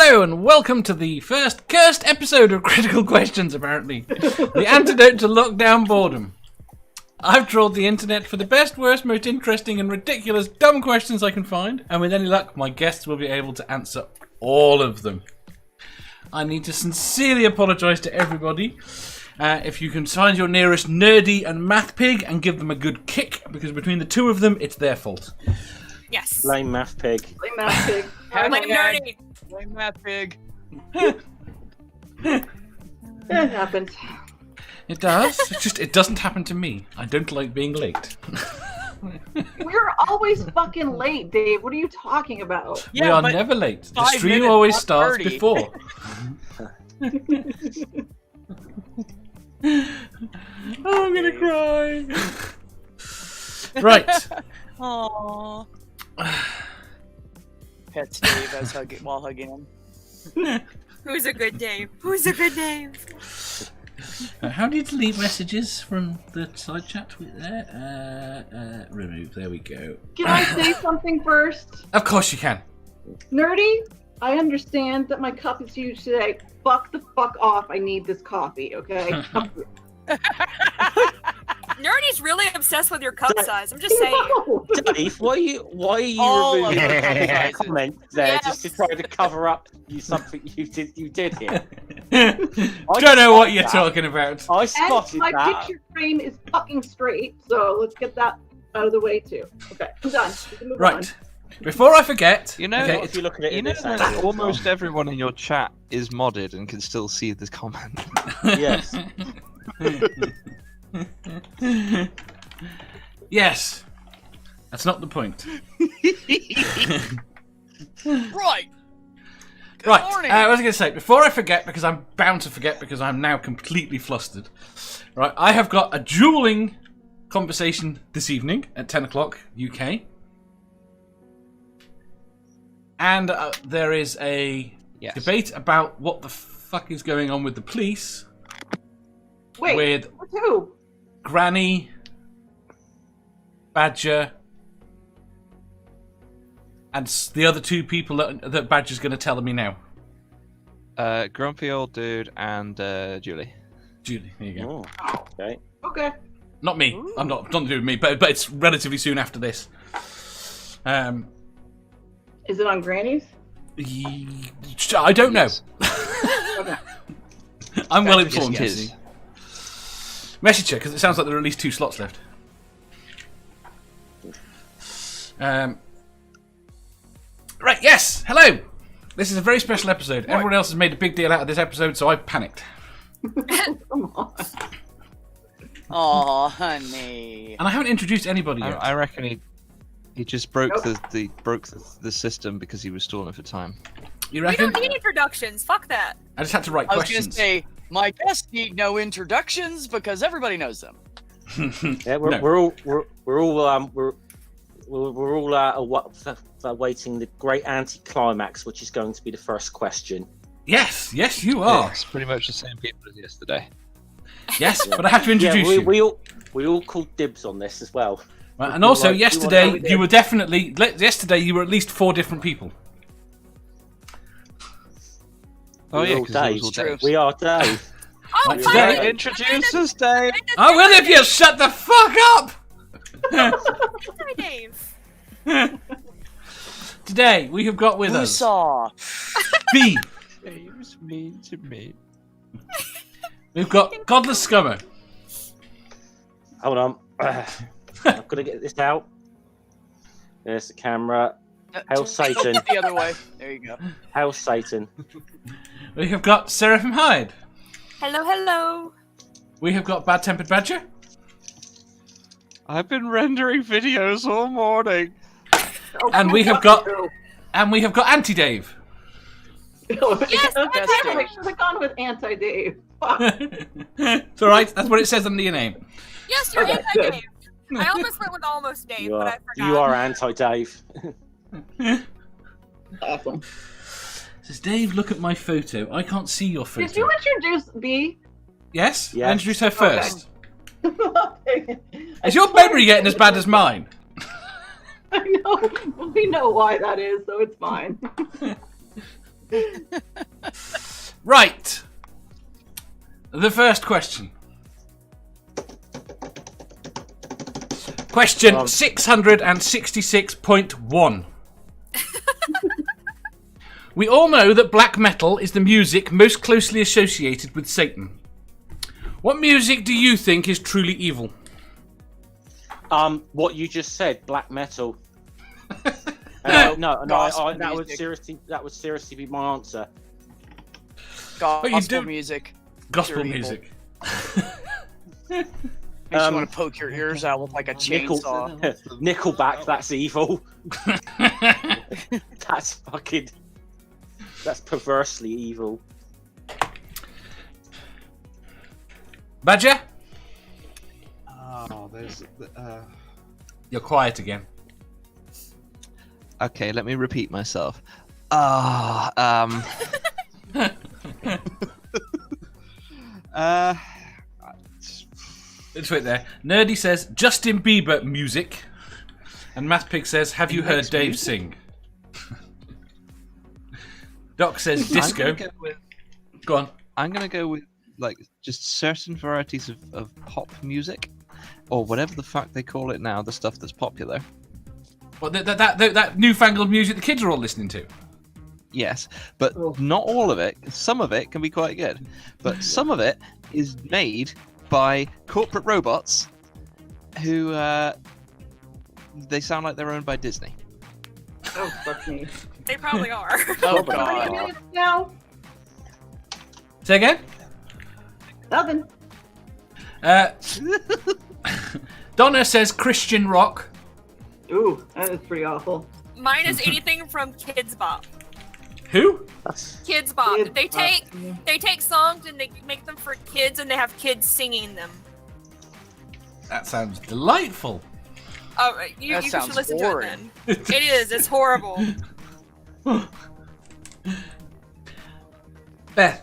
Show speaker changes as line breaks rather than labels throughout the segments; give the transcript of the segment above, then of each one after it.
Hello and welcome to the first cursed episode of Critical Questions, apparently. The antidote to lockdown boredom. I've trawled the internet for the best, worst, most interesting and ridiculous dumb questions I can find, and with any luck, my guests will be able to answer all of them. I need to sincerely apologise to everybody. If you can find your nearest nerdy and math pig and give them a good kick, because between the two of them, it's their fault.
Yes.
Blame math pig.
Blame math pig.
Blame nerdy.
Blame math pig.
It happens.
It does. It's just it doesn't happen to me. I don't like being late.
We're always fucking late, Dave. What are you talking about?
We are never late. The stream always starts before. Oh, I'm gonna cry. Right.
Aww. Pets Dave as while hugging him.
Who's a good Dave? Who's a good Dave?
How do you delete messages from the side chat? There, remove. There we go.
Can I say something first?
Of course you can. Nerdy,
I understand that my cup is huge today. Fuck the fuck off. I need this coffee, okay?
Nerdy's really obsessed with your cup size. I'm just saying.
Dave, why are you removing the comment there just to try to cover up something you did here?
Don't know what you're talking about.
I spotted
and my
that.
picture frame is fucking straight, so let's get that out of the way too. Okay, I'm done. We can move on.
Before I forget,
You know,
If you look at it,
you
in
know
this
that
angle,
almost everyone in your chat is modded and can still see this comment.
Yes.
Yes. That's not the point.
Right.
Right.
morning.
I was going to say, before I forget, because I'm bound to forget because I'm now completely flustered. Right. I have got a dueling conversation this evening at 10 o'clock UK. And there is a debate about what the fuck is going on with the police.
Wait,
with
who?
Granny, Badger, and the other two people that Badger's going to tell me now.
Grumpy old dude and Julie.
Julie, there you go.
Oh, okay.
Okay.
Not me.
Ooh.
I'm not to do with me, but it's relatively soon after this.
Is it on Granny's?
I don't know.
Okay.
I'm well informed.
Yes, it is.
Message her, because it sounds like there are at least 2 slots left. Right, yes, hello! This is a very special episode.
What?
Everyone else has made a big deal out of this episode, so I panicked.
Come on.
Oh, honey.
And I haven't introduced anybody yet.
I reckon he just broke the system because he was stalling for time.
You
We
reckon?
don't need introductions. Fuck that.
I just had to write
I was
questions.
going to say, my guests need no introductions because everybody knows them.
Yeah,
No.
we're all awaiting the great anti-climax, which is going to be the first question.
Yes, you are.
It's pretty much the same people as yesterday.
Yes, but I have to introduce you.
We all called dibs on this as well.
Right, and also, yesterday,
we did.
you were definitely... Yesterday, you were at least 4 different people.
Oh, yeah,
We're all
'cause it was all
Dave.
Dave.
We are Dave.
Oh,
Right,
finally!
today-
Introduce us, Dave.
I will if you shut the fuck up!
Hi, Dave.
Today, we have got with
Who
us
saw?
B.
Dave's mean to me.
We've got Godless Scummer.
Hold on. I've got to get this out. There's the camera. Hail Satan.
The other way. There you go.
Hail Satan.
We have got Seraphim Hyde.
Hello, hello.
We have got BadTemperedBadger.
I've been rendering videos all morning.
Oh,
And we have
fuck
got-
you.
And we have got Anti-Dave.
Yes,
I should have gone with Anti-Dave. Fuck.
It's alright, that's what it says under your name.
Yes, you're
Okay,
anti-Dave. I almost went with almost Dave,
You
but I
are,
forgot.
you are anti-Dave.
Awesome.
Says Dave, look at my photo. I can't see your photo.
Did you introduce B?
Yes?
Yes.
I introduced her first.
Okay.
Is your memory getting as bad as mine?
I know. We know why that is, so it's fine.
Right. The first question. Question 666.1. We all know that black metal is the music most closely associated with Satan. What music do you think is truly evil?
What you just said, black metal. No, that would seriously be my answer.
Gospel music.
Gospel
Pure evil.
music.
Makes you want to poke your ears out with like a chainsaw.
Nickelback, that's evil. That's perversely evil.
Badger?
Oh, there's.
You're quiet again.
Okay, let me repeat myself.
It's right there. Nerdy says Justin Bieber music. And Mathpig says, have you heard Dave sing? Doc says disco. Go on.
I'm gonna go with like just certain varieties of pop music, or whatever the fuck they call it now. The stuff that's popular.
Well, that newfangled music the kids are all listening to.
Yes, but not all of it. Some of it can be quite good, but some of it is made by corporate robots who they sound like they're owned by Disney.
Oh, fuck me.
They probably are.
Oh
What are you
god.
doing now?
Say again?
Nothing.
Donna says Christian rock.
Ooh, that is pretty awful.
Mine is anything from Kids Bop.
Who?
Kids Bop.
Kids
They
Bop,
take
yeah.
they take songs and they make them for kids and they have kids singing them.
That sounds delightful.
Oh, you
That
should
sounds
listen
boring.
to it then. It is. It's horrible.
Beth.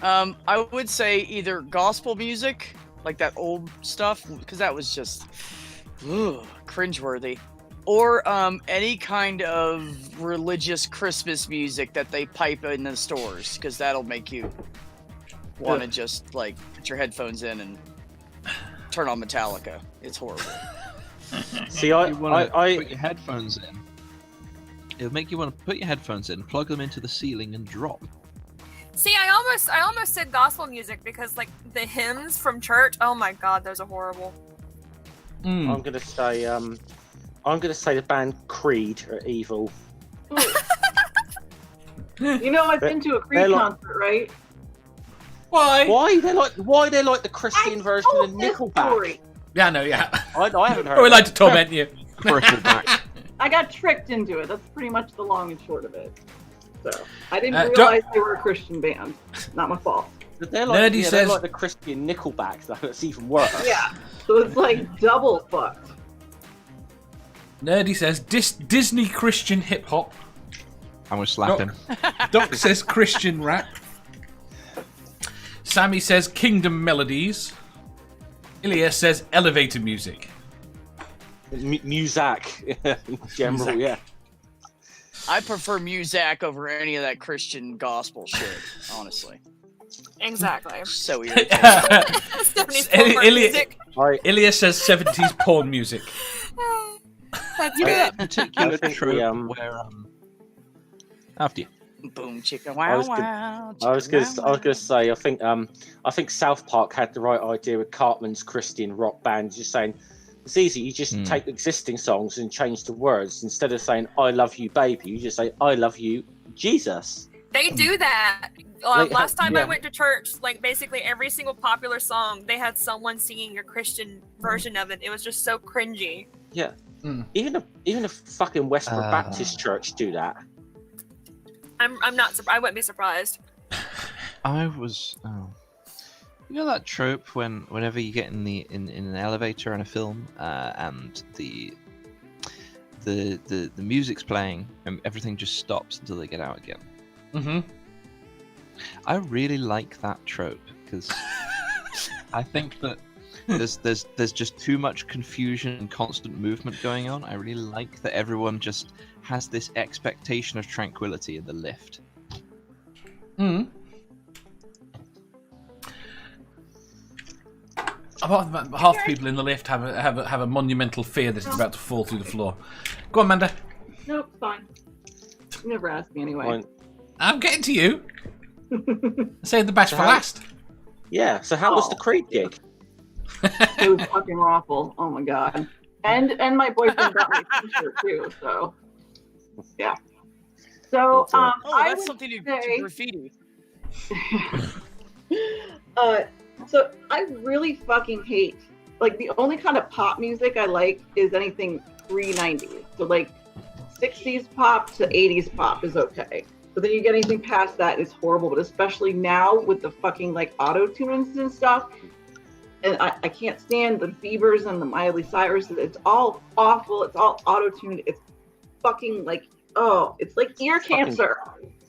I would say either gospel music, like that old stuff, because that was just cringeworthy, or any kind of religious Christmas music that they pipe in the stores, because that'll make you want to just like put your headphones in and turn on Metallica. It's horrible.
See,
You want to
I
put your headphones in. It'll make you want to put your headphones in, plug them into the ceiling, and drop.
See, I almost said gospel music because like the hymns from church. Oh my god, those are horrible.
I'm gonna say the band Creed are evil.
You know, I've been to a Creed
they're like-
concert, right?
Why?
Why they're like the Christian version of
told this
Nickelback?
story.
Yeah, no, yeah.
I haven't heard.
Oh, we
that.
like to torment you.
I got tricked into it. That's pretty much the long and short of it. So I didn't
Doc-
realize they were a Christian band. Not my fault.
They're like,
Nerdy
they're
says-
like the Christian Nickelback, though. It's even worse.
Yeah. So it's like double fucked.
Nerdy says Disney Christian hip hop.
I'm gonna slap him.
Doc says Christian rap. Sammy says Kingdom melodies. Ilya says elevator music.
Muzak, in general,
Muzak.
yeah.
I prefer Muzak over any of that Christian gospel shit, honestly.
Exactly.
So irritating.
70s porn music.
Ilya says 70s porn music.
That's
You know
good.
that particular
I think
trope where after you.
Boom chicka
I
wow
was
wow.
I was gonna say, I think South Park had the right idea with Cartman's Christian rock band, just saying it's easy. You just take existing songs and change the words. Instead of saying "I love you, baby," you just say "I love you, Jesus."
They do that.
Like,
Last time I
yeah.
went to church, like basically every single popular song, they had someone singing a Christian version of it. It was just so cringy.
Yeah. Even a fucking Westboro Baptist church do that.
I'm not. I wouldn't be surprised.
I was. You know that trope whenever you get in an elevator in a film and the music's playing and everything just stops until they get out again.
Mm-hmm.
I really like that trope because I think that There's just too much confusion and constant movement going on. I really like that everyone just has this expectation of tranquility in the lift.
About half the people in the lift have a monumental fear that it's about to fall through the floor. Go on, Amanda.
Nope, fine. You never asked me anyway.
Fine.
I'm getting to you. Save the best for last.
Yeah. So how was the Creed gig?
It was fucking awful. Oh my god. And my boyfriend got me a t-shirt too. So yeah. So
Oh,
I
that's
would
something to
say,
graffiti.
So I really fucking hate, like, the only kind of pop music I like is anything pre-90s. So like 60s pop to 80s pop is okay. But then you get anything past that, it's horrible. But especially now with the fucking like auto-tunes and stuff. And I can't stand the Biebers and the Miley Cyrus. It's all awful. It's all auto-tuned. It's fucking like, oh, it's like ear cancer.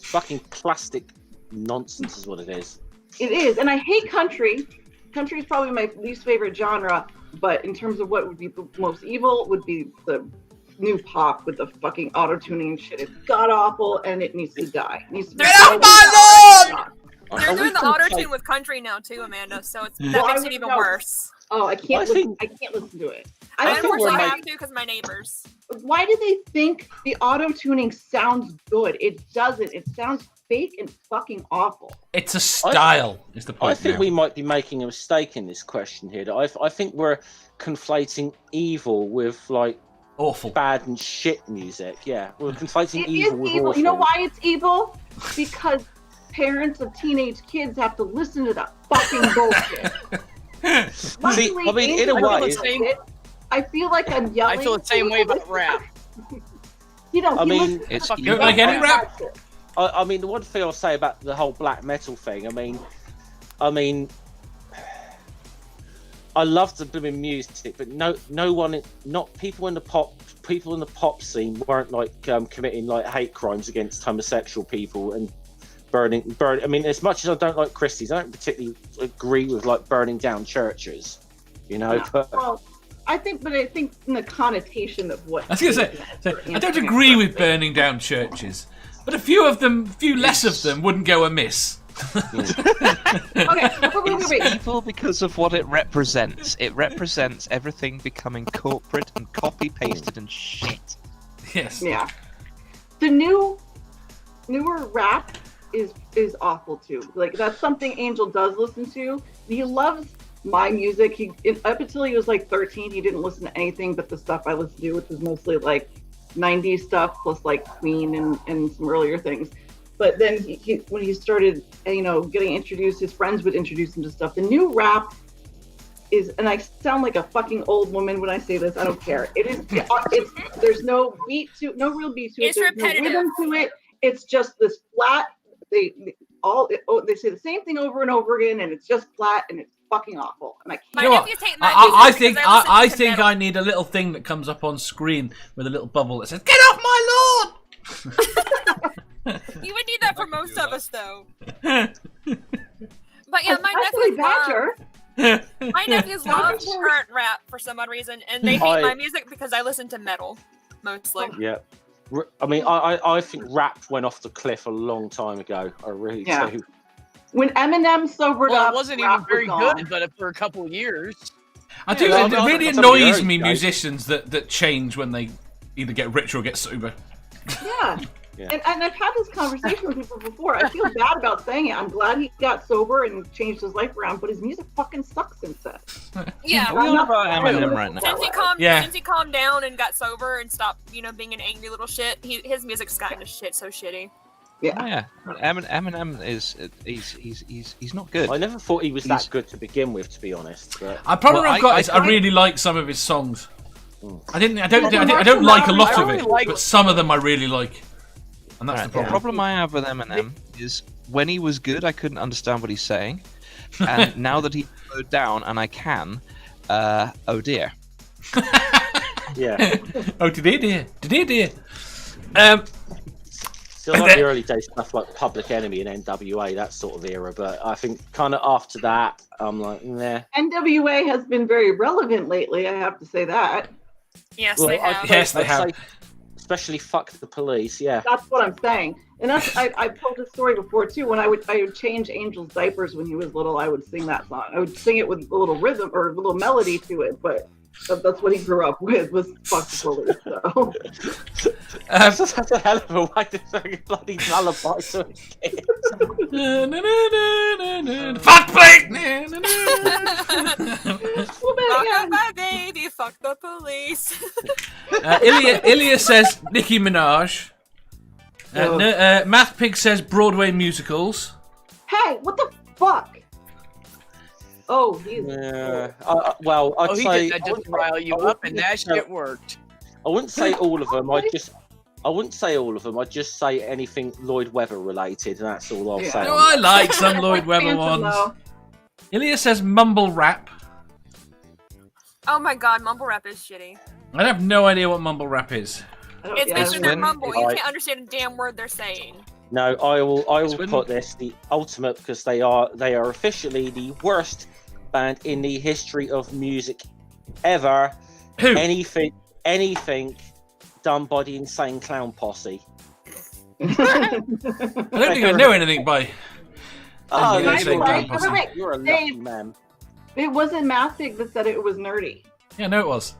Fucking plastic nonsense is what it is.
It is, and I hate country. Country is probably my least favorite genre, but in terms of what would be the most evil, would be the new pop with the fucking auto-tuning shit. It's god-awful, and it needs to die. It needs to be
Get off my lawn!
They're doing the auto-tune with country now too, Amanda, so that makes it even worse.
Oh, I can't listen to it.
I
think
unfortunately
we're
have to because my neighbors.
Why do they think the auto-tuning sounds good? It doesn't. It sounds fake and fucking awful.
It's a style, is the point.
I think
now.
we might be making a mistake in this question here. I think we're conflating evil with like
awful,
bad and shit music. Yeah, we're conflating
It
evil
is
with
evil.
awful.
You know why it's evil? Because parents of teenage kids have to listen to that fucking bullshit.
See, I mean, in a way,
I feel like I'm yelling.
I feel the same way about rap.
You know,
I mean,
it's
you like any rap?
I mean, the one thing I'll say about the whole black metal thing, I mean, I love the blooming music, but no one, not people in the pop scene weren't like committing like hate crimes against homosexual people and burning. I mean, as much as I don't like Christies, I don't particularly agree with like burning down churches, you know.
Yeah.
But
Well, I think in the connotation of what
I was going to say, I don't agree with burning down churches, but a few less of them wouldn't go amiss.
Okay, wait.
Evil because of what it represents. It represents everything becoming corporate and copy-pasted and shit.
Yes.
Yeah. The newer rap is awful too. Like, that's something Angel does listen to. He loves my music. Up until he was like 13, he didn't listen to anything but the stuff I listened to, which was mostly like 90s stuff plus like Queen and some earlier things. But then when he started, getting introduced, his friends would introduce him to stuff. The new rap is, and I sound like a fucking old woman when I say this, I don't care. There's no beat to, no real beat to it.
It's
There's
repetitive.
no rhythm to it. It's just this flat. They say the same thing over and over again, and it's just flat, and it's fucking awful. And I can't.
My
You know what?
nephews hate my music because
I
listen to
think
metal.
I need a little thing that comes up on screen with a little bubble that says "Get off my lawn."
You would need that for most of us, though. But yeah, my nephews love current rap for some odd reason, and they hate my music because I listen to metal mostly.
yeah, I mean, I think rap went off the cliff a long time ago. I really do.
When Eminem sobered
Well,
up,
it wasn't
rap
even very
was gone.
good, but for a couple of years.
I do.
Yeah,
It
well,
really
some of the
annoys
early
me
days.
musicians that change when they either get rich or get sober.
Yeah.
Yeah.
And I've had this conversation with people before. I feel bad about saying it. I'm glad he got sober and changed his life around, but his music fucking sucks since then.
Yeah.
We all about Eminem right now.
Since he calmed down and got sober and stopped, being an angry little shit, his music's gotten so shitty.
Yeah.
Oh, yeah. Eminem is he's not good.
I never thought he was that good to begin with, to be honest. But
The problem
Well,
I've got
I-
is I really like some of his songs. I don't like a lot of it, but some of them I really like, and that's the
The
problem.
problem I have with Eminem is when he was good, I couldn't understand what he's saying, and now that he's slowed down and I can, oh dear.
yeah.
Oh, dear.
Still like the early days stuff like Public Enemy and NWA, that sort of era. But I think kind of after that, I'm like, nah.
NWA has been very relevant lately. I have to say that.
Yes,
Well,
they have.
Yes, they
I'd
have.
say especially Fuck the Police, yeah.
That's what I'm saying. And that's I've told this story before too. When I would change Angel's diapers when he was little, I would sing that song. I would sing it with a little rhythm or a little melody to it, but that's what he grew up with was Fuck the Police. So.
That's a hell of a way to sing a bloody lullaby to a kid.
Fuck Blake!
Fuck my baby, fuck the police.
Ilya says Nicki Minaj. Math Pig says Broadway musicals.
Hey, what the fuck? Oh, he's.
Yeah. Well, I'd
he
say
did that just to rile you up, and that shit worked.
I wouldn't say all of them. I wouldn't say all of them. I'd just say anything Lloyd Webber related, and that's all I'll say.
Oh, I like some Lloyd Webber
Phantom,
ones.
though.
Ilya says mumble rap.
Oh my god, mumble rap is shitty.
I have no idea what mumble rap is.
It's
Yeah,
because they're
when-
mumble. You can't understand a damn word they're saying.
No, I will
when-
put this the ultimate because they are officially the worst band in the history of music ever.
Who?
Anything done by the Insane Clown Posse.
I don't think I know anything by.
Oh,
Yeah,
you're,
wait,
you're a lucky
Dave.
man.
It wasn't Mathig that said it was nerdy.
Yeah, no, it was.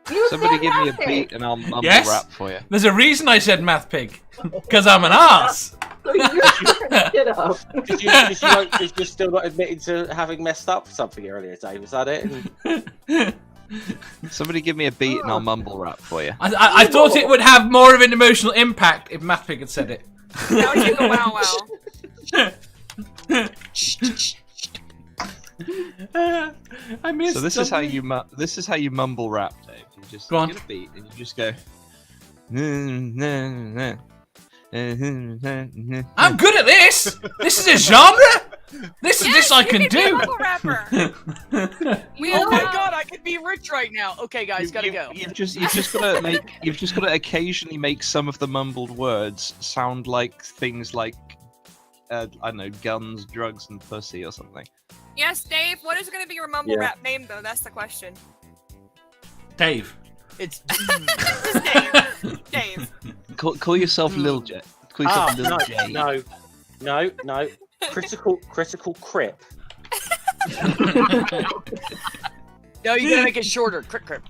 You
Somebody
said
give me a
Mathig.
beat and I'll mumble
Yes?
rap for you.
There's a reason I said Math Pig. Because I'm an ass.
So you're shut up.
Did you still not admitting to having messed up something earlier, Dave? Is that it?
Somebody give me a beat and I'll mumble rap for you.
I thought it would have more of an emotional impact if Math Pig had said it.
Now you go wow wow.
I missed.
So this is how
something.
you mumble rap, Dave. You just
Go on.
get a beat and you just go.
I'm good at this. This is a genre. This I can
Be a
do.
mumble rapper. We
Oh
all
my
know.
god, I could be rich right now. Okay, guys, gotta go.
You've just got to occasionally make some of the mumbled words sound like things like I don't know, guns, drugs, and pussy or something.
Yes, Dave. What is going to be your mumble
Yeah.
rap name though? That's the question.
Dave.
It's
Just Dave. Dave.
Call yourself Lil J. Call yourself Lil J.
No. Critical Crip.
no, you gotta make it shorter. Crip, crip.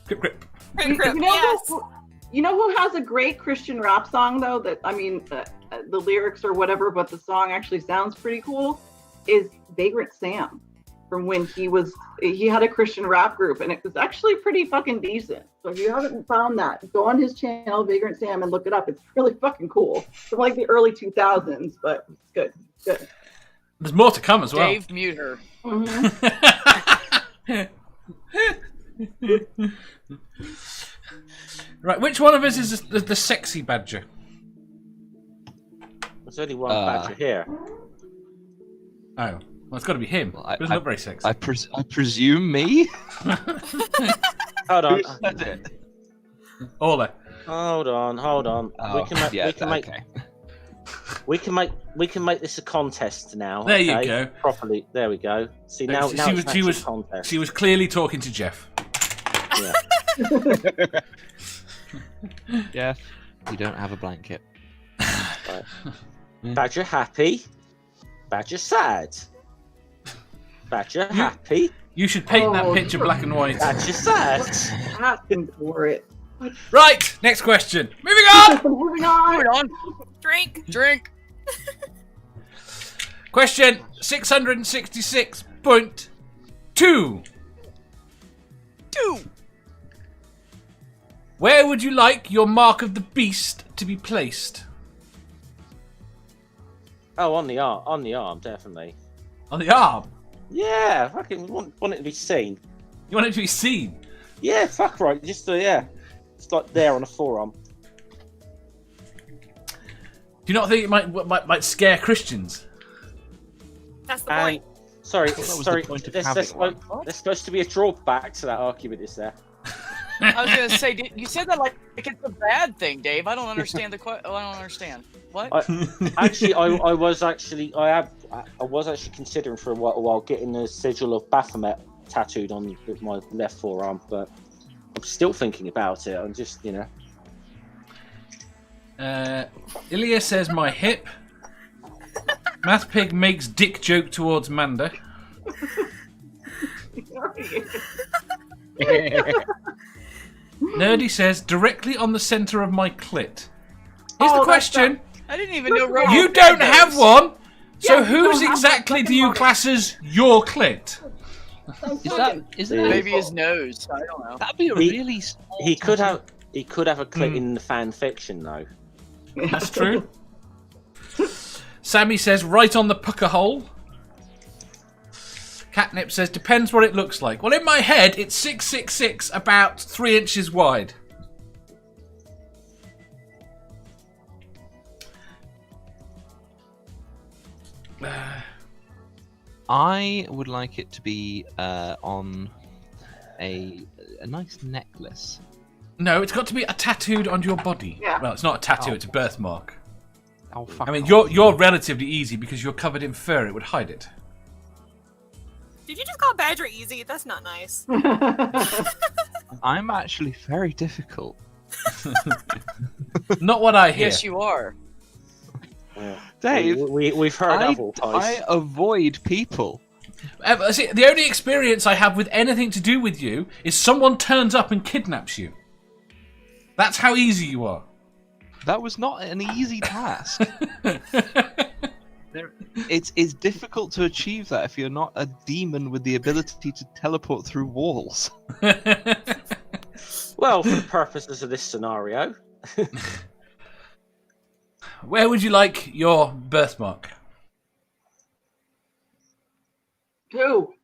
Crip, crip.
Crip, crip.
You know,
Yes.
you know who has a great Christian rap song though? That I mean, the lyrics or whatever, but the song actually sounds pretty cool. Is Vagrant Sam from when he had a Christian rap group and it was actually pretty fucking decent. So if you haven't found that, go on his channel, Vagrant Sam, and look it up. It's really fucking cool. From like the early 2000s, but it's good. Good.
There's more to come as well.
Dave, mute her.
Right, which one of us is the sexy badger?
There's only one badger here.
Oh, well, it's got to be him.
Well,
He doesn't look very sexy.
I presume me.
Hold on.
Who said it?
Ola.
Hold on.
Oh,
We can make this a contest now.
There you
okay?
go.
Properly. There we go. See now,
She
now
was-
it's
she
an
was-
actual contest.
She was clearly talking to Jeff.
Yeah.
Jeff, you don't have a blanket.
Badger happy. Badger sad. Badger happy.
You should paint that
Oh.
picture black and white.
Badger sad.
Asking for it.
Right, next question. Moving on.
Moving on.
Moving on.
Drink.
Drink.
Question 666.2.
2.
Where would you like your mark of the beast to be placed?
Oh, on the arm, definitely.
On the arm.
Yeah, fucking want it to be seen.
You want it to be seen?
Yeah, fuck right. Just yeah, it's like there on a forearm.
Do you not think it might scare Christians?
That's the point.
Sorry,
thought that was
sorry.
the point of
There's
having one.
supposed to be a drawback to that argument, is there?
I was gonna say, you said that like it's a bad thing, Dave. I don't understand the question. I don't understand. What?
I was actually considering for a while getting the sigil of Baphomet tattooed on my left forearm, but I'm still thinking about it. I'm just,
Ilya says my hip. Math Pig makes dick joke towards Manda. Nerdy says directly on the center of my clit. Here's the question.
I didn't even know.
You don't have one, so
Yeah,
whose
you don't have
exactly
one.
do you class as your clit?
Is that
Maybe his nose. I don't know.
that'd be a really small
he could
tattoo.
have a clit in the fan fiction though.
That's true. Sammy says right on the pucker hole. Catnip says depends what it looks like. Well, in my head, it's 666, about 3 inches wide.
I would like it to be on a nice necklace.
No, it's got to be tattooed on your body.
Yeah.
Well, it's not a tattoo; it's a birthmark.
Oh fuck!
I mean,
off.
you're relatively easy because you're covered in fur. It would hide it.
Did you just call Badger easy? That's not nice.
I'm actually very difficult.
Not what I hear.
Yes, you are.
Yeah.
Dave,
we've heard apple pies.
I avoid people.
See, the only experience I have with anything to do with you is someone turns up and kidnaps you. That's how easy you are.
That was not an easy task. It's difficult to achieve that if you're not a demon with the ability to teleport through walls.
Well, for the purposes of this scenario.
Where would you like your birthmark?
Who?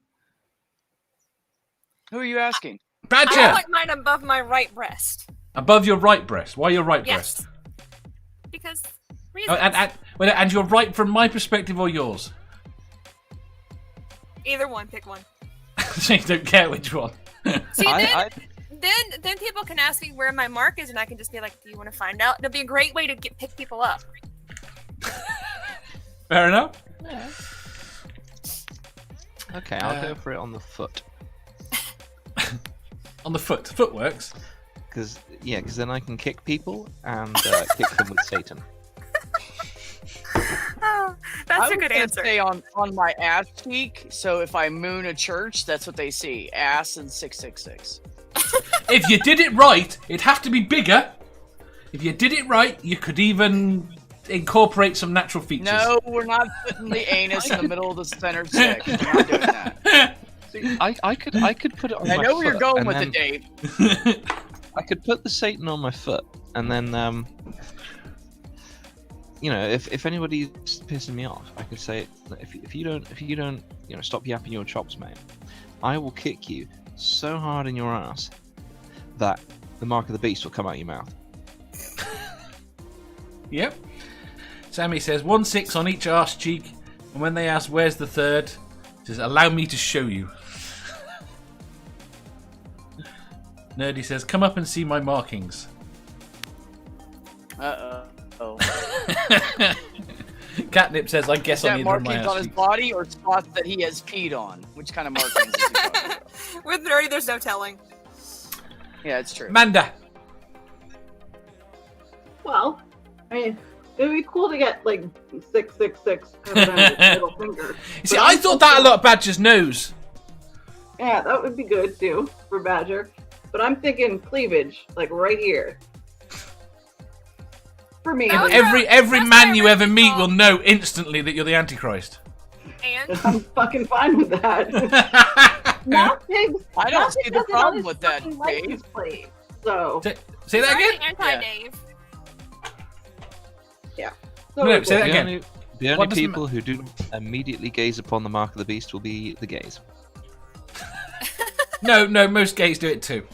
Who are you asking?
I
Badger!
like mine above my right breast.
Above your right breast. Why your right
Yes.
breast?
Because
Oh,
reasons.
and you're right from my perspective or yours?
Either one, pick one.
So you don't care which one.
See,
I-
then people can ask me where my mark is, and I can just be like, "Do you want to find out?" It'll be a great way to pick people up.
Fair enough.
Okay, I'll go for it on the foot.
On the foot. Foot works.
Because then I can kick people and kick them with Satan.
Oh, that's a good answer.
Say on my ass cheek. So if I moon a church, that's what they see: ass and 666.
If you did it right, it'd have to be bigger. If you did it right, you could even incorporate some natural features.
No, we're not putting the anus in the middle of the center stick. We're not doing that.
See, I could put it on
I
my
know where you're
foot,
going
and
with
then
it, Dave.
I could put the Satan on my foot, and then if anybody's pissing me off, I could say, if you don't stop yapping your chops, mate, I will kick you so hard in your ass that the mark of the beast will come out your mouth.
Yep. Sammy says 1-6 on each arse cheek, and when they ask where's the third, he says allow me to show you. Nerdy says come up and see my markings.
Oh.
Catnip says I guess
Is
on
that
either of my
markings on
arse
his
cheeks.
body or spots that he has peed on? Which kind of markings is he talking about?
With Nerdy, there's no telling.
Yeah, it's true.
Manda.
Well, I mean, it'd be cool to get like 666 middle finger.
You see,
But
I
I'm
thought that a lot of Badger's nose.
Yeah, that would be good too for Badger. But I'm thinking cleavage, like right here. For me,
Oh,
And
yeah.
every
That's
man
my
you ever
original
meet
thought.
will know instantly that you're the Antichrist.
And
I'm fucking fine with that. Math Pigs.
I don't
Math
see
Pig
the
has it on
problem
his
with that,
fucking
Dave.
license plate. So,
Say that
sorry,
again?
anti-Dave.
so
No, say that
The
again.
only
What
only
does it
people who do immediately gaze upon the mark of the beast will be the gays.
No, most gays do it too.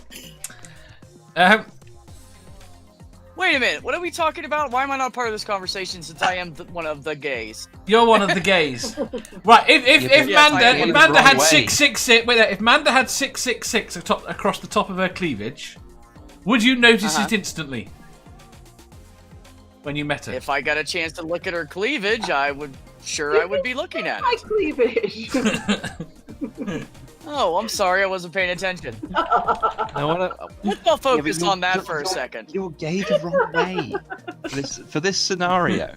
Wait a minute, what are we talking about? Why am I not part of this conversation since I am one of the gays?
You're one of the gays. Right, if
Yes, I
Manda
am.
if
The
Manda
wrong
had
way.
666 wait, if Manda had 666 across the top of her cleavage, Would you notice it instantly when you met her?
If I got a chance to look at her cleavage, I would be looking at
My
it.
cleavage.
Oh, I'm sorry, I wasn't paying attention. Let's not focus on that for a second.
You're gay the wrong way for this scenario.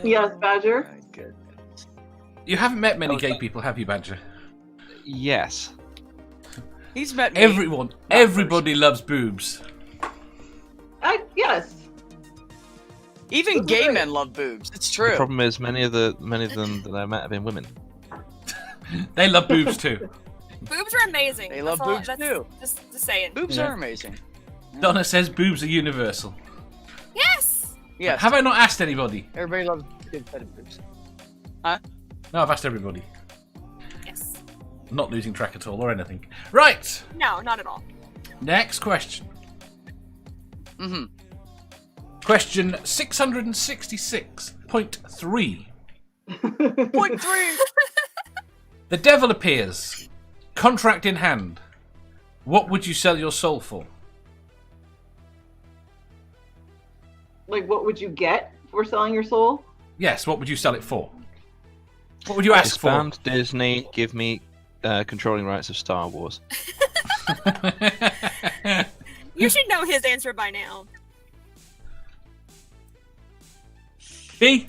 Yes, Badger.
My goodness.
You haven't met many gay people, have you, Badger?
Yes.
He's met me.
Everybody loves boobs.
Yes.
Even gay men love boobs. It's
The
true.
problem is many of them that I met have been women.
They love boobs too.
Boobs are amazing.
They love boobs too.
Just saying.
Boobs
Yeah.
are amazing.
Donna says boobs are universal.
Yes.
Yes.
Have I not asked anybody?
Everybody loves good set of boobs.
No, I've asked everybody.
Yes.
I'm not losing track at all or anything. Right.
No, not at all.
Next question.
Mm-hmm.
Question 666.3.
Point 3.
The devil appears. Contract in hand. What would you sell your soul for?
Like, what would you get for selling your soul?
Yes, what would you sell it for? What would you ask
Disband Disney, give me controlling rights of Star Wars.
for?
You should know his answer by now.
B?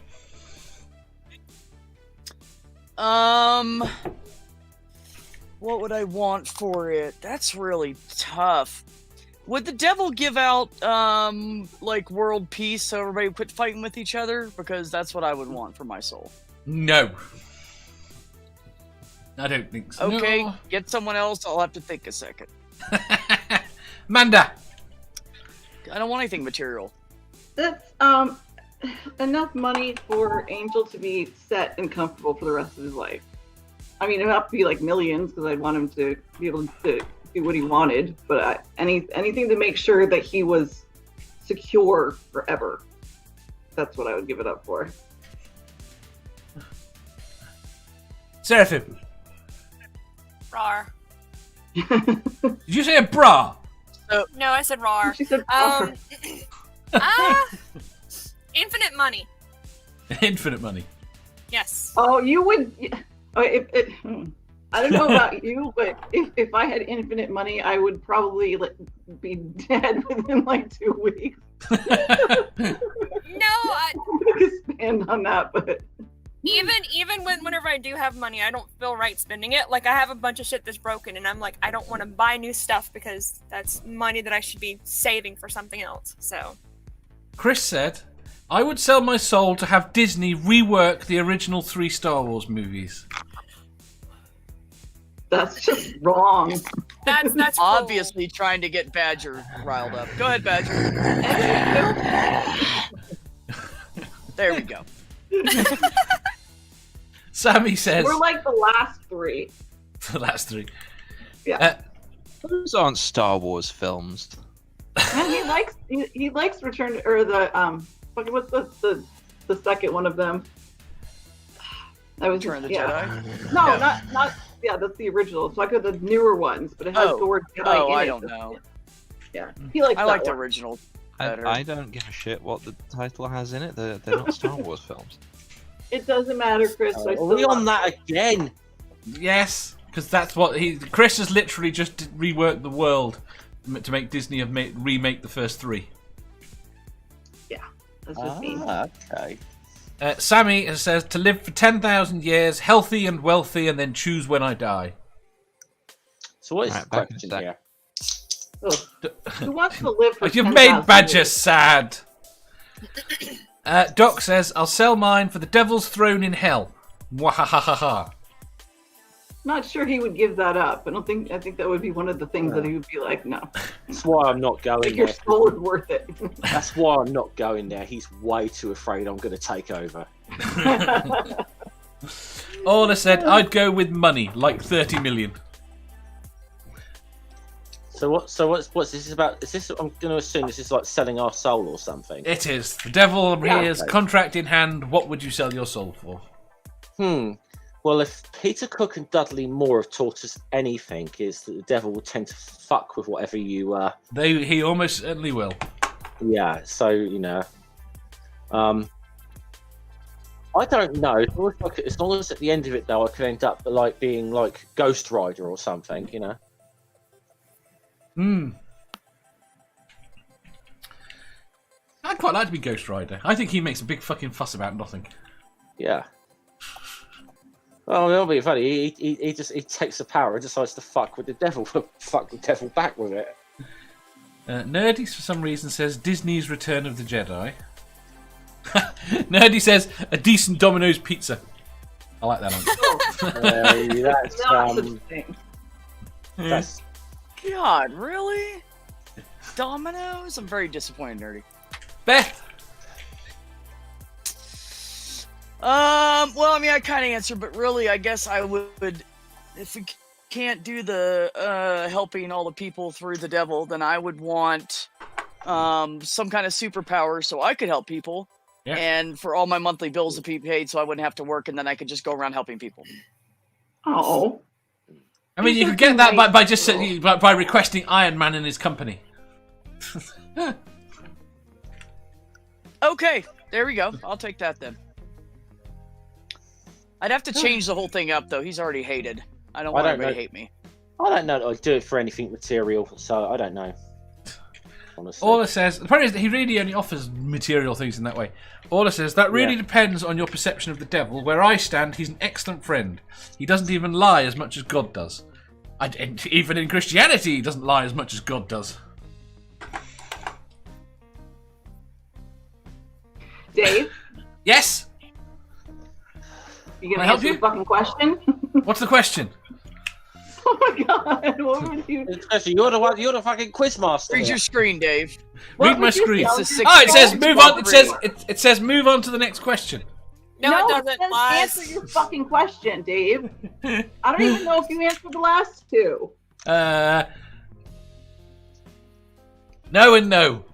What would I want for it? That's really tough. Would the devil give out, like, world peace so everybody quit fighting with each other? Because that's what I would want for my soul.
No. I don't think so.
Okay,
No.
get someone else. I'll have to think a second.
Manda.
I don't want anything material.
That's enough money for Angel to be set and comfortable for the rest of his life. I mean, it would have to be like millions because I'd want him to be able to do what he wanted. But anything to make sure that he was secure forever. That's what I would give it up for.
Seraphim.
Rar.
Did you say a bra?
No, I said rar.
She said,
Infinite money.
Infinite money.
Yes.
oh, you would. I don't know about you, but if I had infinite money, I would probably be dead within like 2 weeks.
No, I,
Expand on that, but
even whenever I do have money, I don't feel right spending it. Like, I have a bunch of shit that's broken, and I'm like, I don't want to buy new stuff because that's money that I should be saving for something else. So,
Chris said, I would sell my soul to have Disney rework the original 3 Star Wars movies.
that's just wrong.
that's cool.
Obviously trying to get Badger riled up. Go ahead, Badger. There we go.
Sammy says...
We're like the last 3.
The last 3.
Yeah.
Those aren't Star Wars films.
And he likes Return or the what's the second one of them? That was
Return of the
yeah.
Jedi?
No,
Yeah.
not yeah, that's the original. It's like the newer ones, but it has the word Jedi in
I
it.
don't know.
Yeah, he likes
I
that
like the
one.
original better.
I don't give a shit what the title has in it. They're not Star Wars films.
It doesn't matter, Chris. I
Are
still
we on
love
that again?
Yes, because that's what Chris has literally just reworked the world to make Disney remake the first 3.
That's just me.
Okay.
Sammy says to live for 10,000 years, healthy and wealthy, and then choose when I die.
So what is
Right,
the
back in
question
the
here?
Ugh. Who wants to live for
You've
10,000
made Badger
years?
sad. Doc says, I'll sell mine for the devil's throne in hell. Wahahaha.
Not sure he would give that up. I think that would be one of the things that he would be like, no.
That's why I'm not going
Like your
there.
soul is worth it.
That's why I'm not going there. He's way too afraid I'm going to take over.
Orla said, I'd go with money, like 30 million.
So what's this about? Is this? I'm going to assume this is like selling our soul or something.
It is. The devil
Yeah.
hears, contract in hand, what would you sell your soul for?
Well, if Peter Cook and Dudley Moore have taught us anything, is that the devil will tend to fuck with whatever you.
He almost certainly will.
Yeah. So I don't know. It's almost like, as long as at the end of it, though, I could end up like being like Ghost Rider or something, you know.
I'd quite like to be Ghost Rider. I think he makes a big fucking fuss about nothing.
Yeah. Well, it'll be funny. He takes the power and decides to fuck with the devil. Fuck the devil back with it.
Nerdy, for some reason, says Disney's Return of the Jedi. Nerdy says a decent Domino's pizza. I like that answer.
That's
God, really? Domino's? I'm very disappointed, Nerdy.
Beth.
Well, I mean, I kind of answered, but really, I guess I would, if we can't do the helping all the people through the devil, then I would want some kind of superpower so I could help people, and for all my monthly bills to be paid, so I wouldn't have to work, and then I could just go around helping people.
Oh.
I mean, you could get that by just by requesting Iron Man in his company.
Okay, there we go. I'll take that then. I'd have to change the whole thing up, though. He's already hated. I don't want everybody to hate me.
I don't know. I'd do it for anything material, so I don't know. Honestly.
Orla says, the point is that he really only offers material things in that way. Orla says, that really depends on your perception of the devil. Where I stand, he's an excellent friend. He doesn't even lie as much as God does. Even in Christianity, he doesn't lie as much as God does.
Dave?
Yes?
You
Can I
gonna
help
answer
you?
the fucking question?
What's the question?
Oh my god, what would you...
Especially, you're the fucking quizmaster.
Read your screen, Dave.
Read my screen.
This is
Oh, it says
6
move on. It says move on to the next question.
No, it doesn't.
says
Lies.
answer your fucking question, Dave. I don't even know if you answered the last two.
No and no.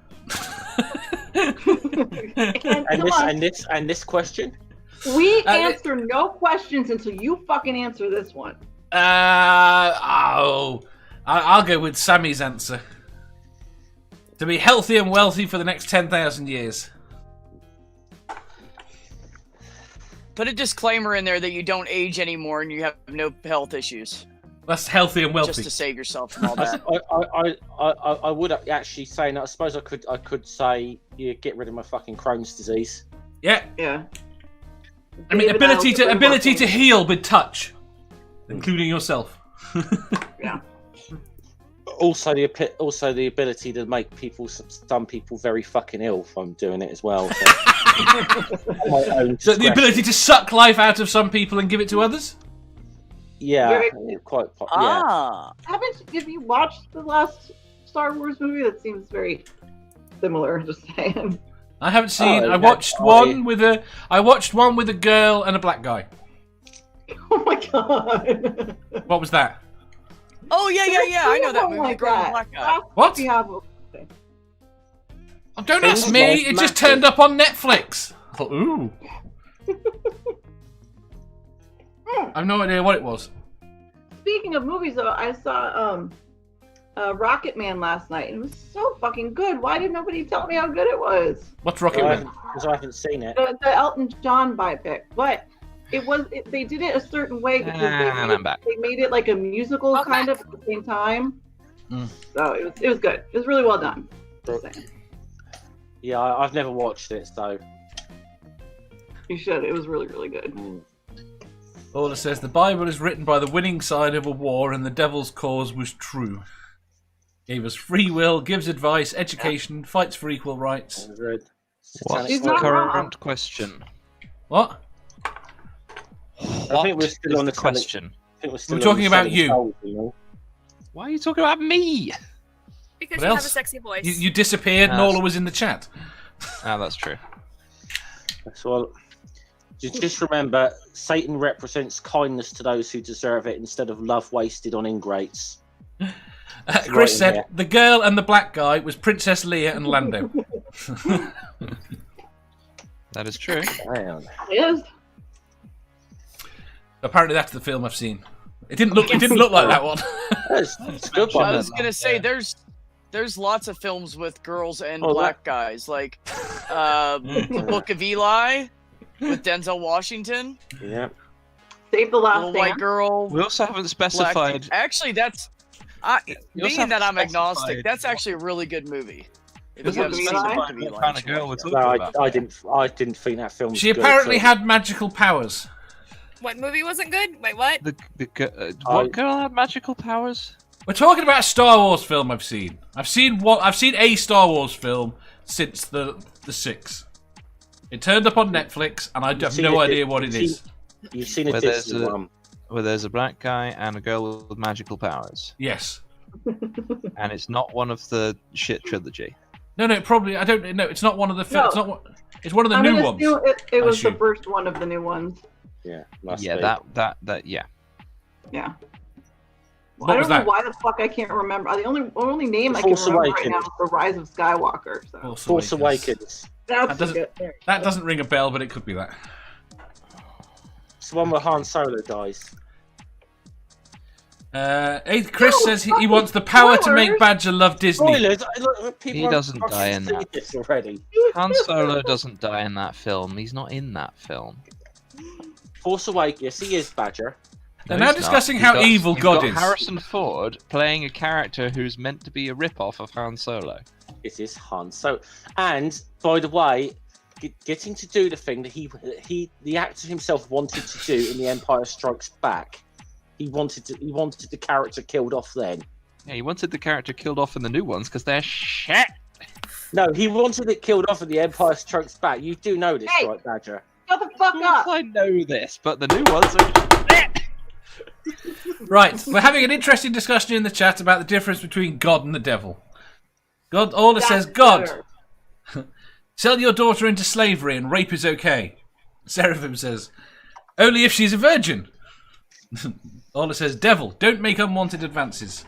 And this question?
We answer no questions until you fucking answer this one.
I'll go with Sammy's answer. To be healthy and wealthy for the next 10,000 years.
Put a disclaimer in there that you don't age anymore and you have no health issues.
That's healthy and wealthy.
Just to save yourself from all that.
I would actually say, and I suppose I could say, get rid of my fucking Crohn's disease.
Yeah.
Yeah.
I mean,
David,
ability to heal with touch, including yourself.
Yeah.
Also the ability to make some people very fucking ill from doing it as well. So,
So the ability to suck life out of some people and give it to others?
Yeah, quite. Yeah.
Ah.
Have you watched the last Star Wars movie? That seems very similar, just saying.
I haven't seen.
Oh,
I watched one with a girl and a black guy.
Oh my god.
What was that?
Oh, yeah. I know that movie.
Like
Girl and
that.
Black Guy.
What?
Oh,
Don't ask me. It just turned up on Netflix. I thought, ooh. I have no idea what it was.
Speaking of movies, though, I saw Rocket Man last night, and it was so fucking good. Why did nobody tell me how good it was?
What's Rocket Man?
Because I haven't seen it.
The Elton John biopic, but they did it a certain way because they made it like a musical kind of at the same time. So it was good. It was really well done. Just saying.
Yeah, I've never watched it, so
You should. It was really, really good.
Orla says the Bible is written by the winning side of a war, and the devil's cause was true. Gave us free will, gives advice, education, fights for equal rights.
What's
He's
the
not
current
wrong.
question?
What?
I think we're still on the
question.
We're talking about you.
Why are you talking about me?
Because
What
you have
else?
a sexy voice.
You disappeared, and Orla was in the chat.
Ah, that's true.
Well, just remember, Satan represents kindness to those who deserve it instead of love wasted on ingrates.
Chris said the girl and the black guy was Princess Leia and Lando.
That is true.
Damn.
It is.
Apparently, that's the film I've seen. It didn't look. It didn't look like that one.
It's a good
I
one.
was gonna say there's lots of films with girls and
Oh,
black guys, like The Book of Eli with Denzel Washington.
Yeah.
Save the Last
Little
Stand.
white girl.
We also haven't
Black.
specified.
Actually, that's
You also
being that I'm
haven't
agnostic.
specified-
That's actually a really good movie. If
We
you haven't
haven't
seen
specified
The Book of
what
Eli,
kind
you
of girl we're
should
talking
watch
No,
about.
I didn't think that film was
She
good
apparently
at all.
had magical powers.
What movie wasn't good? Wait, what?
What girl had magical powers?
We're talking about a Star Wars film I've seen. I've seen a Star Wars film since the 6. It turned up on Netflix, and I have
seen
no
it-
idea what it is.
You've seen a
Where there's
Disney
a-
one.
Where there's a black guy and a girl with magical powers,
Yes.
and it's not one of the shit trilogy.
No, probably. I don't know. It's not one of the films.
No.
It's one of the
I'm
new
gonna
ones.
assume it was the
assume.
first one of the new ones.
Yeah, must
Yeah,
be.
that yeah.
Yeah.
What
I
was
don't know
that?
why the fuck I can't remember. The only name
The
I can
Force
remember
Awakens.
right now is The Rise of Skywalker. So
Force Awakens.
that's
doesn't-
good.
That doesn't ring a bell, but it could be that.
It's the one where Han Solo dies.
Chris
No,
says he wants the power to make
spoilers.
Badger love Disney.
Spoilers! Look, people
He
have
doesn't
fucking
die in
seen
that.
this already.
Han Solo doesn't die in that film. He's not in that film.
Force Awakens. Yes, he is Badger.
They're
No,
now
he's not.
discussing
You've
how
got-
evil
you've
God
got
is.
Harrison Ford playing a character who's meant to be a rip-off of Han Solo.
It is Han. So, and by the way, getting to do the thing that the actor himself wanted to do in The Empire Strikes Back. He wanted the character killed off then.
Yeah, he wanted the character killed off in the new ones because they're shit.
No, he wanted it killed off in The Empire Strikes Back. You do know this,
Hey!
right, Badger?
Shut the fuck
Of course
up.
I know this, but the new ones are shit.
Right, we're having an interesting discussion in the chat about the difference between God and the devil. God, Orla says,
That's
God,
better.
sell your daughter into slavery and rape is okay. Seraphim says, only if she's a virgin. Orla says, devil, don't make unwanted advances.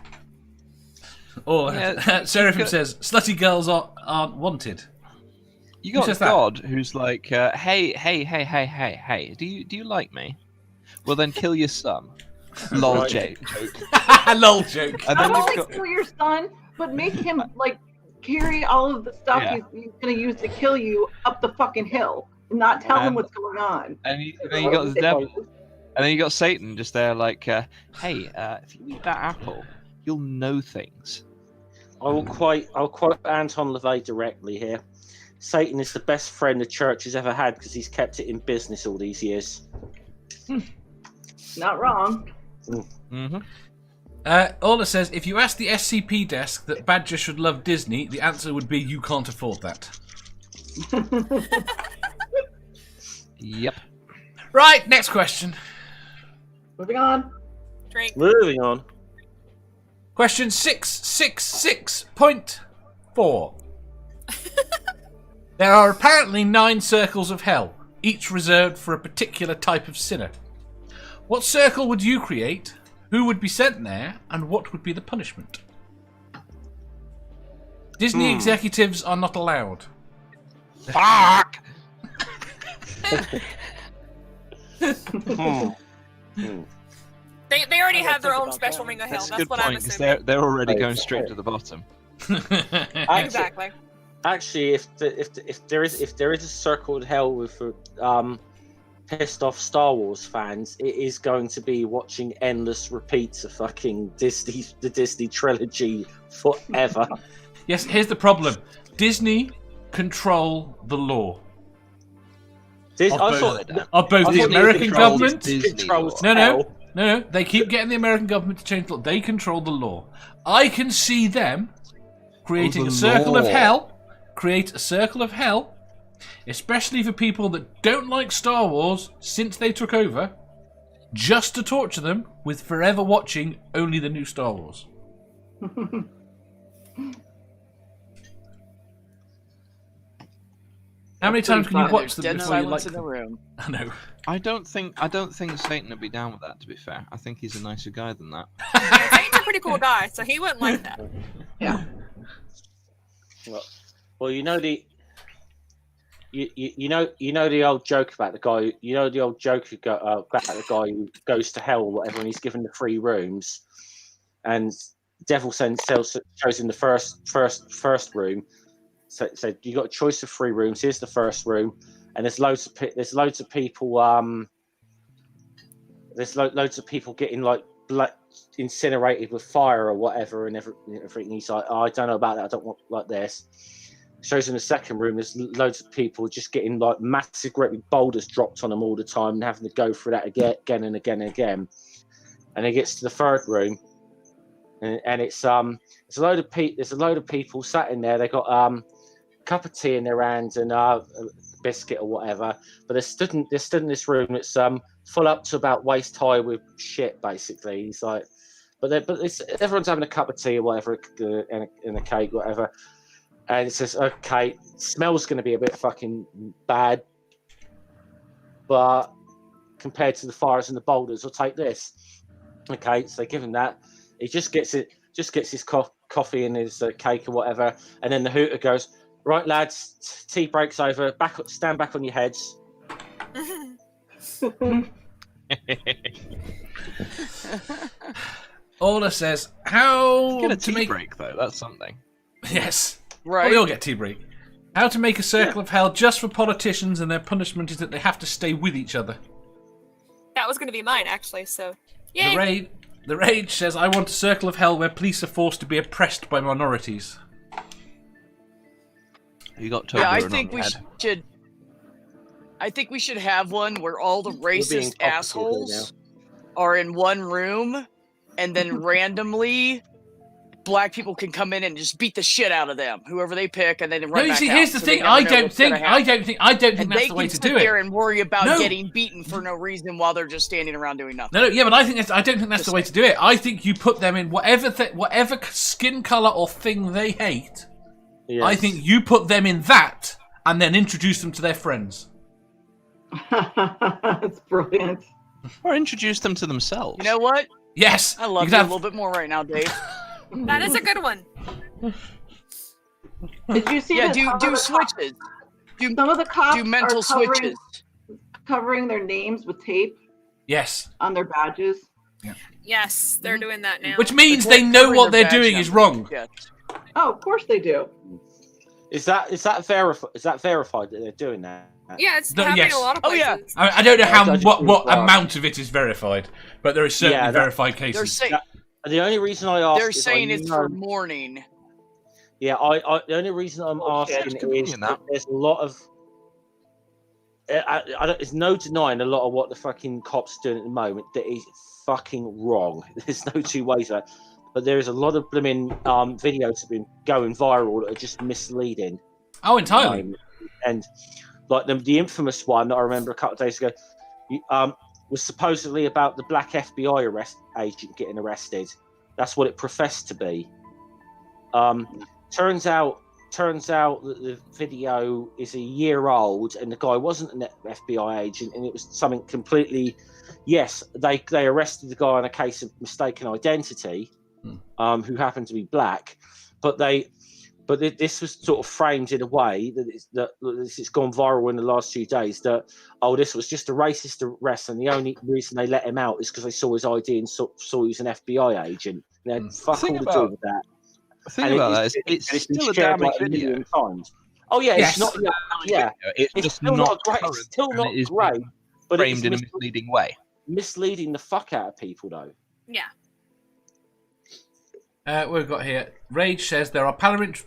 Or
Yeah,
Seraphim
got-
says, slutty girls aren't wanted.
You
Who
got
says that?
God, who's like, hey, do you like me? Well, then kill your son. Lol,
Right.
joke.
Lol joke.
And then
Not
you've
only
got,
kill your son, but make him like carry all of the stuff
Yeah.
he's gonna use to kill you up the fucking hill, and not tell him
And-
what's going on.
and then you got the devil, and then you got Satan just there, like, hey, if you eat that apple, you'll know things.
I'll quote Anton LaVey directly here. Satan is the best friend the church has ever had because he's kept it in business all these years.
Not wrong.
Mm-hmm.
Orla says, if you ask the SCP desk that Badger should love Disney, the answer would be you can't afford that.
Yep.
Right, next question.
Moving on.
Drink.
Moving on.
Question 666.4. There are apparently 9 circles of hell, each reserved for a particular type of sinner. What circle would you create? Who would be sent there? And what would be the punishment? Disney executives are not allowed.
Fuck!
They already
I gotta
have their
think
own
about
special
that.
ring of hell.
That's a
That's
good
what I'm
point, because
assuming.
they're already going straight to the bottom.
Exactly.
Actually, if there is a circle of hell with pissed off Star Wars fans, it is going to be watching endless repeats of fucking the Disney trilogy forever.
Yes, here's the problem. Disney control the law.
This,
Of
I
both-
thought
Of both the
Disney
American
controls
government...
Disney
controls
law.
No. They keep getting the American government to change the law. They control the law. I can see them creating
the
a circle of
law.
hell. Create a circle of hell, especially for people that don't like Star Wars since they took over, just to torture them with forever watching only the new Star Wars. How many times can you
fun.
watch
There's
them
dead
before you like
silence in the
them?
room.
I know.
I don't think Satan would be down with that, to be fair. I think he's a nicer guy than that.
Yeah, Satan's a pretty cool guy, so he wouldn't like that.
Yeah.
well, you know you know the old joke about the guy. You know the old joke about the guy who goes to hell or whatever, and he's given the 3 rooms, and Devil shows in the first room. So you got a choice of 3 rooms. Here's the first room, and there's loads of people. There's loads of people getting like incinerated with fire or whatever, and everything. He's like, oh, I don't know about that. I don't want like this. Shows in the second room. There's loads of people just getting like massive, great big boulders dropped on them all the time, and having to go through that again and again and again. And he gets to the third room, and it's there's a load of people sat in there. They got a cup of tea in their hands and a biscuit or whatever. But they're stood in this room that's full up to about waist high with shit, basically. He's like, everyone's having a cup of tea or whatever, and a cake, whatever. And it says, okay, smell's going to be a bit fucking bad, but compared to the fires and the boulders, I'll take this. Okay, so they give him that. He just gets his coffee and his cake or whatever, and then the hooter goes, right, lads, tea break's over. Stand back on your heads.
Orla says, how
Get a
to
tea
make
break though. That's something.
Yes.
Right.
Well, we all get tea break. How to make a circle of hell just for politicians, and their punishment is that they have to stay with each other.
That was going to be mine, actually, so... Yay!
The Rage says, I want a circle of hell where police are forced to be oppressed by minorities.
You got Toblerone
Yeah, I
on
think
the
we
head.
should. I think we should have one where all the racist assholes are in one room, and then randomly, black people can come in and just beat the shit out of them, whoever they pick, and then run
No, you
back
see,
out,
here's the
so they
thing.
never
I
know
don't
what's
think
gonna happen. And
that's
they
the way
can
to
sit
do
there
it.
and worry about
No.
getting beaten for no reason while they're just standing around doing nothing.
No, yeah, but I don't think that's the way to do it. I think you put them in whatever skin color or thing they hate.
Yes.
I think you put them in that, and then introduce them to their friends.
That's brilliant.
Or introduce them to themselves.
You know what?
Yes,
I love
you
you
can
a
have-
little bit more right now, Dave.
That is a good one.
Did you see
Yeah,
that some of
do
the
switches.
Some of the cops
Do mental
are
switches.
covering their names with tape
Yes,
on their badges.
Yes, they're doing that now.
which means
Like,
they know
covering
what
their
they're
badge
doing is
number.
wrong.
Yeah.
Oh, of course they do.
Is that verified? Is that verified that they're doing that?
Yeah, it's
No,
happening
yes.
in a lot of
Oh,
places.
yeah.
I don't know
I just
what
think, well,
amount of it is verified, but there is certainly
Yeah,
verified
They're
cases.
saying
The only reason I ask,
they're
is
saying
I
it's
know-
for mourning.
Yeah, the only reason I'm asking
It's
is
convenient,
that there's a lot of. There's no denying a lot of what the fucking cops are doing at the moment that is fucking wrong. There's no two ways about it. But there is a lot of blooming videos that have been going viral that are just misleading.
Oh, entirely.
And like the infamous one that I remember a couple of days ago was supposedly about the black FBI agent getting arrested. That's what it professed to be. Turns out that the video is a year old, and the guy wasn't an FBI agent, and it was something completely. Yes, they arrested the guy on a case of mistaken identity, who happened to be black, but this was sort of framed in a way that it's gone viral in the last few days. That this was just a racist arrest, and the only reason they let him out is because they saw his ID and saw he was an FBI agent. They had fuck all to do with that.
The thing about that is, it's
been
still a
shared,
damning
like, a
video.
million times. Oh yeah,
Yes.
it's not. Yeah,
It's
it's
just
still
not
not great.
current,
It's still
and
not
it is
great, but
framed in a
it's
misleading way.
misleading the fuck out of people, though.
Yeah.
We've got here. Rage says there are paramilitary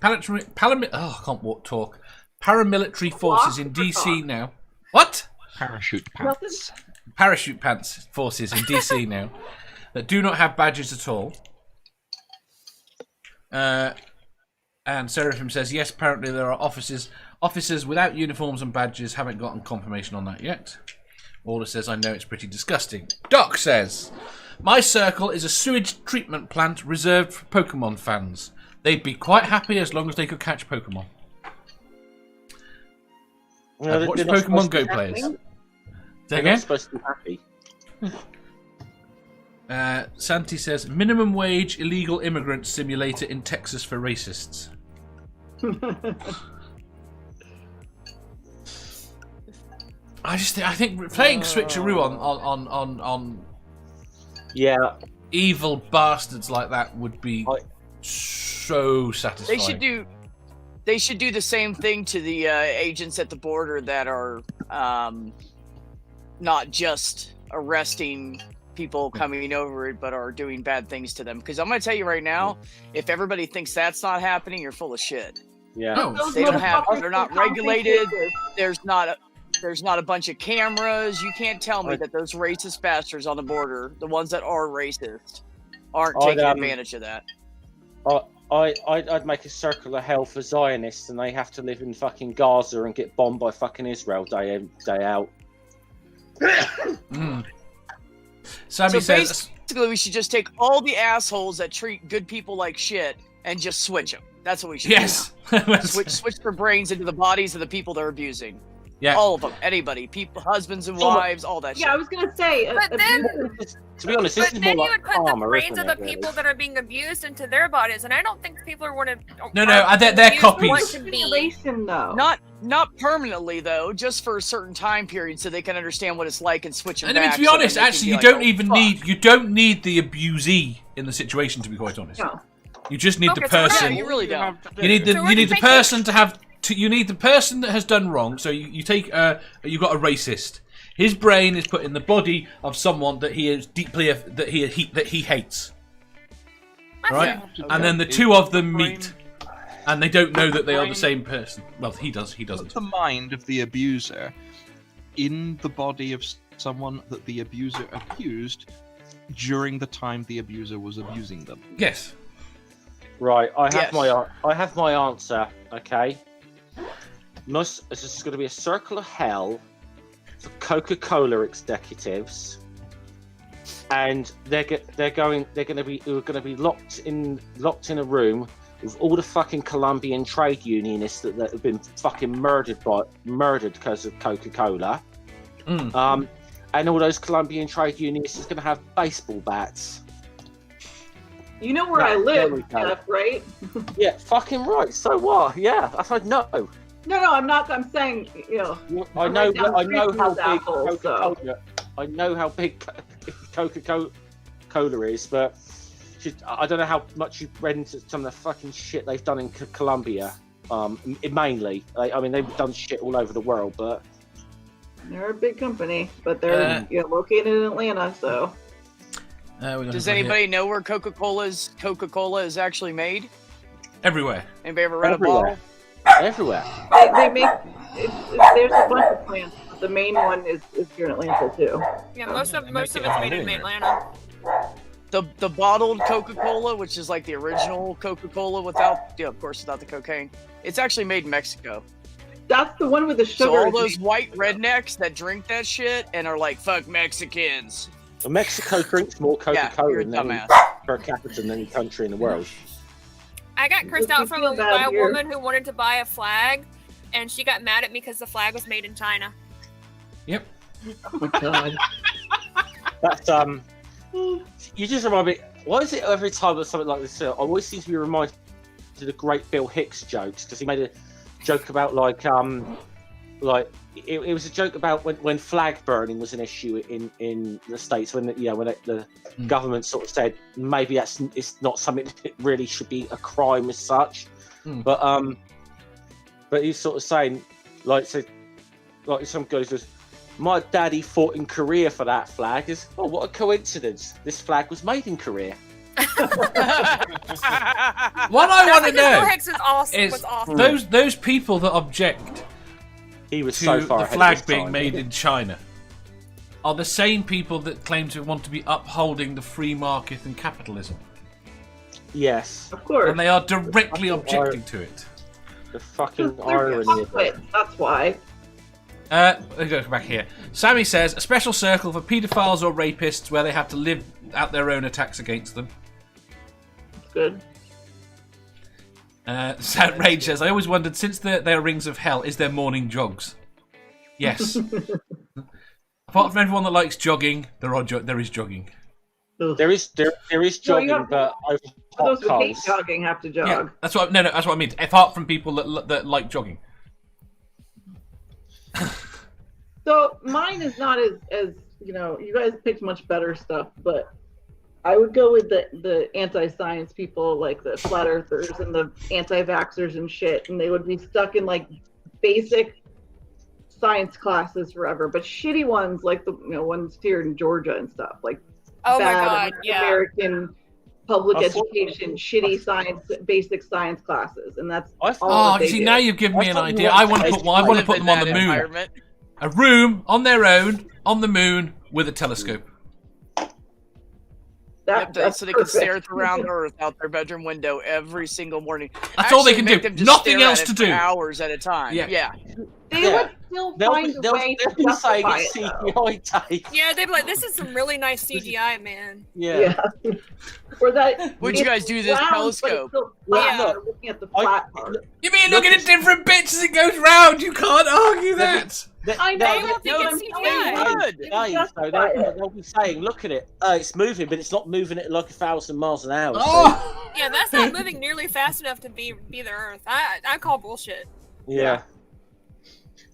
forces in DC now. What?
Parachute
Nothing.
pants.
Parachute pants forces in DC now that do not have badges at all. And Seraphim says, yes, apparently there are officers without uniforms and badges. Haven't gotten confirmation on that yet. Orla says, I know it's pretty disgusting. Doc says, my circle is a sewage treatment plant reserved for Pokemon fans. They'd be quite happy as long as they could catch Pokemon. I've watched Pokemon Go players. Say
They're
again?
not supposed to be happy.
Santi says, minimum wage illegal immigrant simulator in Texas for racists. I think playing switcheroo on
Yeah,
evil bastards like that would be so satisfying.
They should do the same thing to the agents at the border that are not just arresting people coming over it, but are doing bad things to them. Because I'm going to tell you right now, if everybody thinks that's not happening, you're full of shit.
yeah.
Oh,
They don't have. They're not regulated. There's not a bunch of cameras. You can't tell me that those racist bastards on the border, the ones that are racist, aren't taking advantage of that.
I'd make a circle of hell for Zionists, and they have to live in fucking Gaza and get bombed by fucking Israel day in, day out.
Sammy says,
basically, we should just take all the assholes that treat good people like shit and just switch them. That's what we should do. Switch their brains into the bodies of the people they're abusing.
Yeah.
All of them. Anybody. People, husbands and wives, all that shit.
Yeah, I was gonna say.
But then,
to be honest, this
but
is
then
more
you
like
would put the
karma,
brains
isn't
of the
it, really?
people that are being abused into their bodies, and I don't think people are want to.
No, they're copies.
Want to be.
Simulation, though.
Not permanently though, just for a certain time period, so they can understand what it's like and switch them
And I mean,
back.
to be
so
honest,
that they can
actually,
be
you
like,
don't
"Oh,
even
fuck."
you don't need the abusee in the situation, to be quite honest.
No.
You just need the
Okay, so we're
person.
not-
You really don't.
You need the
So we're
you need the
taking-
person to have. You need the person that has done wrong. So you take you've got a racist. His brain is put in the body of someone that he is deeply that he hates. Right, and then the two of them meet, and they don't know that they are the same person. Well, he does. He doesn't.
Put the mind of the abuser in the body of someone that the abuser abused during the time the abuser was abusing them.
Yes.
Right, I
Yes.
have my answer. Okay, it's just going to be a circle of hell for Coca-Cola executives, and they're going to be locked in a room with all the fucking Colombian trade unionists that have been fucking murdered because of Coca-Cola. And all those Colombian trade unionists is going to have baseball bats.
You know where I
There
live,
we go.
Jeff, right?
Yeah, fucking right. So what? Yeah, I said no.
No, I'm not. I'm saying, you know.
I
I'm
know.
right down
I
the
know
street
how
from
big
Apple, so.
Coca-Cola. I know how big Coca-Cola is, but I don't know how much you've read into some of the fucking shit they've done in Colombia. Mainly, I mean, they've done shit all over the world, but
They're a big company, but they're located in Atlanta, so.
Does anybody know where Coca-Cola is actually made?
Everywhere.
Anybody ever read
Everywhere.
a bottle?
everywhere.
They make. There's a bunch of plants. But the main one is here in Atlanta too.
Yeah, most of it's made in Atlanta.
The bottled Coca-Cola, which is like the original Coca-Cola without the cocaine. It's actually made in Mexico.
That's the one with the sugar.
So all those white rednecks that drink that shit and are like, fuck Mexicans.
Well, Mexico drinks more Coca-Cola
you're a
than any
dumbass.
per capita than any country in the world.
I got cursed
Makes
out
me
from
feel
by a
bad here.
woman who wanted to buy a flag, and she got mad at me because the flag was made in China.
Yep.
Oh my god.
That's You just remind me. Why is it every time there's something like this? I always seem to be reminded of the great Bill Hicks jokes, because he made a joke about it was a joke about when flag burning was an issue in the States, when the government sort of said maybe it's not something that really should be a crime as such, but he's sort of saying some guy says, my daddy fought in Korea for that flag. Oh, what a coincidence! This flag was made in Korea.
What I want to
Bill
know
Hicks was awesome.
is those people that object
He was
to
so far
the
ahead
flag
of his
being
time.
made in China are the same people that claim to want to be upholding the free market and capitalism,
Yes,
Of course.
and they are directly objecting to it.
the fucking
They're
irony of it.
chocolate, that's why.
Let's go back here. Sammy says a special circle for paedophiles or rapists where they have to live out their own attacks against them.
Good.
Sad Rage says, I always wondered, since there are rings of hell, is there morning jogs? Yes. Apart from everyone that likes jogging, there is jogging.
There is jogging,
have-
but over
Those
hot
who hate
coals.
jogging have to jog.
Yeah, that's what that's what I mean. Apart from people that like jogging.
So mine is not as you guys picked much better stuff, but I would go with the anti-science people, like the flat earthers and the anti-vaxxers and shit, and they would be stuck in like basic science classes forever, but shitty ones like the ones here in Georgia and stuff, like
Oh my
bad
god, yeah.
American public
I thought-
education, shitty science, basic science classes, and that's
I
all
Oh,
that they
you see,
did.
now you've given me
I
an
thought you
idea.
wanted
I want to
to
put them on the moon.
Environment.
A room on their own on the moon with a telescope.
That's
So they can stare
perfect.
around the Earth out their bedroom window every single morning.
That's all they
Actually,
can
make
do.
them just
Nothing
stare
else
at
to
it for
do.
hours at a time.
Yeah.
Yeah.
They
Yeah.
would still find a way to
They'll be saying
justify
it's
it, though.
CGI, Dave.
Yeah, they'd be like, this is some really nice CGI, man.
Yeah.
Yeah. Or that.
What'd you guys do to this
round, but it's
telescope?
still flat.
Yeah.
You're looking at the flat part.
You mean looking at different bits as it goes round? You can't argue that.
I know.
They will think
but
it's
I'm
CGI.
saying,
Good.
So they'll be saying, look at it, it's moving, but it's not moving at like 1,000 miles an hour.
Oh!
Yeah, that's not moving nearly fast enough to be the Earth. I call bullshit.
Yeah.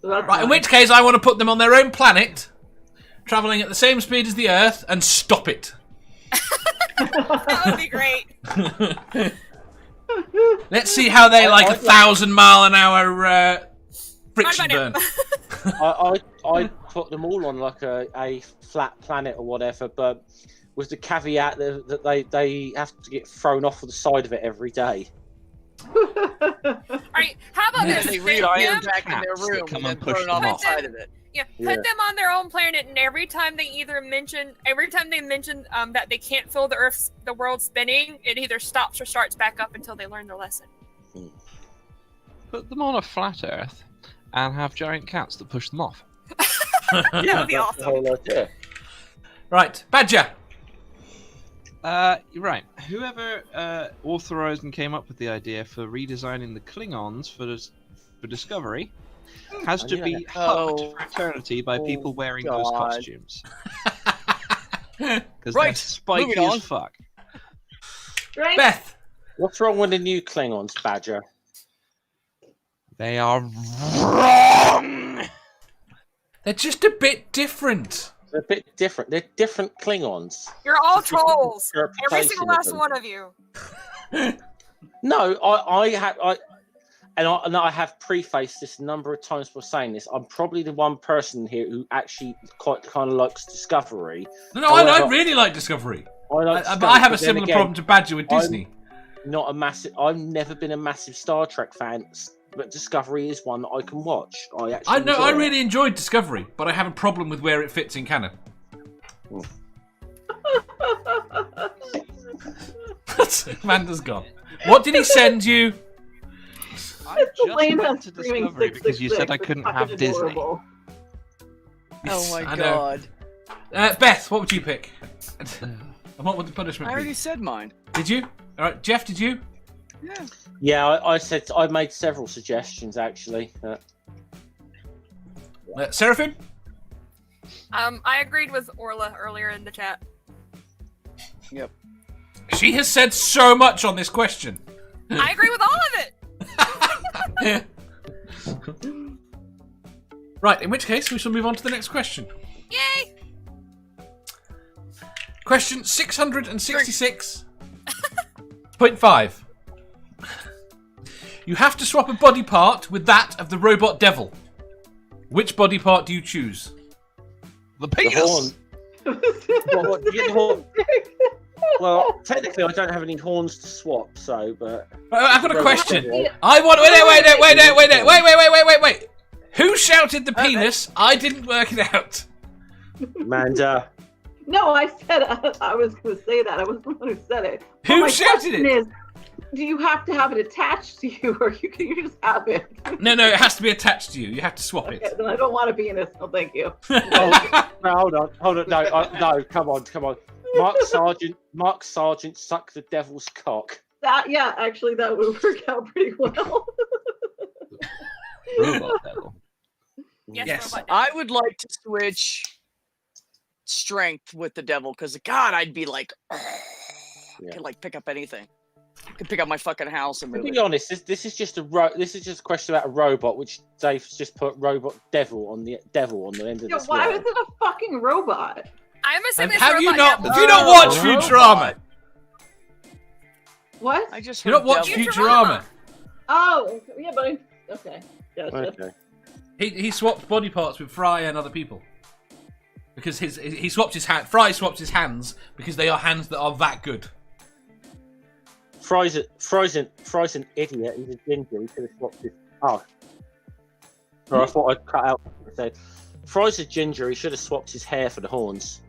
So that's
Right, in
fine.
which case I want to put them on their own planet, travelling at the same speed as the Earth, and stop it.
That would be great.
Let's see how they like 1,000-mile-an-hour friction
Right about
burn.
I put them all on like a flat planet or whatever, but with the caveat that they have to get thrown off of the side of it every day.
Alright, how about this?
They
Put
read iron
them-
back in their
Cats that
room
come
and
and
then
push
throw it on
them
the
off.
side of it.
Yeah,
Yeah.
put them on their own planet, and every time they mention that they can't feel the world spinning, it either stops or starts back up until they learn their lesson.
Put them on a flat Earth and have giant cats that push them off.
That would be
That's the
awesome.
whole idea.
Right, Badger.
You're right. Whoever authorized and came up with the idea for redesigning the Klingons for Discovery has to be hugged
Oh.
for eternity by people wearing those
God.
costumes. Because
Right,
they're spiky
moving on.
as fuck.
Right?
Beth.
What's wrong with the new Klingons, Badger?
They are wrong.
They're just a bit different.
They're a bit different. They're different Klingons.
You're all trolls. Every
Interpretation
single
of
last
them.
one of you.
No, I have prefaced this a number of times by saying this. I'm probably the one person here who actually quite kind of likes Discovery.
No, I
However,
really like Discovery.
like
But
Discovery,
I have a
but then
similar
again,
problem to Badger with
I'm
Disney.
Not a massive. I've never been a massive Star Trek fan, but Discovery is one that I can watch. I actually.
I
enjoy it.
really enjoyed Discovery, but I have a problem with where it fits in canon. Amanda's gone. What did he send you?
I just
Lane
went
has
to
screaming
Discovery because you
666.
said I
It's
couldn't
fucking
have Disney.
adorable.
Oh my
I know.
god.
Beth, what would you pick? And what would the punishment
I already
be?
said mine.
Did you? All right, Jeff, did you?
Yeah.
Yeah, I made several suggestions actually.
Seraphim?
I agreed with Orla earlier in the chat.
Yep.
She has said so much on this question.
I agree with all of it.
Right, in which case we shall move on to the next question.
Yay!
Question 666.5. You have to swap a body part with that of the robot devil. Which body part do you choose?
The
The
penis.
horn. What, you get the horn? Well, technically, I don't have any horns to swap, so but.
I've got a question.
Robot
I want. Wait. Who shouted the penis? I didn't work it out.
devil. Amanda.
No, I said I was going to say that. I was the one who said it. But
Who
my
shouted
question
it?
Is, do you have to have it attached to you, or can you just have it?
No, it has to be attached to you. You have to swap
Okay,
it.
then I don't want to be in this. No, thank you.
Oh, no, hold on. No, no, come on. Mark Sargent, suck the devil's cock.
Yeah, actually, that would work out pretty well.
Robot devil.
Yes.
Robot
I would like to switch strength with the devil because God, I'd be like, I
Yeah.
could like pick up anything. I can pick up my fucking house and
To
move
be
it.
honest, this is just a question about a robot, which Dave's just put robot devil on the end of
Yeah,
this
why
word.
was it a fucking robot?
I'm assuming this
Have you
robot
not?
has-
Have you not watched Futurama?
What?
I just
You
heard
not watch
devil.
Futurama?
Oh, yeah, but okay. Gotcha.
Okay.
He swapped body parts with Fry and other people because he swapped his hand. Fry swapped his hands because they are hands that are that good.
Fry's an idiot. He's a ginger. He could have swapped his. Oh. Or I thought I'd cut out. I said, Fry's a ginger. He should have swapped his hair for the horns.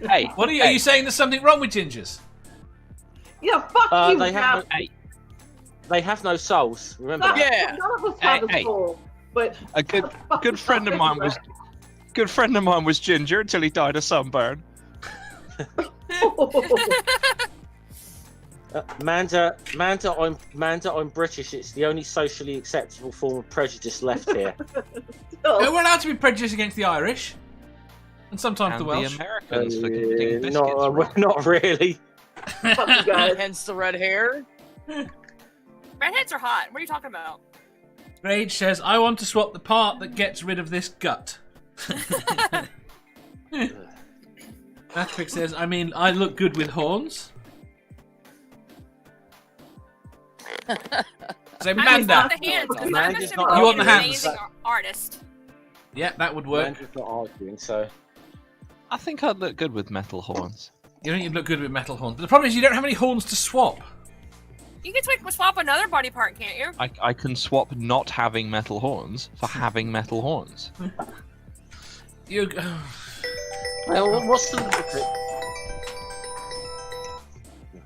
Hey,
What are you saying? There's something wrong with gingers?
Yeah, fuck you,
They have
Jeff.
they have no souls. Remember that?
Yeah.
None of us have a
Hey.
soul, but
a good friend of mine was ginger until he died of sunburn.
Manda, I'm British. It's the only socially acceptable form of prejudice left here.
No, we're allowed to be prejudiced against the Irish and sometimes
And
the Welsh.
Americans for getting biscuits.
Not really.
Fuck you guys.
Hence the red hair.
Redheads are hot. What are you talking about?
Rage says, "I want to swap the part that gets rid of this gut." Mathquick says, "I mean, I look good with horns." So
I just
Manda,
want the hands. because I'm
Manda's
assuming
not
You want
you're
the
an
hands.
amazing artist.
yeah, that would work.
Manda's not arguing, so.
I think I'd look good with metal horns.
You think you'd look good with metal horns, but the problem is you don't have any horns to swap.
You can swap another body part, can't you?
I can swap not having metal horns for having metal horns.
You.
Well, what's the?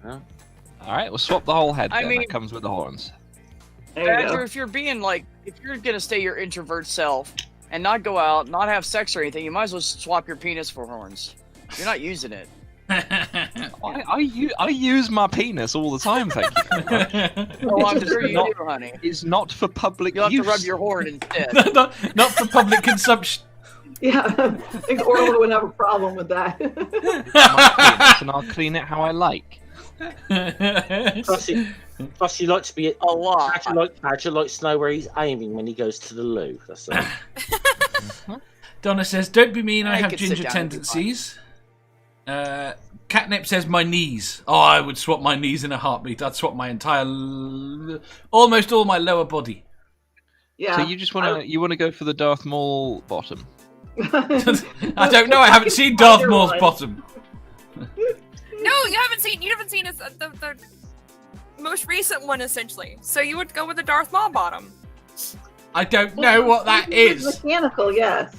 All right, we'll swap the whole head.
I
Then.
mean-
That comes with the horns.
There you
Badger,
go.
if you're being like, if you're gonna stay your introvert self and not go out, not have sex or anything, you might as well swap your penis for horns. You're not using it.
I use my penis all the time. Thank you.
Oh, I'm sure you
Not-
do, honey.
It's not for public
You'll have
use.
to rub your horn instead.
not for public consumption.
Yeah, I think Orla wouldn't have a problem with that.
My penis, and I'll clean it how I like.
Plus, you like to be
A lot.
Badger likes to know where he's aiming when he goes to the loo. That's all.
Donna says, "Don't be mean. I
I
have
could sit
ginger
down and be
tendencies." Catnip says, "My knees." Oh, I would swap my knees in a heartbeat. I'd swap my entire, almost all my lower body.
Yeah.
So you just want to go for the Darth Maul bottom?
I don't know. I haven't seen Darth
Either
Maul's
one.
bottom.
No, you haven't seen. You haven't seen the most recent one, essentially. So you would go with the Darth Maul bottom.
I don't know what that is.
Mechanical, yes.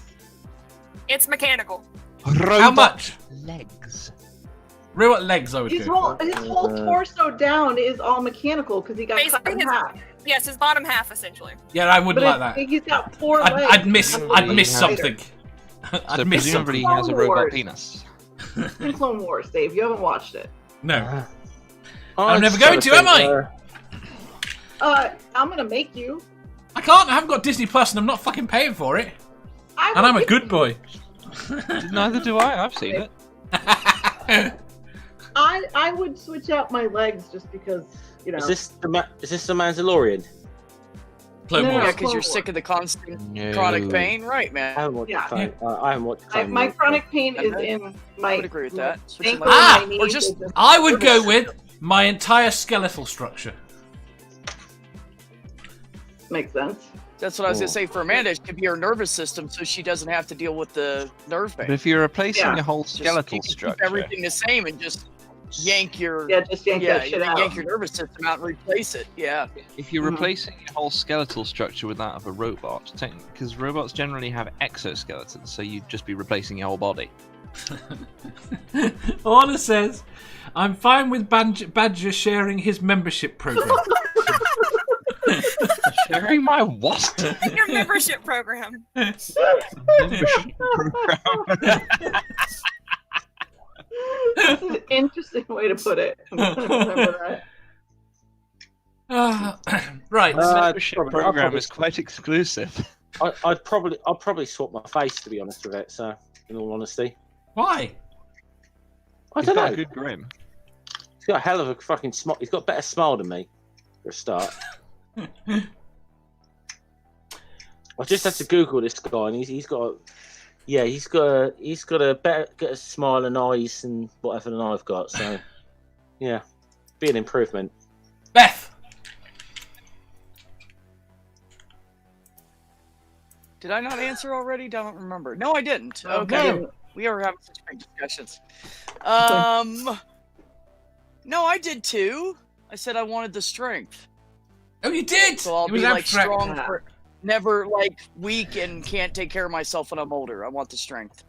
It's mechanical.
How much?
Legs.
Robot legs, I would
His
go.
whole torso down is all mechanical because he got cut
Basically,
in
his-
half.
Yes, his bottom half, essentially.
Yeah, I wouldn't
But
like that.
he's got 4 legs.
I'd miss
Unlike
something.
So
I'd miss
presumably
something.
he has a robot penis.
In Clone Wars, Dave. You haven't watched it.
No.
I'm
never
just
going
trying
to, am
think,
I'm gonna make you.
I can't. I haven't got Disney Plus, and I'm not fucking paying for it. And I'm a good boy.
Neither do I. I've seen it.
I would switch out my legs just because, you know.
Is this the Mandalorian?
Clone
No,
Yeah,
Wars.
because you're
Clone
sick of the constant
No.
chronic pain, right, man?
I haven't watched
Yeah.
Clone. I haven't watched Clone
My
Wars.
chronic pain is
Okay.
in my.
I would agree with that. Switch
ankle
your
Ah,
and my
or
knees.
just-
I would go with my entire skeletal structure.
Makes sense.
That's what I was gonna say for Amanda. It could be her nervous system, so she doesn't have to deal with the nerve pain.
But if you're replacing
Yeah.
a whole
Just
skeletal
keep
structure,
everything the same and just yank your
Yeah, just yank that shit out.
yank your nervous system out and replace it. Yeah.
if you're
Mhm.
replacing a whole skeletal structure with that of a robot, because robots generally have exoskeletons, so you'd just be replacing your whole body.
Orla says, "I'm fine with Badger sharing his membership program."
Sharing my what?
Your membership program.
Membership program.
That's an interesting way to put it. I'm gonna remember that.
Right.
Membership
I'll
program
probably-
is quite exclusive.
I'd probably swap my face, to be honest with it. So, in all honesty,
Why?
I
He's
don't
got
know.
a good grin.
He's got a hell of a fucking smile. He's got a better smile than me, for a start. I just had to Google this guy, and he's got a better smile and eyes and whatever than I've got. So, yeah, be an improvement.
Beth.
Did I not answer already? Don't remember. No, I didn't.
Oh,
Okay.
no.
We are having such great discussions. No, I did too. I said I wanted the strength.
Oh, you did.
So I'll
it was
be like
abstract.
strong, for, never like weak and can't take care of myself when I'm older. I want the strength.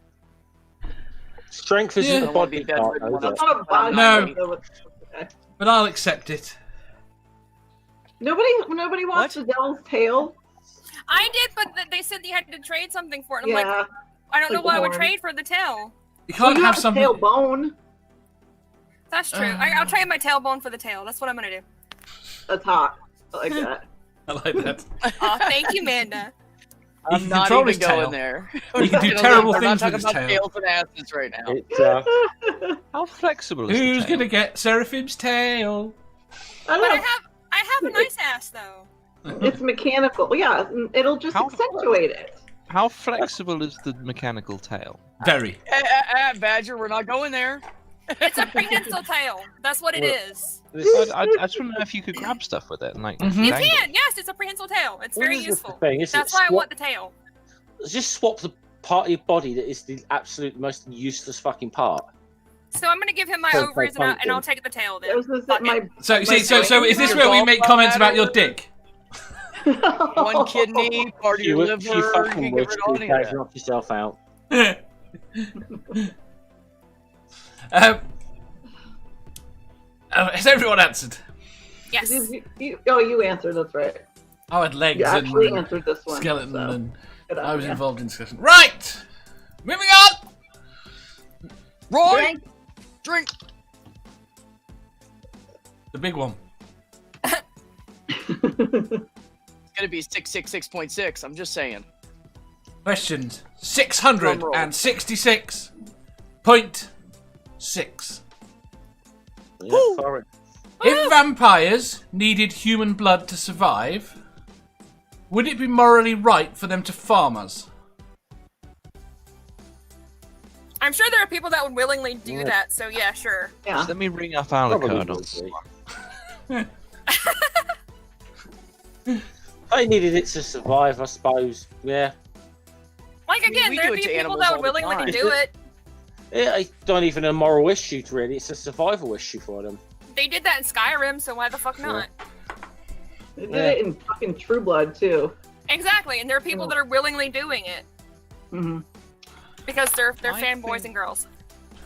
Strength isn't
Yeah.
the
I wanna
body
be bedridden
part,
when
though,
I'm
is
That's not a body.
No.
So okay.
But I'll accept it.
Nobody wants the devil's tail.
I did, but they said you had to trade something for it. And I'm
Yeah.
like, I don't know
Like
what
the
I would
horn.
trade for the tail.
You
Well,
can't
you
have
have a
something.
tailbone.
That's true. I'll trade my tailbone for the tail. That's what I'm gonna do.
That's hot. I like that.
I like that.
Oh, thank you, Manda.
You
I'm
can
not
control
even
his tail.
going there.
You can do
We're
terrible
not
things
talking
with his
about
tail.
tails and asses right now.
It's
How flexible is
Who's
the tail?
gonna get Seraphim's tail?
I
But
don't know.
I have a nice ass though.
It's mechanical. Yeah, it'll just
How-
accentuate it.
How flexible is the mechanical tail?
Very.
Badger, we're not going there.
It's a prehensile tail. That's what it is.
I just want to know if you could grab stuff with it and like.
Mhm.
You
dangle.
can. Yes, it's a prehensile tail. It's very
This is the
useful.
thing, isn't
That's
it?
why I
Swap-
want the tail.
Just swap the part of your body that is the absolute most useless fucking part.
So I'm gonna give him my
So
ovaries and I'll take the tail
That
then.
was just
Fuck
my.
it.
So you see, so is this
Your
where we
gall
make comments about your
bladder.
dick?
One kidney, part of your
You
liver, you
fucking
can
wish
get rid of
to
any of that.
knock yourself out.
Has everyone answered?
Yes.
You answered. That's right.
I had legs
You actually
and
answered this one.
skeleton,
so.
and
Good
I was
idea.
involved in discussion. Right, moving on.
Roy, drink.
The big one.
It's gonna be 666.6. I'm just saying.
Questions 666.6.
Yeah, far-
If vampires needed human blood to survive, would it be morally right for them to farm us?
I'm sure there are people that would willingly do
Yeah.
that. So yeah, sure.
Yeah.
Just let me ring up
Probably
Alucard on
would
this
be.
one.
They needed it to survive, I suppose. Yeah.
Like again,
we
there'd
do it
be
to
people
animals
that
all
would
the
willingly
time.
do it.
It's not even a moral issue, really. It's a survival issue for them.
They did that in Skyrim, so why the fuck not?
They did it in fucking True Blood too.
Exactly, and there are people that are willingly doing it
hmm
because they're
I
fanboys
think-
and girls.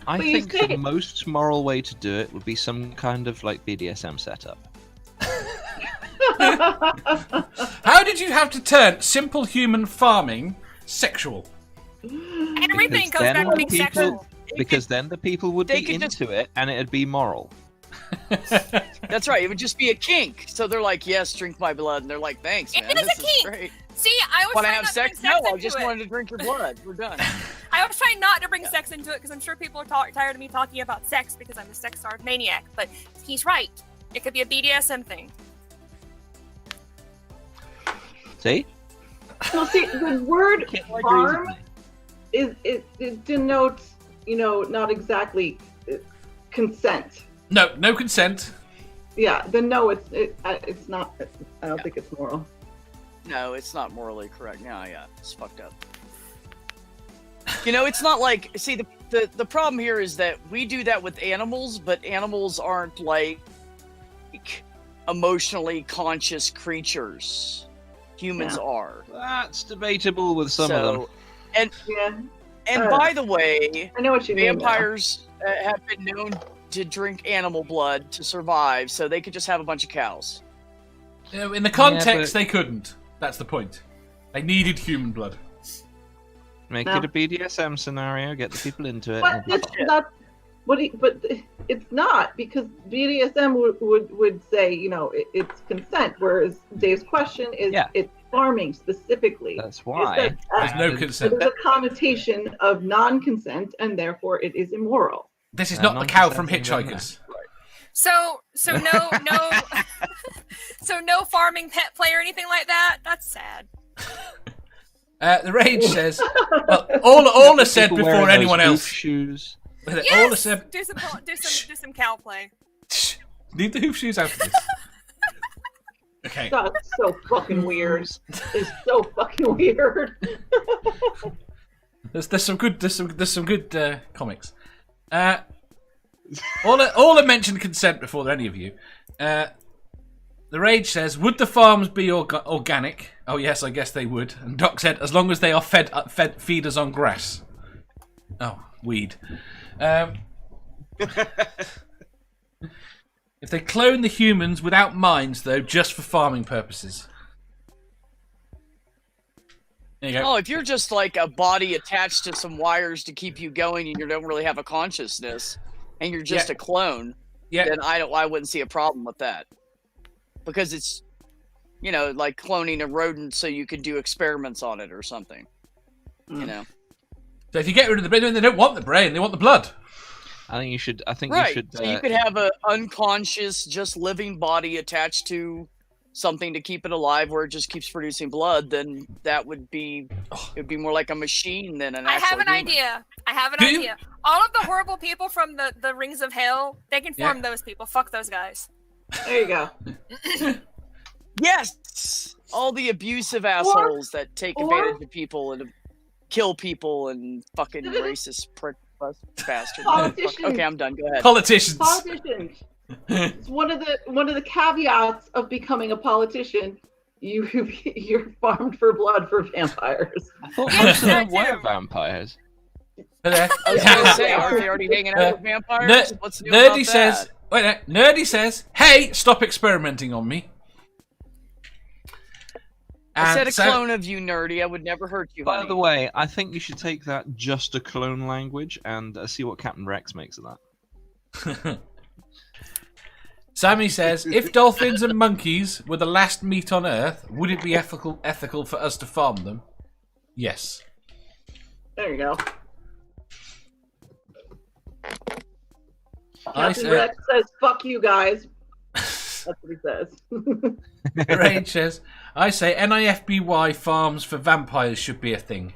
I
But you
think
say-
the most moral way to do it would be some kind of like BDSM setup.
How did you have to turn simple human farming sexual?
Everything goes
then
back to
the
being
people-
sexual.
Because then the people would
They
be
could just-
into it and it'd be moral.
That's right. It would just be a kink. So they're like, "Yes, drink my blood," and they're like, "Thanks,
It
man.
is a
This
kink.
great.
See, I was
Want to
trying
have
not
sex?
to bring
No,
sex
I
into
just
it.
wanted to drink your blood. We're done."
I was trying not to bring sex into it because I'm sure people are tired of me talking about sex because I'm a sex-starved maniac. But he's right. It could be a BDSM thing.
See?
Well, see, the word
Can't agree with
farm
me.
it denotes, not exactly consent.
No consent.
Yeah, then no, it's not. I don't think it's moral.
No, it's not morally correct. No, yeah, it's fucked up. It's not like. See, the problem here is that we do that with animals, but animals aren't like emotionally conscious creatures. Humans are.
That's debatable with some of them.
Yeah,
And by the way,
I know what you mean. now.
vampires have been known to drink animal blood to survive, so they could just have a bunch of cows.
In the context,
but-
they couldn't. That's the point. They needed human blood.
Make
No.
it a BDSM scenario, get the people into it.
But
and
it's not. But it's not, because BDSM would say, it's consent, whereas Dave's question is
Yeah.
it's farming specifically.
That's why.
It's
There's no
And-
consent.
there's a connotation of non-consent, and therefore it is immoral.
This is not the cow from Hitchhikers.
So no, so no farming pet play or anything like that. That's sad.
The Rage says, well, all is said
People
before
wearing
anyone
those
else.
hoof shoes.
All is
Yes,
said.
do some cow play.
Leave the hoof shoes out of this. Okay.
That's so fucking weird. It's so fucking weird.
There's some good comics. All mentioned consent before any of you. The Rage says, would the farms be organic? Oh yes, I guess they would. And Doc said, as long as they are fed feeders on grass. Oh, weed. If they clone the humans without minds, though, just for farming purposes. There you go.
Oh, if you're just like a body attached to some wires to keep you going and you don't really have a consciousness and you're just a clone, then I wouldn't see a problem with that. Because it's, you know, like cloning a rodent so you could do experiments on it or something. You know.
So if you get rid of the brain, they don't want the brain, they want the blood.
I think you should.
So you could have an unconscious, just living body attached to something to keep it alive, where it just keeps producing blood. Then that would be it would be more like a machine than an actual human.
I have an idea. All of the horrible people from the Rings of Hell, they can form those people. Fuck those guys.
There you go.
Yes, all the abusive assholes that take advantage of people and kill people and fucking racist prick bastard.
Politicians.
Okay, I'm done. Go ahead.
Politicians.
It's one of the caveats of becoming a politician. You're farmed for blood for vampires.
I thought most of them were vampires.
I was gonna say, aren't they already hanging out with vampires? What's new about that?
Nerdy says, hey, stop experimenting on me.
I said a clone of you, Nerdy. I would never hurt you, honey.
By the way, I think you should take that just a clone language and see what Captain Rex makes of that.
Sammy says, if dolphins and monkeys were the last meat on Earth, would it be ethical for us to farm them? Yes.
There you go.
Captain
Rex says, fuck you guys. That's what he says.
Rage says, I say NIFBY farms for vampires should be a thing.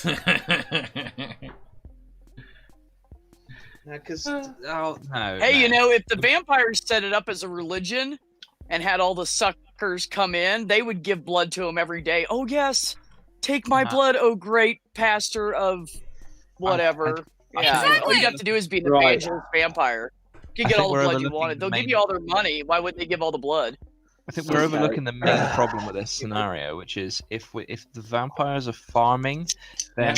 Hey, you know, if the vampires set it up as a religion and had all the suckers come in, they would give blood to them every day. Oh, yes. Take my blood, oh great pastor of whatever.
Exactly.
All you have to do is be an evangelist vampire. You get all the blood you wanted. They'll give you all their money. Why wouldn't they give all the blood?
I think we're overlooking the main problem with this scenario, which is if the vampires are farming, then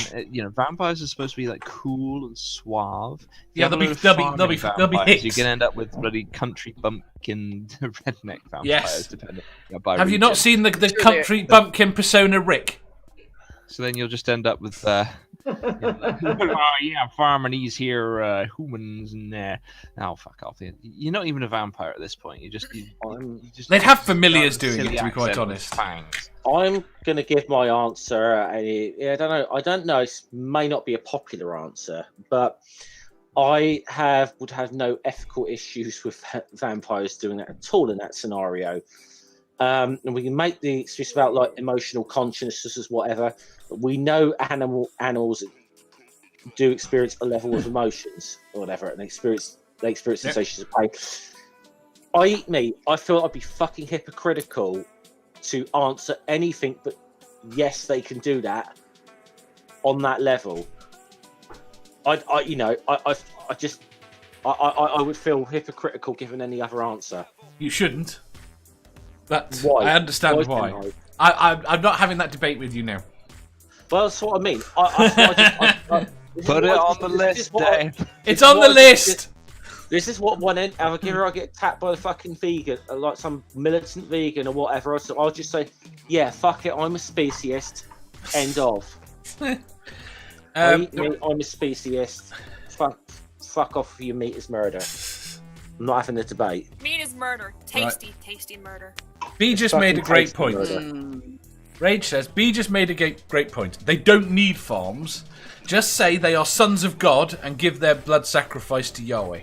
vampires are supposed to be like cool and suave.
Yeah, they'll be hicks.
You can end up with bloody country bumpkin redneck vampires.
Yes.
Depending.
Have you not seen the country bumpkin persona Rick?
So then you'll just end up with farming these here humans and oh fuck off! You're not even a vampire at this point. You just
they'd have familiars doing it, to be quite honest.
I'm gonna give my answer. I don't know. It may not be a popular answer, but I would have no ethical issues with vampires doing that at all in that scenario. And we can make the excuse about like emotional consciousness, whatever. But we know animals do experience a level of emotions or whatever, and they experience sensations of pain. I eat meat. I feel I'd be fucking hypocritical to answer anything but yes, they can do that on that level. I would feel hypocritical given any other answer.
You shouldn't. But
why?
I understand why. I'm not having that debate with you now.
Well, that's what I mean.
Put it on the list, Dave.
It's on the list!
This is what one end. I get attacked by a fucking vegan, like some militant vegan or whatever. So I'll just say, yeah, fuck it, I'm a speciesist. End of. I'm a speciesist. Fuck off with your meat is murder. I'm not having a debate.
Meat is murder. Tasty, tasty murder.
B just made a great point. Rage says, B just made a great point. They don't need farms. Just say they are sons of God and give their blood sacrifice to Yahweh.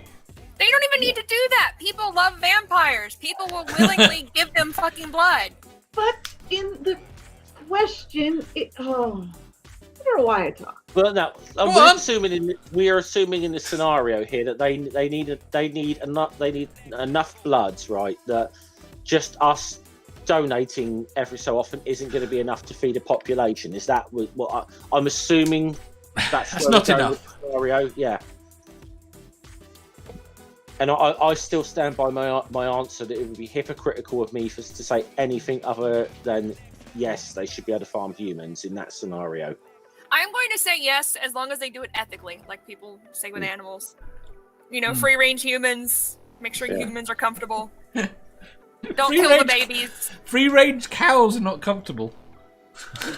They don't even need to do that. People love vampires. People will willingly give them fucking blood.
But in the question, I don't know why I talk.
Well, no, we are assuming in the scenario here that they need enough bloods, right? That just us donating every so often isn't going to be enough to feed a population. Is that what I'm assuming? That's
not enough.
Scenario, yeah. And I still stand by my answer that it would be hypocritical of me to say anything other than yes, they should be able to farm humans in that scenario.
I'm going to say yes, as long as they do it ethically, like people say with animals. You know, free-range humans. Make sure humans are comfortable. Don't kill the babies.
Free-range cows are not comfortable.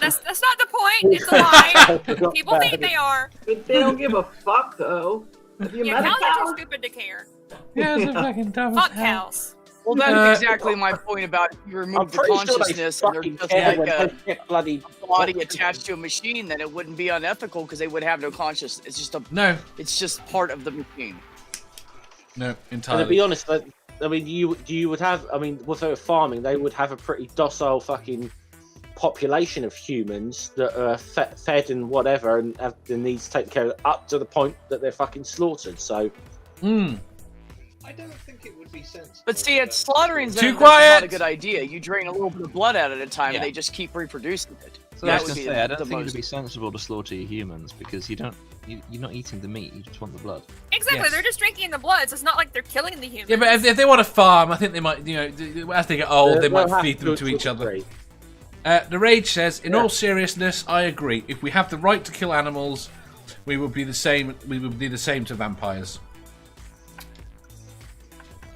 That's not the point. It's a lie. People think they are.
But they don't give a fuck, though.
Yeah, cows are too stupid to care.
Yeah, it's a fucking dumb
Fuck cows.
Well, that's exactly my point about if you remove the consciousness and they're just like a body attached to a machine, then it wouldn't be unethical because they would have no consciousness. It's just It's just part of the machine.
No, entirely.
And to be honest, I mean, you would have. I mean, with their farming, they would have a pretty docile fucking population of humans that are fed and whatever, and have the needs taken care of up to the point that they're fucking slaughtered. So.
I don't think it would be sensible.
But see, at slaughtering them,
Too quiet!
that's not a good idea. You drain a little bit of blood out at a time, and they just keep reproducing it.
So I don't think it would be sensible to slaughter your humans because you're not eating the meat. You just want the blood.
Exactly,
Yes.
they're just drinking the blood. So it's not like they're killing the humans.
Yeah, but if they want to farm, I think they might. You know, as they get old, they might feed them to each other. The Rage says, in all seriousness, I agree. If we have the right to kill animals, we would be the same. We would be the same to vampires.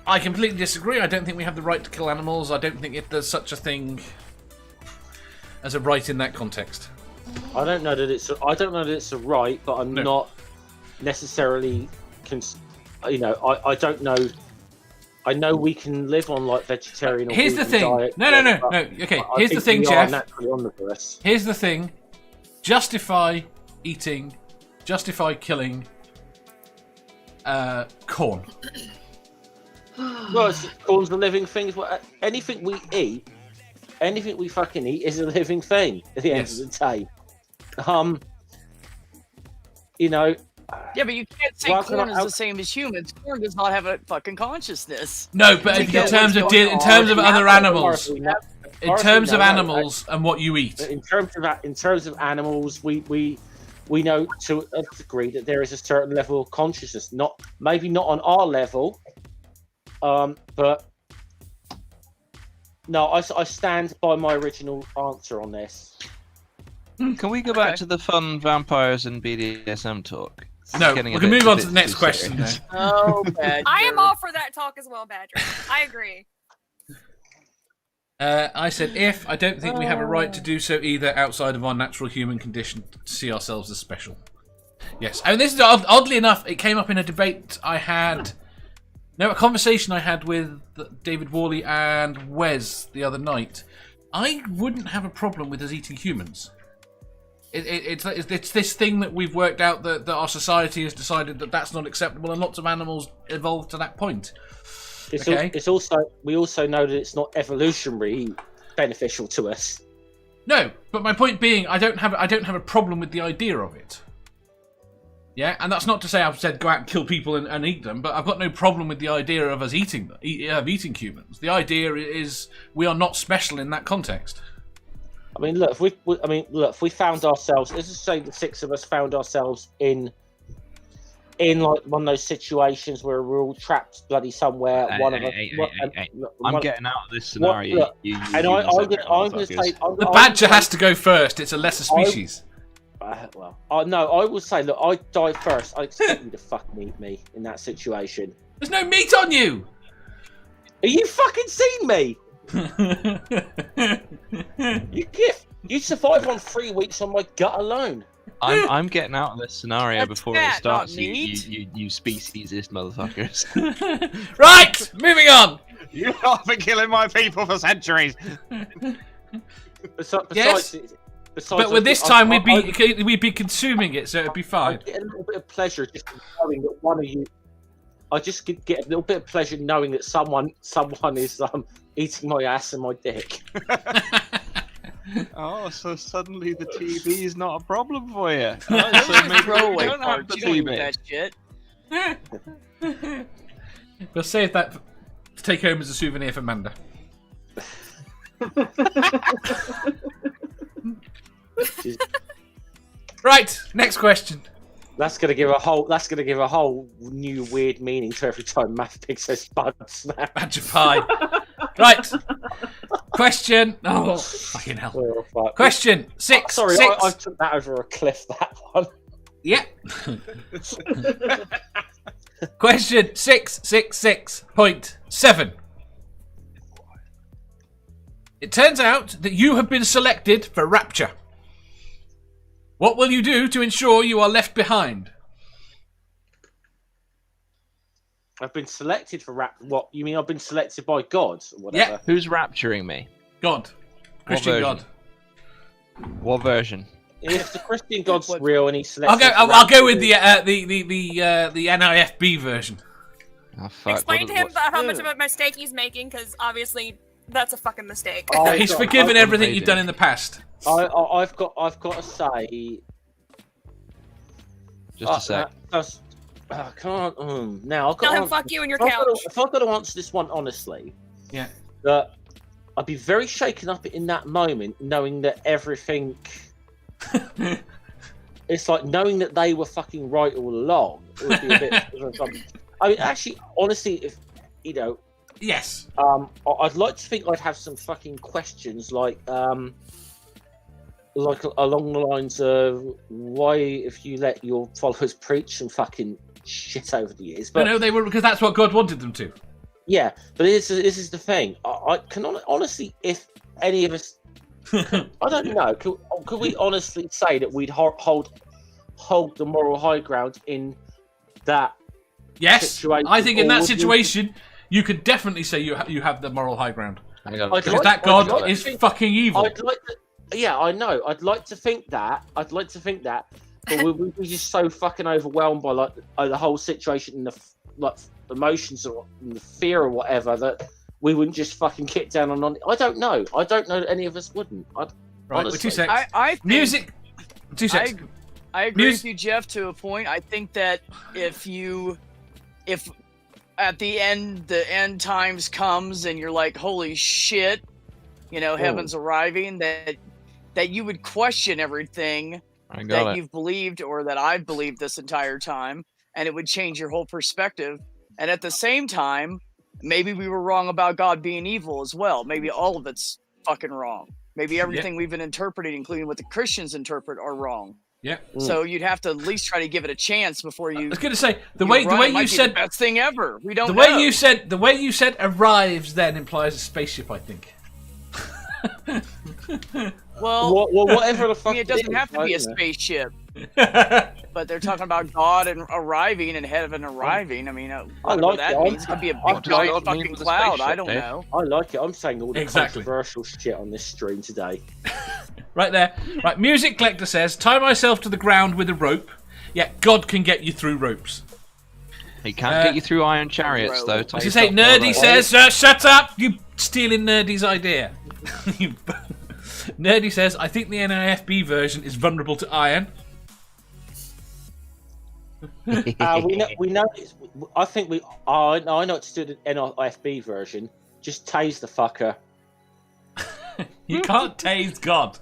I completely disagree. I don't think we have the right to kill animals. I don't think there's such a thing as a right in that context.
I don't know that it's a right, but I'm not necessarily. I don't know. I know we can live on like vegetarian. Or
Here's the thing.
Diet,
No. Okay. Here's the thing, Jeff. Here's the thing. Justify eating. Justify killing. Corn.
Well, corn's a living thing. Anything we eat, anything we fucking eat is a living thing at the end of the day.
Yeah, but you can't say corn is the same as humans. Corn does not have a fucking consciousness.
No, but in terms of other animals, in terms of animals and what you eat.
In terms of animals, we know to a degree that there is a certain level of consciousness. Maybe not on our level. But no, I stand by my original answer on this.
Can we go back to the fun vampires and BDSM talk?
No, we can move on to the next question then.
Oh, Badger.
I am all for that talk as well, Badger. I agree.
I said I don't think we have a right to do so either outside of our natural human condition to see ourselves as special. Yes, and this is oddly enough, it came up in a debate I had. No, a conversation I had with David Worley and Wes the other night. I wouldn't have a problem with us eating humans. It's this thing that we've worked out that our society has decided that that's not acceptable, and lots of animals evolved to that point.
We also know that it's not evolutionary beneficial to us.
No, but my point being, I don't have a problem with the idea of it. Yeah, and that's not to say I've said go out and kill people and eat them, but I've got no problem with the idea of us eating humans. The idea is we are not special in that context.
I mean, look, if we found ourselves, let's just say the six of us found ourselves in like one of those situations where we're all trapped bloody somewhere.
I'm getting out of this scenario.
I'm going to say
the badger has to go first. It's a lesser species.
I will say, look, I die first. I expect you to fucking eat me in that situation.
There's no meat on you!
Are you fucking seen me? You survive on 3 weeks on my gut alone.
I'm getting out of this scenario before it starts. You speciesist motherfuckers.
Right, moving on.
You've not been killing my people for centuries.
Besides, Besides,
But with this time, we'd be consuming it, so it'd be
I
fine.
get a little bit of pleasure just knowing that one of you. I just get a little bit of pleasure knowing that someone is eating my ass and my dick.
Oh, so suddenly the TV is not a problem for you.
So
maybe
throwaway
you don't have
parts.
the
You don't
TV.
eat that shit.
We'll save that to take home as a souvenir for Manda. Right, next question.
That's gonna give a whole new weird meaning to every time Math Pig says bud snap.
Badger pie. Right. Question. Oh, fucking hell.
Oh, fuck.
Question 6.
Sorry,
6.
I took that over a cliff. That one.
Yeah. Question 666.7. It turns out that you have been selected for Rapture. What will you do to ensure you are left behind?
I've been selected for rap. What you mean? I've been selected by God or whatever?
Yeah.
Who's rapturing me?
God. Christian
version?
God.
What version?
If the Christian God's real and he selects,
I'll go with the NIFB version.
Oh, fuck.
Explain to him about how much of a mistake he's making, because obviously that's a fucking mistake.
Oh,
He's
God,
forgiven
I-
everything you've done in the past.
I've got to say.
Just a sec.
Now I've got
Tell him
to,
fuck you and your
if I've got to-
couch.
if I've got to answer this one honestly,
Yeah.
that I'd be very shaken up in that moment, knowing that everything. It's like knowing that they were fucking right all along. It would be a bit. I mean, actually, honestly, if you know,
Yes.
I'd like to think I'd have some fucking questions like along the lines of why, if you let your followers preach some fucking shit over the years, but
No, they were, because that's what God wanted them to.
yeah, but this is the thing. I can honestly, if any of us, I don't know, could we honestly say that we'd hold the moral high ground in that?
Yes.
Situation,
I think in
or
that
would you-
situation, you could definitely say you have the moral high ground.
Hang on.
I'd
Because
like-
that
I'd
God
like to
is
think-
fucking evil.
I'd like to, yeah, I know. I'd like to think that. But we'd be just so fucking overwhelmed by the whole situation and the emotions or the fear or whatever that we wouldn't just fucking get down on. I don't know. I don't know that any of us wouldn't.
Right,
honestly.
2 secs.
I think,
Music. 2 secs.
I agree
Mus-
with you, Jeff, to a point. I think that if at the end times comes and you're like, holy shit, heaven's arriving, that you would question everything
I
that
got it.
you've believed or that I've believed this entire time, and it would change your whole perspective. And at the same time, maybe we were wrong about God being evil as well. Maybe all of it's fucking wrong. Maybe everything we've been interpreting, including what the Christians interpret, are wrong.
Yeah.
So you'd have to at least try to give it a chance before
I
you.
was going to say the
you
way
run. It
you
might be
said
the best thing ever. We don't
the
know.
way you said arrives then implies a spaceship. I think.
Well,
whatever the
I
fuck.
mean, it doesn't have to be a
isn't it?
spaceship, but they're talking about God and arriving and heaven arriving. I mean, whatever
like
that
it.
means. It could be a
I
big giant
like it.
fucking
Mean with a
cloud. I
spaceship,
don't
Dave.
know.
I like it. I'm saying all the
Exactly.
controversial shit on this stream today.
Right there. Right. Music Collector says, "Tie myself to the ground with a rope. Yeah, God can get you through ropes."
He can't get you through iron chariots, though.
As you say, Nerdy says, "Shut up! You stealing Nerdy's idea." Nerdy says, "I think the NIFB version is vulnerable to iron."
We know. I think we. I know it's to the NIFB version. Just tase the fucker.
You can't tase God.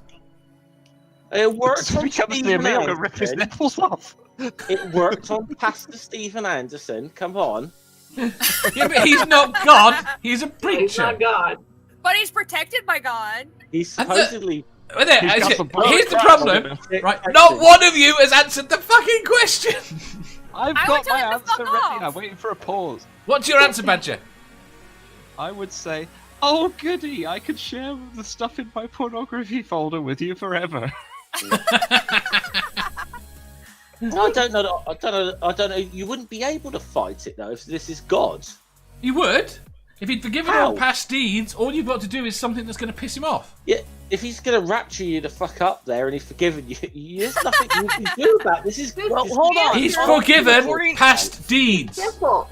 It worked
If
on
he comes near
Stephen
me, I'm going to rip his
Anderson.
nipples off.
It worked on Pastor Stephen Anderson. Come on.
Yeah, but he's not God. He's a
He's
preacher.
not God.
But he's protected by God.
He's
And the-
supposedly.
Well, there,
He's got
okay,
some blood
here's the
cracks
problem.
on him.
Right, not one of you has answered the fucking question.
I've
I
got
would tell
my
him to
answer
fuck
ready.
off.
I'm waiting for a pause.
What's your answer, Badger?
I would say, oh goody, I could share the stuff in my pornography folder with you forever.
I don't know. I don't know. You wouldn't be able to fight it though if this is God.
You would. If he'd forgiven
How?
all past deeds, all you've got to do is something that's going to piss him off.
Yeah, if he's going to rapture you the fuck up there and he's forgiven you, there's nothing you can do about this.
Well, hold on.
He's
Hold on.
forgiven past deeds.
Simple.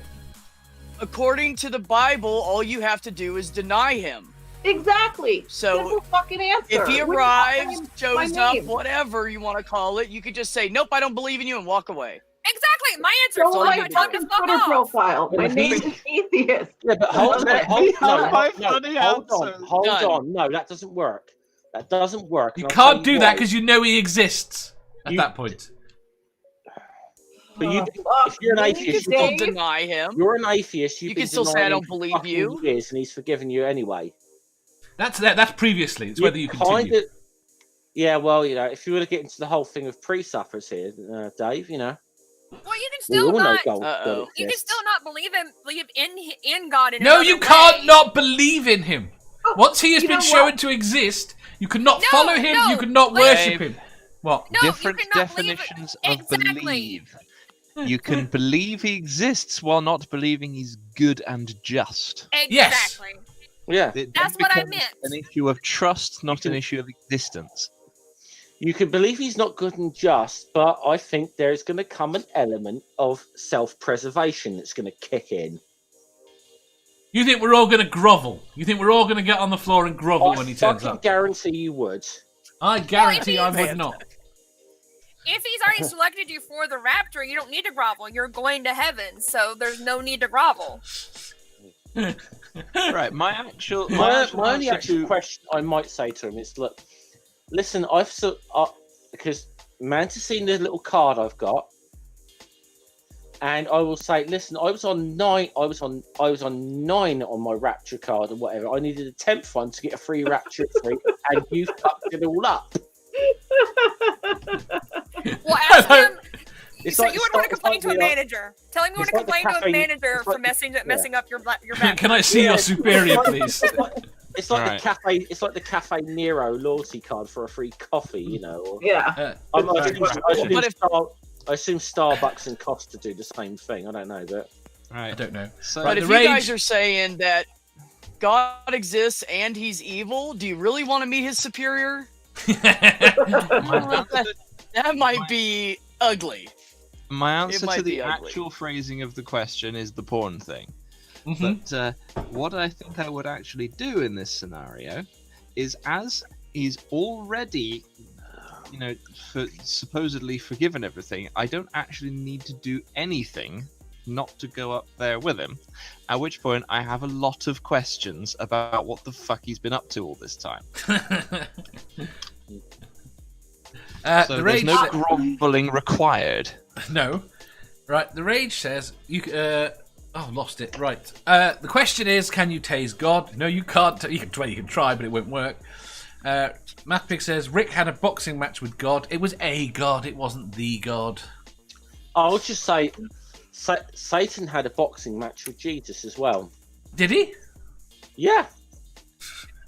According to the Bible, all you have to do is deny him.
Exactly.
So,
simple fucking answer.
If he
What
arrives,
my
shows up,
name?
whatever you want to call it, you could just say, "Nope, I don't believe in you," and walk away.
Exactly. My answer
Go
is
on
like,
my
time to
fucking
fuck
Twitter
off.
profile. My
If
name
he's-
is Atheist.
Yeah, but hold on,
Let me have my funny
hold
answer.
on. No, that doesn't work. That doesn't work.
You
and I'll
can't
tell
do that
why.
because you know he exists at
You-
that point.
But you,
fuck
if you're an
me,
You can
atheist,
still
Dave.
deny him.
you're an atheist. You've
You
been
can still say,
denying
"I don't
him for
believe
fucking
you."
years, and he's forgiven you anyway.
That's previously. It's whether you continue.
Kinda- Yeah, well, if you were to get into the whole thing of pre-suppers here, Dave,
Well, you can
we
still
all know
not.
God
Uh-oh.
You can
exists.
still not believe in God. In
No,
another
you
way.
can't not believe in him. Once he has
You
been
know
shown
what?
to exist, you cannot
No,
follow him.
no,
You cannot
like-
worship him. What?
No,
Different
you cannot believe it.
definitions of
Exactly.
believe. You can believe he exists while not believing he's good and just.
Exactly.
Yeah,
It
That's
then
what I
becomes
meant.
An issue of trust, not an
can-
issue of existence.
you can believe he's not good and just, but I think there's going to come an element of self-preservation that's going to kick in.
You think we're all going to grovel? You think we're all going to get on the floor and grovel when he turns
fucking
up?
guarantee you would.
I guarantee I
Well,
would not.
If he's already selected you for the rapture, you don't need to grovel. You're going to heaven, so there's no need to grovel.
Right, my only
My
answer
actual
to-
question I might say to him is, look, listen, because Manta's seen the little card I've got, and I will say, listen, I was on 9 on my rapture card or whatever. I needed a 10th one to get a free rapture treat, and you fucked it all up.
Well, ask him.
It's
So
like-
you would
it's
want
like-
to complain
it's
to a
like the-
manager. Tell him you want
it's
to
like the
complain to a
cafe-
manager
it's
for
like-
messing up your
Can
rapture.
I see your
Yeah.
superior, please?
It's like
Right.
the cafe. It's like the Cafe Nero loyalty card for a free coffee, Or,
Yeah.
I assume Starbucks and Costa do the same thing. I don't know, but
I
Right.
don't know.
So
Right,
But if
the
you
rage-
guys are saying that God exists and he's evil, do you really want to meet his superior? That might be ugly.
my answer
might
to
be
the
ugly.
actual phrasing of the question is the porn thing.
Mhm.
But what I think I would actually do in this scenario is, as he's already, supposedly forgiven everything, I don't actually need to do anything not to go up there with him. At which point, I have a lot of questions about what the fuck he's been up to all this time. So
the
there's
rage.
no groveling required.
No. Right, the rage says you. Lost it. Right. The question is, can you tase God? No, you can't. You can try, but it won't work. Mathpig says Rick had a boxing match with God. It was a God. It wasn't the God.
I'll just say, Satan had a boxing match with Jesus as well.
Did he?
Yeah.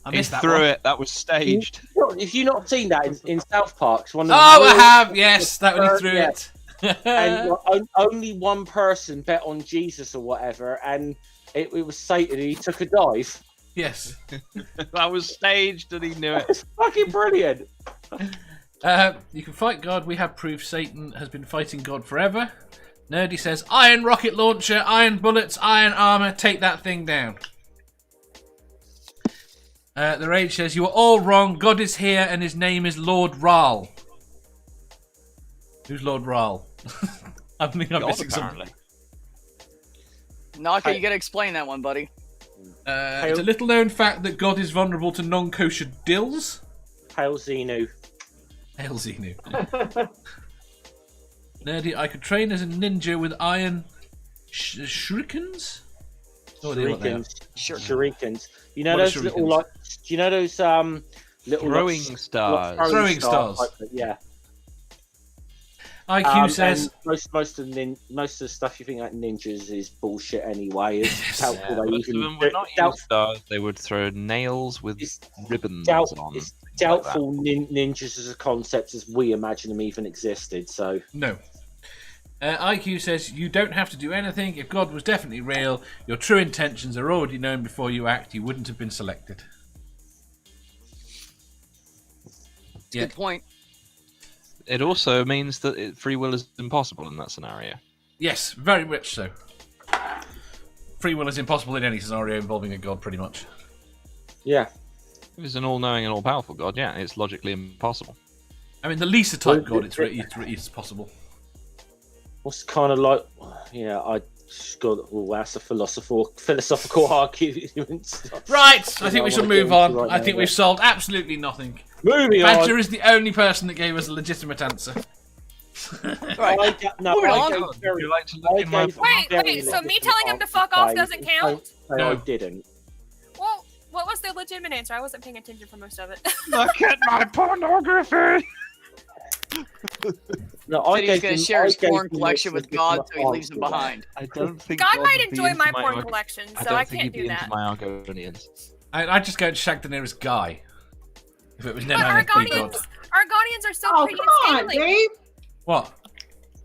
I
He
missed that
threw
one.
it. That was staged.
If you've not seen that in South Park, it's one of
Oh,
the
I have. Yes, that when he threw
Yeah.
it.
and only one person bet on Jesus or whatever, and it was Satan. He took a dive.
Yes.
That was staged, and he knew it.
It's fucking brilliant.
You can fight God. We have proof Satan has been fighting God forever. Nerdy says, iron rocket launcher, iron bullets, iron armor, take that thing down. The Rage says, you are all wrong. God is here and his name is Lord Rahl. Who's Lord Rahl? I think I'm
God,
missing something.
apparently.
Naka, you gotta explain that one, buddy.
It's a little known fact that God is vulnerable to non-kosher dills.
Hail Xenu.
Hail Xenu. Nerdy, I could train as a ninja with iron shurikens? No idea what they are.
Shurikens. You know
What are
those little
shurikens?
like? Do you know those little
Throwing stars.
Throwing stars.
Yeah.
IQ says,
and most of the stuff you think like ninjas is bullshit anyway. It's doubtful they
Most of
even
them would not use stars. They would throw nails with
It's
ribbons on.
it's doubtful ninjas as a concept as we imagine them even existed. So
no. IQ says, you don't have to do anything. If God was definitely real, your true intentions are already known before you act. You wouldn't have been selected. Yeah.
Good point.
It also means that free will is impossible in that scenario.
Yes, very much so. Free will is impossible in any scenario involving a god, pretty much.
Yeah.
If it's an all-knowing and all-powerful god, yeah, it's logically impossible.
I mean, the Lisa type god, it's possible.
What's kind of like, yeah, I just got, well, that's a philosophical argument.
Right, I think we should move on. I think we've solved absolutely nothing.
Moving
Badger
on.
is the only person that gave us a legitimate answer.
Right.
Wait, so me telling him to fuck off doesn't count?
No, I didn't.
Well, what was the legitimate answer? I wasn't paying attention for most of it.
Look at my pornography!
No,
Said he's going to share his porn collection with God, so he leaves him behind.
I don't think
God might
would be
enjoy
into
my porn collection, so I can't do that.
My Argonians.
I'd just go and shag the nearest guy. If it was never
But
going to be God.
Argonians are so
Oh,
pretty
come
and
on,
scaly.
Dave.
What?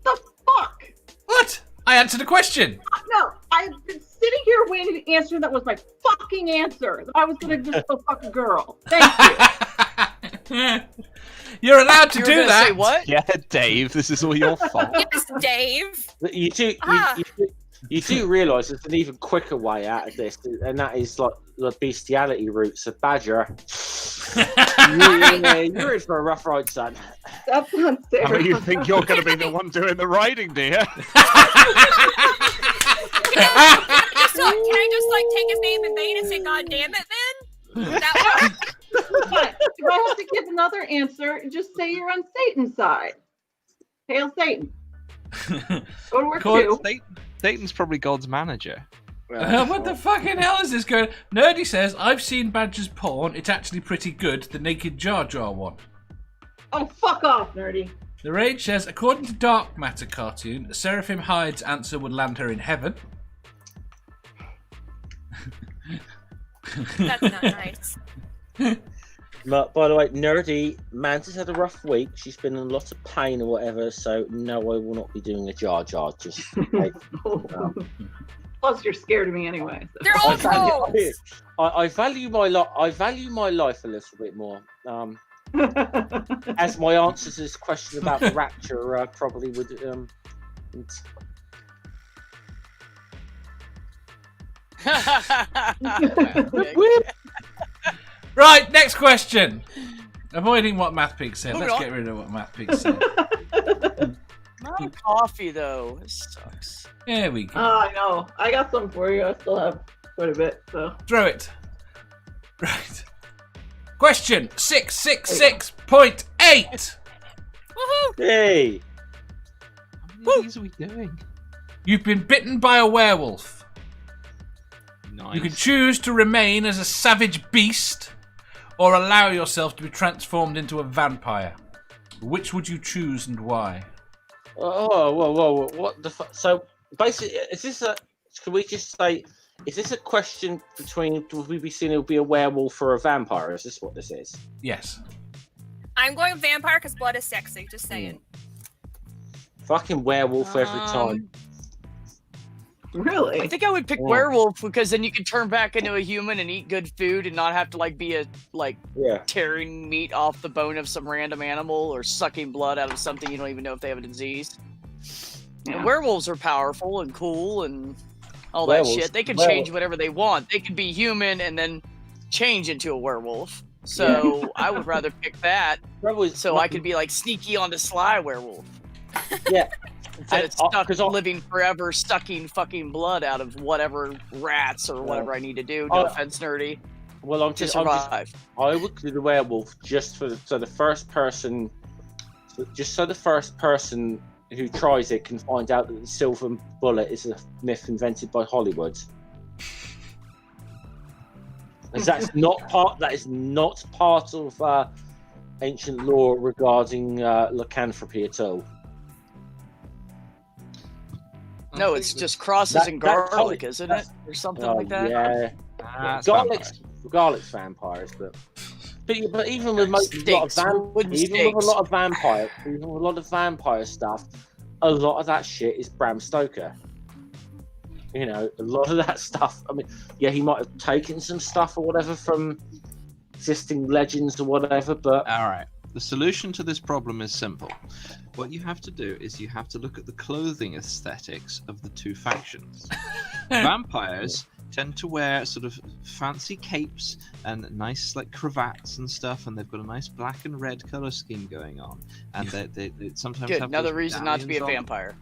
The fuck?
What? I answered a question.
No, I've been sitting here waiting to answer. That was my fucking answer. I was gonna just go fuck a girl. Thank you.
You're allowed to
You were
do
gonna
that.
Say what?
Yeah, Dave, this is all your fault.
Yes, Dave.
You do realise there's an even quicker way out of this, and that is like the bestiality roots of Badger. You're in for a rough ride, son.
That's not fair.
How do you think you're going to be the one doing the riding, dear?
Can I just like take his name in vain and say God damn it then? Would that work?
But if I have to give another answer, just say you're on Satan's side. Hail Satan. Go to work too.
Satan's probably God's manager.
What the fucking hell is this going? Nerdy says, I've seen Badger's porn. It's actually pretty good. The naked Jar Jar one.
Oh, fuck off, nerdy.
The Rage says, according to Dark Matter cartoon, Seraphim Hyde's answer would land her in heaven.
That's not nice.
But by the way, Nerdy, Mantis had a rough week. She's been in a lot of pain or whatever, so no, I will not be doing a Jar Jar. Just
Plus, you're scared of me anyway. So.
They're all trolls.
I value my life a little bit more. As my answer to this question about the rapture probably would.
Right, next question. Avoiding what MathPig said.
Moving
Let's
on.
get rid of what MathPig said.
Not coffee though. This sucks.
There we go.
Oh, I know. I got some for you. I still have quite a bit. So.
Throw it. Right. Question 666.8.
Woohoo!
Hey,
How many of these are we doing?
You've been bitten by a werewolf.
Nice.
You can choose to remain as a savage beast or allow yourself to be transformed into a vampire. Which would you choose and why?
whoa! What the fuck? So basically, is this a? Can we just say? Is this a question between would we be seen it'll be a werewolf or a vampire? Is this what this is?
Yes.
I'm going vampire because blood is sexy. Just saying.
Fucking werewolf every time.
Really?
I think I would pick werewolf because then you can turn back into a human and eat good food and not have to like be
Yeah.
tearing meat off the bone of some random animal or sucking blood out of something you don't even know if they have a disease.
Yeah.
And werewolves are powerful and cool and all
Werewolves-
that shit. They can change whatever they want. They could be human and then change into a werewolf. So I would rather pick that so I could be like sneaky on the sly werewolf.
Yeah.
Instead of
And,
stuck
'cause I-
living forever, sucking fucking blood out of whatever rats or whatever I need to do. No offense, nerdy.
Well,
To survive.
I would do the werewolf just for the first person who tries it can find out that the silver bullet is a myth invented by Hollywood. As that is not part of ancient law regarding lycanthropy at all.
No, it's just crosses and garlic, isn't it? Or something like that?
Yeah.
That's
Garlic's vampires, but even with a lot of vampire stuff, a lot of that shit is Bram Stoker. You know, a lot of that stuff. I mean, yeah, he might have taken some stuff or whatever from existing legends or whatever, but
All right. The solution to this problem is simple. What you have to do is you have to look at the clothing aesthetics of the two factions. Vampires tend to wear sort of fancy capes and nice like cravats and stuff, and they've got a nice black and red color scheme going on. And they sometimes
Good.
have
Another
those
reason not to be a
medallions on.
vampire.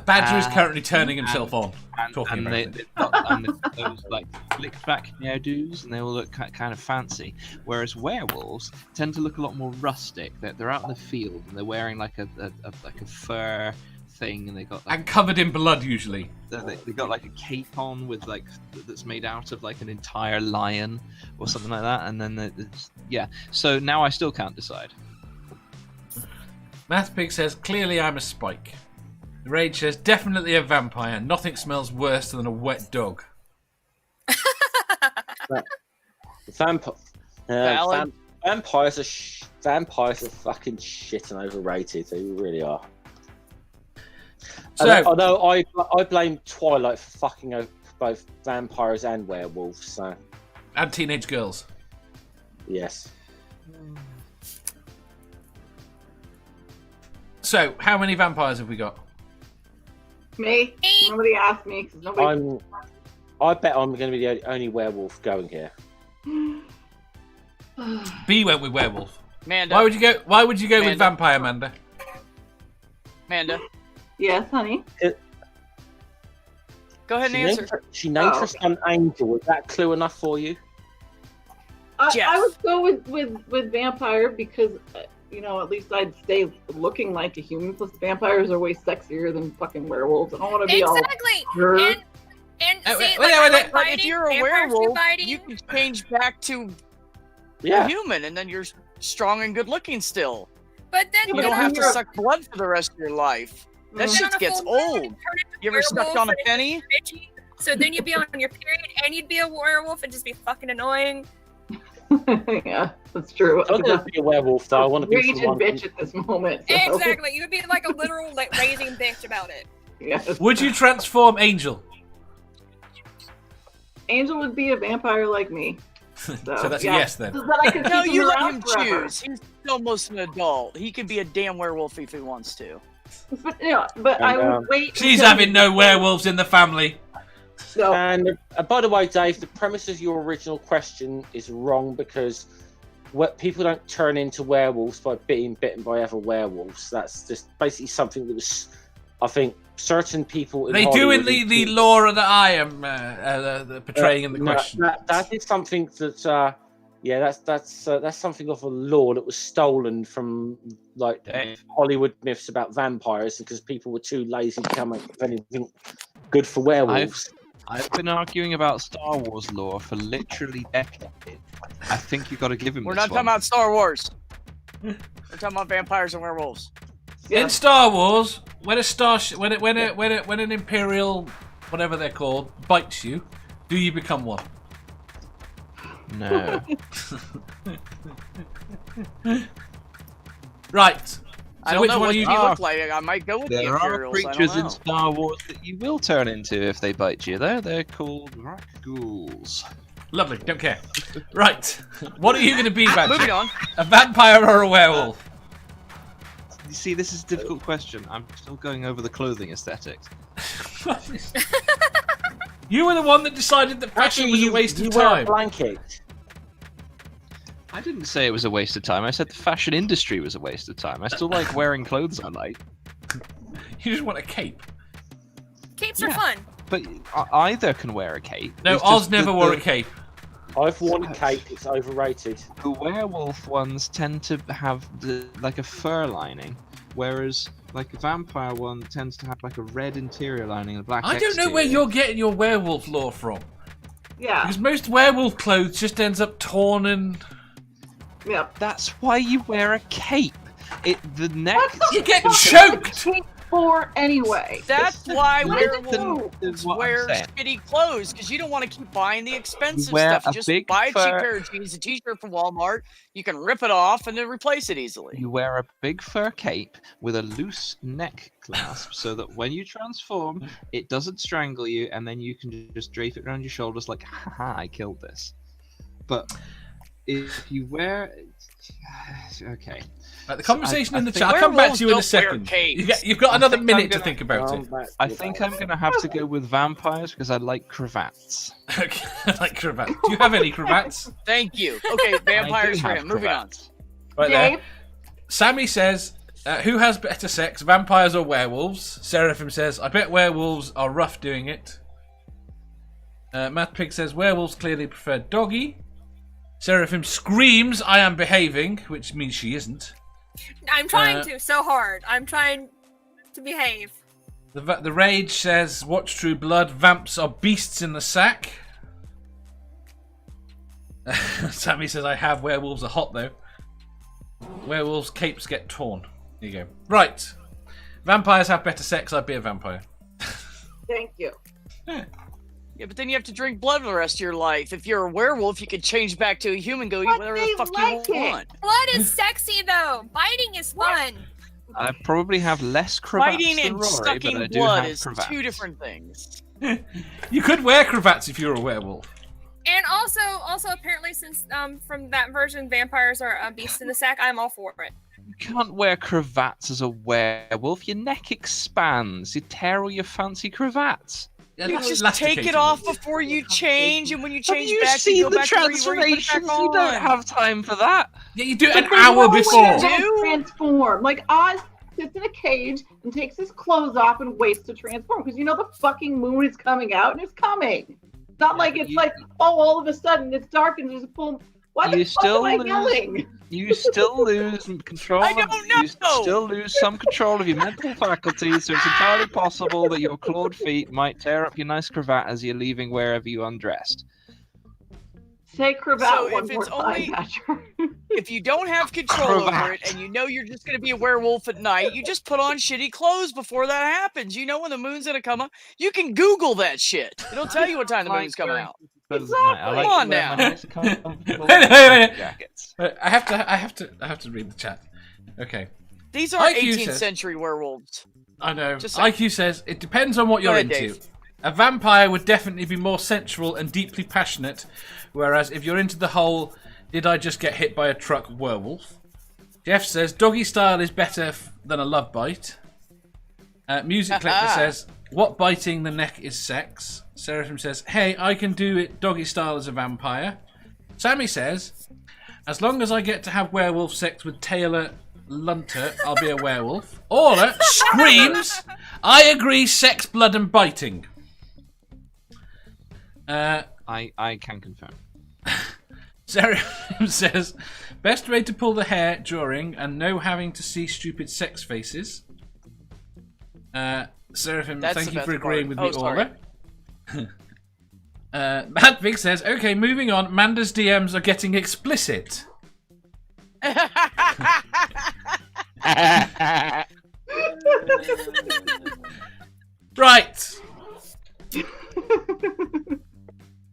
Badger is currently turning himself on. Talking about it.
They've got those like flicked back hairdos, and they all look kind of fancy. Whereas werewolves tend to look a lot more rustic. They're out in the field and they're wearing like a fur thing, and they got like,
And covered in blood, usually.
they got like a cape on with like that's made out of like an entire lion or something like that. And then yeah. So now I still can't decide.
Mathpig says, clearly I'm a spike. Rage says, definitely a vampire. Nothing smells worse than a wet dog.
Valid.
Vampires are fucking shit and overrated. They really are.
So,
Although I blame Twilight for fucking over both vampires and werewolves. So
and teenage girls.
yes.
So, how many vampires have we got?
Me? Nobody asked me because nobody.
I bet I'm going to be the only werewolf going here.
B went with werewolf.
Manda.
Why would you go with
Amanda.
vampire, Amanda?
Amanda.
Yes, honey.
Go ahead and answer.
She named her
Oh.
son Angel. Is that clue enough for you?
Yes.
I would go with vampire because, at least I'd stay looking like a human. Plus, vampires are way sexier than fucking werewolves. I don't want to be
Exactly.
all.
And
Wait,
see,
wait,
I
wait,
like
wait.
But
fighting,
if you're a
vampires do
werewolf,
fighting.
you can change back to
Yeah.
a human, and then you're strong and good looking still.
But then
You
but
don't
then
have to
you're-
suck blood for the rest of your life. That
Mhm.
shit
on a
gets
full moon,
old.
turn into
You ever sucked
werewolf
on a
and it's
penny?
bitchy. So then you'd be on your period and you'd be a werewolf and just be fucking annoying.
Yeah, that's true.
I'm going to be a werewolf, though. I want to be
raging
someone.
bitch at this moment. So.
Exactly. You would be like a literal like raising bitch about it.
Yes.
Would you transform Angel?
Angel would be a vampire like me.
So that's a
yeah.
yes then.
So that I can
No,
keep
you let
around
him
forever.
choose. He's almost an adult. He could be a damn werewolf if he wants to.
But I
And,
would wait.
She's
until-
having no werewolves in the family.
So,
And by the way, Dave, the premise of your original question is wrong because people don't turn into werewolves by being bitten by other werewolves. That's just basically something that was, I think, certain people. In
They do in
Hollywood
the lore that I am portraying in the
no,
question.
that is something that, that's something of a lore that was stolen from like
Dave.
Hollywood myths about vampires because people were too lazy to come up with anything good for werewolves.
I've been arguing about Star Wars lore for literally decades. I think you got to give him.
We're
this
not talking
one.
about Star Wars. We're talking about vampires and werewolves.
In Star Wars, when a starship, when an Imperial, whatever they're called, bites you, do you become one?
No.
Right.
I
So
don't
which
know
one
what
are
he
you?
look like. I might go with the
There are
Imperials. I
creatures
don't
in
know.
Star Wars that you will turn into if they bite you. They're called rock ghouls.
Lovely. Don't care. Right. What are you going to be,
Moving
Badger?
on.
A vampire or a werewolf?
You see, this is a difficult question. I'm still going over the clothing aesthetics.
You were the one that decided that fashion was a waste
you
of
wear a
time.
blanket.
I didn't say it was a waste of time. I said the fashion industry was a waste of time. I still like wearing clothes I like.
You just want a cape.
Capes are fun.
But either can wear a cape.
No,
It's
Oz
just
never
that
wore a cape.
I've worn a cape. It's overrated.
The werewolf ones tend to have like a fur lining, whereas like a vampire one tends to have like a red interior lining and a black
I don't know where
exterior.
you're getting your werewolf lore from.
yeah,
Because most werewolf clothes just ends up torn and...
yeah.
That's why you wear a cape. The neck.
You get choked!
for anyway?
That's why
What is it
werewolves
is what I'm
wear
saying.
shitty clothes, because you don't want to keep buying the expensive
wear
stuff.
a
You just
big
buy a cheap
fur-
pair of jeans, a t-shirt from Walmart. You can rip it off and then replace it easily.
You wear a big fur cape with a loose neck clasp so that when you transform, it doesn't strangle you, and then you can just drape it around your shoulders like, haha, I killed this. But if you wear... Okay.
Right, the conversation
I
in the
think
chat. I'll come back to you in a
werewolves don't wear
second.
capes.
You've got
I
another
think I'm
minute to
gonna-
think about it.
I think I'm going to have to go with vampires because I like cravats.
Okay, like cravats. Do you have any cravats?
Thank you. Okay, vampires for him. Moving on.
Right there.
Dave,
Sammy says, who has better sex, vampires or werewolves? Seraphim says, I bet werewolves are rough doing it. Matt Pig says, werewolves clearly prefer doggy. Seraphim screams, I am behaving, which means she isn't.
I'm trying to so hard. I'm trying to behave.
The Rage says, watch True Blood, vamps are beasts in the sack. Sammy says, I have, werewolves are hot though. Werewolves' capes get torn. There you go. Right. Vampires have better sex, I'd be a vampire.
thank you.
Yeah, but then you have to drink blood for the rest of your life. If you're a werewolf, you can change back to a human, go eat
But
whatever
they
the fuck
like
you
it.
want.
Blood is sexy though. Biting is fun.
I probably have less cravats
Fighting
than
and
Rory, but
sucking
I do
blood
have
is
cravats.
two different things.
You could wear cravats if you're a werewolf.
And also apparently since from that version vampires are beasts in the sack, I'm all for it.
You can't wear cravats as a werewolf. Your neck expands. You tear all your fancy cravats.
Yeah,
You
that's
just take it
elasticated.
off before you change, and when you
Have
change
you
back,
seen
you go
the
back to where you were, you put it
transformations?
back
You don't
on.
have time for that.
Yeah, you do it
But
an
they
hour
always
before.
do.
transform. Like Oz sits in a cage and takes his clothes off and waits to transform because you know the fucking moon is coming out and it's coming. It's not like it's like, oh, all of a sudden it's dark and there's a boom. Why the
You
fuck
still
am I
lose.
yelling?
You still lose control.
I don't
You
know.
still lose some control of your mental faculties, so it's entirely possible that your clawed feet might tear up your nice cravat as you're leaving wherever you undressed.
Say cravat
So
one
if
more
it's
time,
only-
Badger.
If you don't have control over
Cravat.
it, and you know you're just going to be a werewolf at night, you just put on shitty clothes before that happens. You know when the moon's going to come up. You can Google that shit. It'll tell you what time the moon's coming out.
Exactly.
I
Come on
to wear
now.
my nice comfortable
Wait.
jackets.
I have to read the chat. Okay.
These are
IQ
18th
says-
century werewolves.
I know.
Just saying.
IQ says it depends on what
Go
you're
ahead,
into.
Dave.
A vampire would definitely be more sensual and deeply passionate, whereas if you're into the whole "did I just get hit by a truck" werewolf. Jeff says doggy style is better than a love bite. Music Collector says what biting the neck is sex. Seraphim says hey, I can do it doggy style as a vampire. Sammy says as long as I get to have werewolf sex with Taylor Lunter, I'll be a werewolf. Orla screams I agree, sex, blood and biting.
I can confirm.
Seraphim says, best way to pull the hair during and no having to see stupid sex faces. Seraphim,
That's
thank
the
you for
best
agreeing
part.
with me,
Oh, sorry.
Orla. Matt Big says, okay, moving on. Manda's DMs are getting explicit. Right.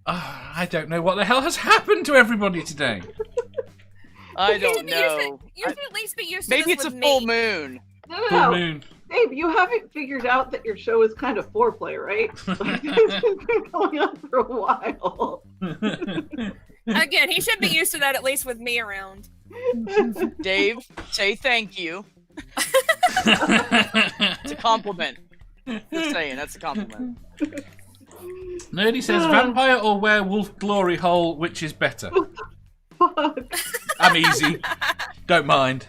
I don't know what the hell has happened to everybody today.
I don't know.
You should at least be used to
Maybe
this
it's a
with
full
me.
moon.
Full
No,
moon.
Dave, you haven't figured out that your show is kind of foreplay, right? Like, this has been going on for a while.
Again, he should be used to that at least with me around.
Dave, say thank you. It's a compliment. Just saying, that's a compliment.
Nerdy says, vampire or werewolf glory hole, which is better?
Fuck.
I'm easy. Don't mind.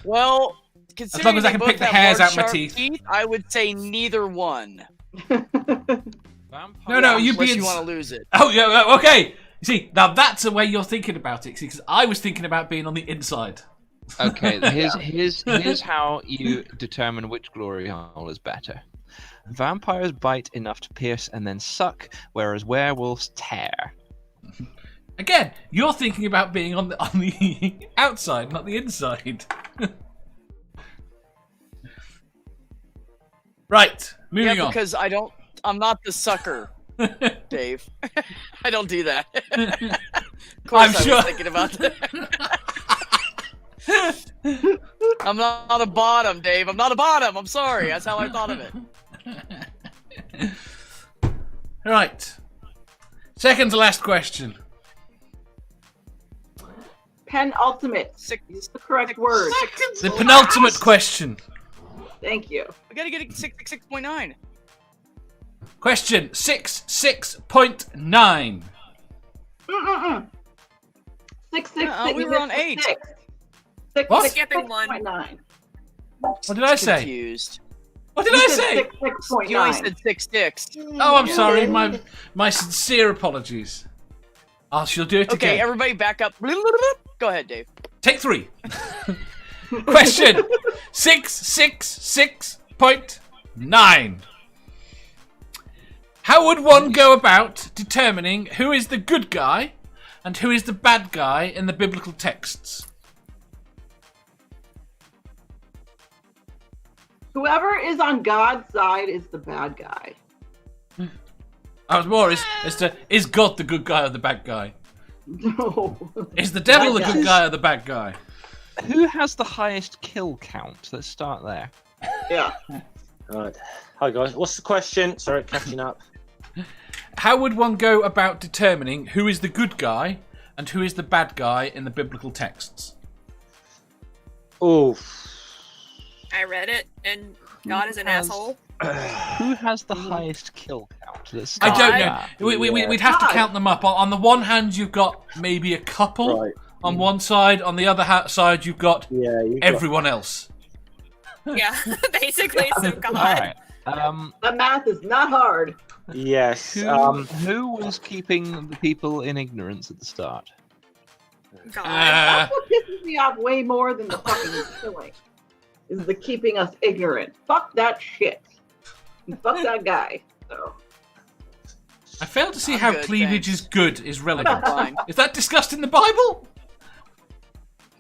Well, considering
long as I
they
can
both
pick the
have
hairs
large,
out my
sharp
teeth.
I would say neither one.
No, you'd
Unless
be
you want to lose it.
Oh, yeah, okay. You see, now that's the way you're thinking about it. Because I was thinking about being on the inside.
Okay, here's how you determine which glory hole is better. Vampires bite enough to pierce and then suck, whereas werewolves tear.
Again, you're thinking about being on the outside, not the inside. Right, moving on.
because I'm not the sucker, Dave. I don't do that. Of course,
I'm sure.
was thinking about that. I'm not a bottom, Dave. I'm not a bottom. I'm sorry. That's how I thought of it.
Right. Second to last question.
Penultimate. Use the correct word.
The penultimate question.
Thank you.
We gotta get it 6.9.
Question 66.9.
666.
We were on 8.
What?
Skipping one.
6.9.
What did I say?
Confused.
What did I say?
6.9.
You only said 6.
Oh, I'm sorry. My sincere apologies. She'll do it
Okay,
again.
everybody back up. Go ahead, Dave.
Take 3. Question 666.9. How would one go about determining who is the good guy and who is the bad guy in the biblical texts?
Whoever is on God's side is the bad guy.
I was more as to, is God the good guy or the bad guy?
No.
Is the devil the
Bad
good
guy.
guy or the bad guy?
Who has the highest kill count? Let's start there.
Yeah.
Right. Hi guys. What's the question? Sorry, catching up.
How would one go about determining who is the good guy and who is the bad guy in the biblical texts?
Oh.
I read it, and God is an asshole.
Who has the highest kill count? Let's
I
start
don't
there.
know. We'd have to
God.
count them up. On the one hand, you've got maybe a couple
Right.
on one side. On the other side, you've got
Yeah.
everyone else.
Yeah, basically. So God.
Alright.
The math is not hard.
Yes.
Who was keeping the people in ignorance at the start?
God.
That's what pisses me off way more than the fucking killing. Is the keeping us ignorant. Fuck that shit. And fuck that guy. So.
I fail to see
I'm
how
good,
cleavage
thanks.
is good is relevant.
Fine.
Is that discussed in the Bible?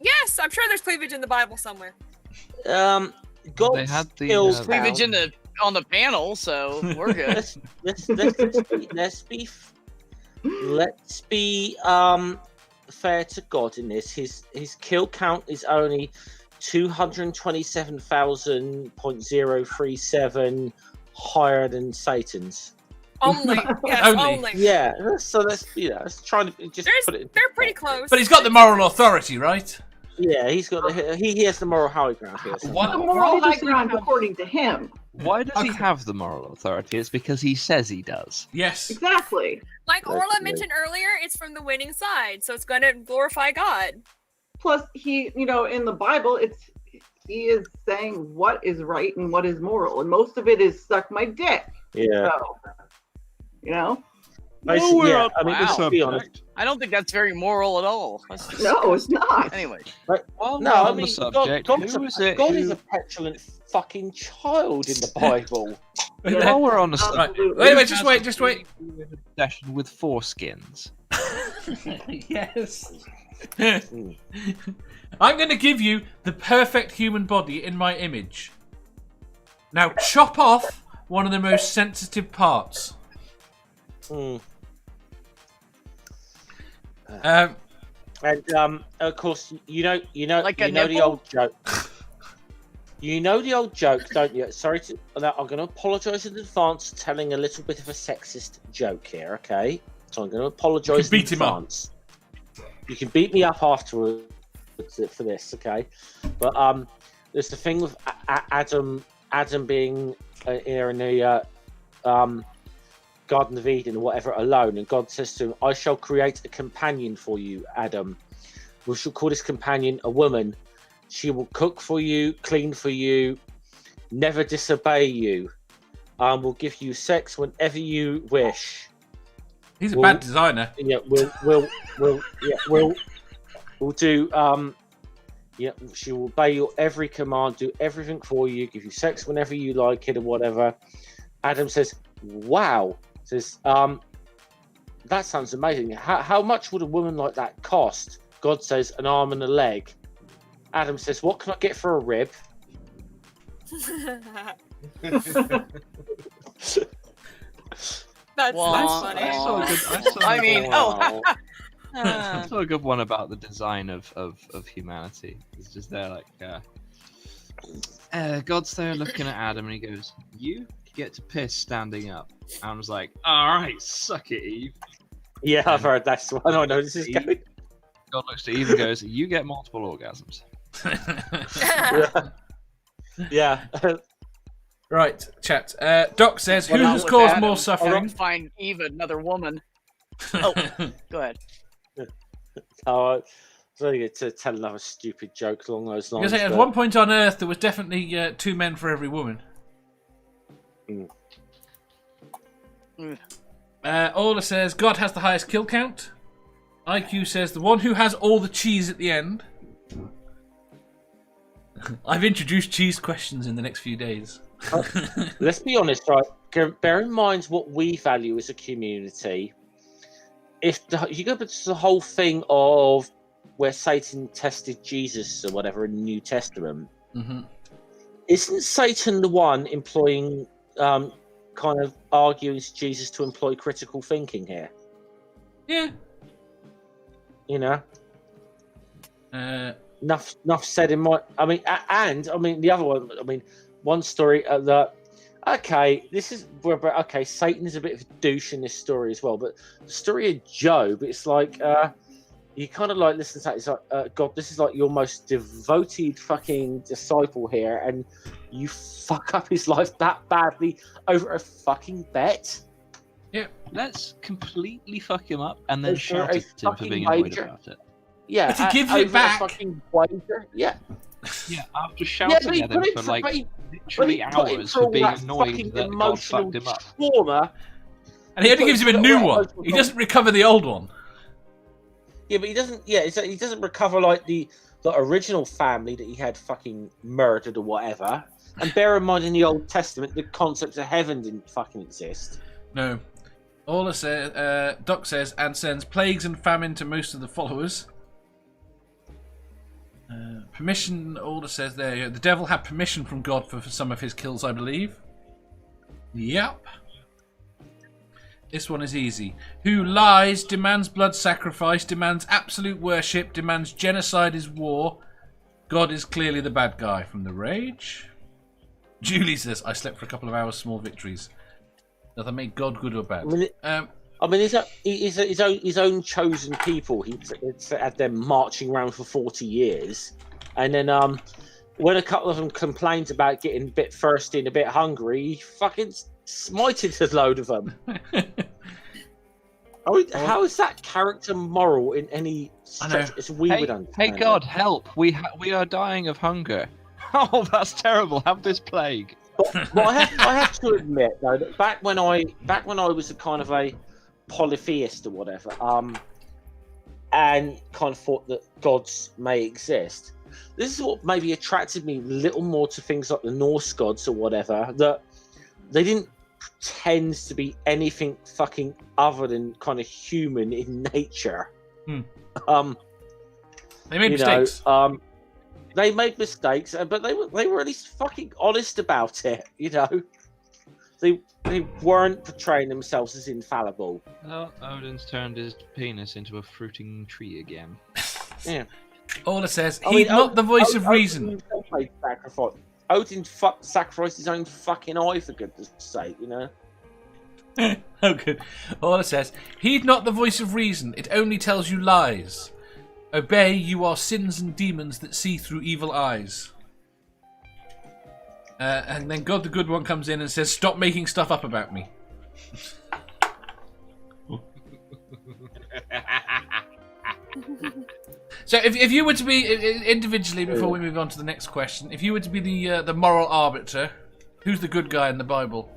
Yes, I'm sure there's cleavage in the Bible somewhere.
God
They had the,
skills
Cleavage
down.
on the panel, so we're good.
let's be fair to God in this. His kill count is only 227,037 higher than Satan's.
Only. Yes,
Only.
only.
Yeah, so let's try to just put it.
They're pretty close.
But he's got the moral authority, right?
Yeah, he's got he has the moral high ground here. So.
What?
The moral
does
high
he
ground
have-
according to him.
Why does he
Okay.
have the moral authority? It's because he says he does.
Yes.
Exactly.
Like Orla
That's
mentioned earlier, it's from the winning side, so it's going to glorify God.
Plus, he, in the Bible, he is saying what is right and what is moral, and most of it is suck my dick.
Yeah.
So,
Basically, yeah. I mean,
Wow.
let's be honest.
I don't think that's very moral at all. That's just-
No, it's not.
Anyway,
While
No,
we're
I
on
mean,
the subject,
God
who
is a petulant fucking child in the Bible.
While we're on the
Right.
subject,
Wait, just wait.
Obsession with foreskins.
Yes. I'm going to give you the perfect human body in my image. Now chop off one of the most sensitive parts.
Mm.
Um,
And of course, you know
Like a
the
nipple?
old joke. You know the old joke, don't you? Sorry, I'm going to apologise in advance for telling a little bit of a sexist joke here, okay? So I'm going to apologise in
beat him up.
advance. You can beat me up afterwards for this, okay? But there's the thing with Adam being in the Garden of Eden or whatever alone, and God says to him, "I shall create a companion for you, Adam. We shall call this companion a woman. She will cook for you, clean for you, never disobey you. Will give you sex whenever you wish.
he's a bad designer.
Yeah, we'll do. Yeah, she will obey your every command, do everything for you, give you sex whenever you like it, or whatever." Adam says, "Wow." Says, "That sounds amazing. How much would a woman like that cost?" God says, "An arm and a leg." Adam says, "What can I get for a rib?"
That's funny.
I saw a good. I saw a good one about the design of humanity. It's just there, like, God's there looking at Adam, and he goes, "You get to piss standing up." I was like, "All right, suck it, Eve."
Yeah, I've heard that's one. I know this is going.
God looks to Eve and goes, "You get multiple orgasms."
Yeah.
Right, chat. Doc says,
Well,
who
not
has
with
caused
Adam.
more
I'll
suffering?
find Eve another woman. Oh, go ahead.
I was only to tell another stupid joke along those lines.
Because at
but-
one point on Earth, there was definitely 2 men for every woman. Orla says, God has the highest kill count. IQ says, the one who has all the cheese at the end. I've introduced cheese questions in the next few days.
Let's be honest, right? Bear in mind what we value as a community. If you go back to the whole thing of where Satan tested Jesus or whatever in the New Testament, isn't Satan the one employing, kind of arguing to Jesus to employ critical thinking here?
Yeah.
You know? Enough said in my. I mean, the other one. I mean, one story that. Okay, this is where. Okay, Satan is a bit of a douche in this story as well. But the story of Job, it's like you kind of like listen to that. It's like, God, this is like your most devoted fucking disciple here, and you fuck up his life that badly over a fucking bet.
Yeah, let's completely fuck him up and then
Over
shout
a
at him for
fucking
being annoyed
wager.
about it.
Yeah,
But he gives it
over a
back.
fucking wager. Yeah.
Yeah, after shouting at him for like literally hours for being annoyed that God fucked him up.
Trauma.
And he only gives him a new one. He doesn't recover the old one.
Yeah, but he doesn't. Yeah, he doesn't recover like the original family that he had fucking murdered or whatever. And bear in mind, in the Old Testament, the concept of heaven didn't fucking exist.
No. Orla says, Doc says, and sends plagues and famine to most of the followers. Permission, Orla says there, the devil had permission from God for some of his kills, I believe. Yep. This one is easy. Who lies, demands blood sacrifice, demands absolute worship, demands genocide is war. God is clearly the bad guy. From The Rage. Julie says, I slept for a couple of hours, small victories. Does that make God good or bad?
I mean, his own chosen people. He had them marching around for 40 years, and then when a couple of them complained about getting a bit thirsty and a bit hungry, he fucking smited a load of them. How is that character moral in any stretch as we would understand?
Hey God, help! We are dying of hunger. Oh, that's terrible. Have this plague.
But I have to admit though that back when I was a kind of a polytheist or whatever, and kind of thought that gods may exist. This is what maybe attracted me a little more to things like the Norse gods or whatever, that they didn't pretend to be anything fucking other than kind of human in nature.
They made mistakes.
They made mistakes, but they were at least fucking honest about it, you know. They weren't portraying themselves as infallible.
Oh, Odin's turned his penis into a fruiting tree again.
Yeah.
Orla says, he's not the voice of reason.
Odin sacrificed his own fucking eye, for goodness sake, you know.
Oh, good. Orla says, heed not the voice of reason, it only tells you lies. Obey, you are sins and demons that see through evil eyes. And then God the Good One comes in and says, stop making stuff up about me. So if you were to be, individually, before we move on to the next question, if you were to be the moral arbiter, who's the good guy in the Bible?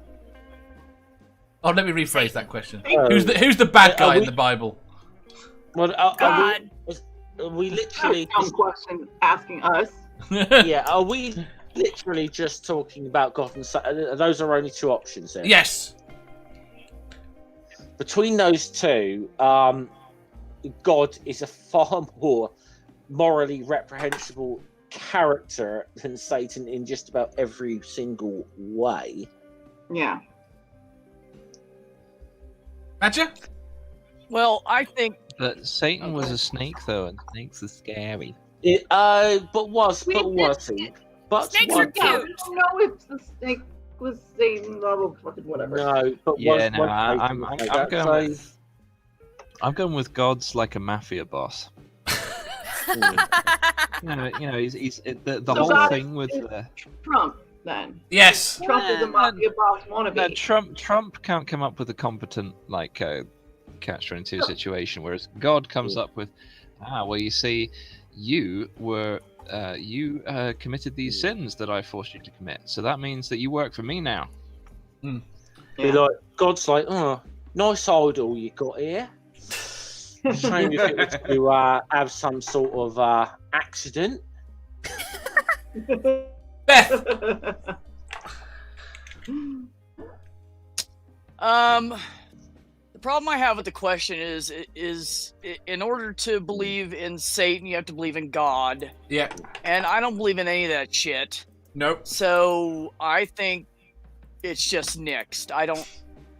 Oh, let me rephrase that question. Who's the bad guy in the Bible?
Well,
God.
Are we literally
Dumb question asking us.
yeah, are we literally just talking about God and Satan? Those are only two options then?
Yes.
Between those two, God is a far more morally reprehensible character than Satan in just about every single way.
Yeah.
Badger?
Well, I think
But Satan was a snake, though, and snakes are scary.
But was he? But
Snakes
was
are
he?
cute.
I don't know if the snake was Satan, blah, blah, fucking whatever.
No, but
Yeah,
was
I'm
Satan
going with. I'm going with God's like a mafia boss. He's the
So
whole
God
thing with.
Trump, then.
Yes.
Trump is a mafia boss wannabe.
No, Trump can't come up with a competent catch-22 situation, whereas God comes up with, well, you see, you committed these sins that I forced you to commit, so that means that you work for me now.
Be like, God's like, oh, nice idol you got here. Shame if it was to have some sort of accident.
Beth.
The problem I have with the question is in order to believe in Satan, you have to believe in God.
Yeah.
And I don't believe in any of that shit.
Nope.
So I think it's just nixed. I don't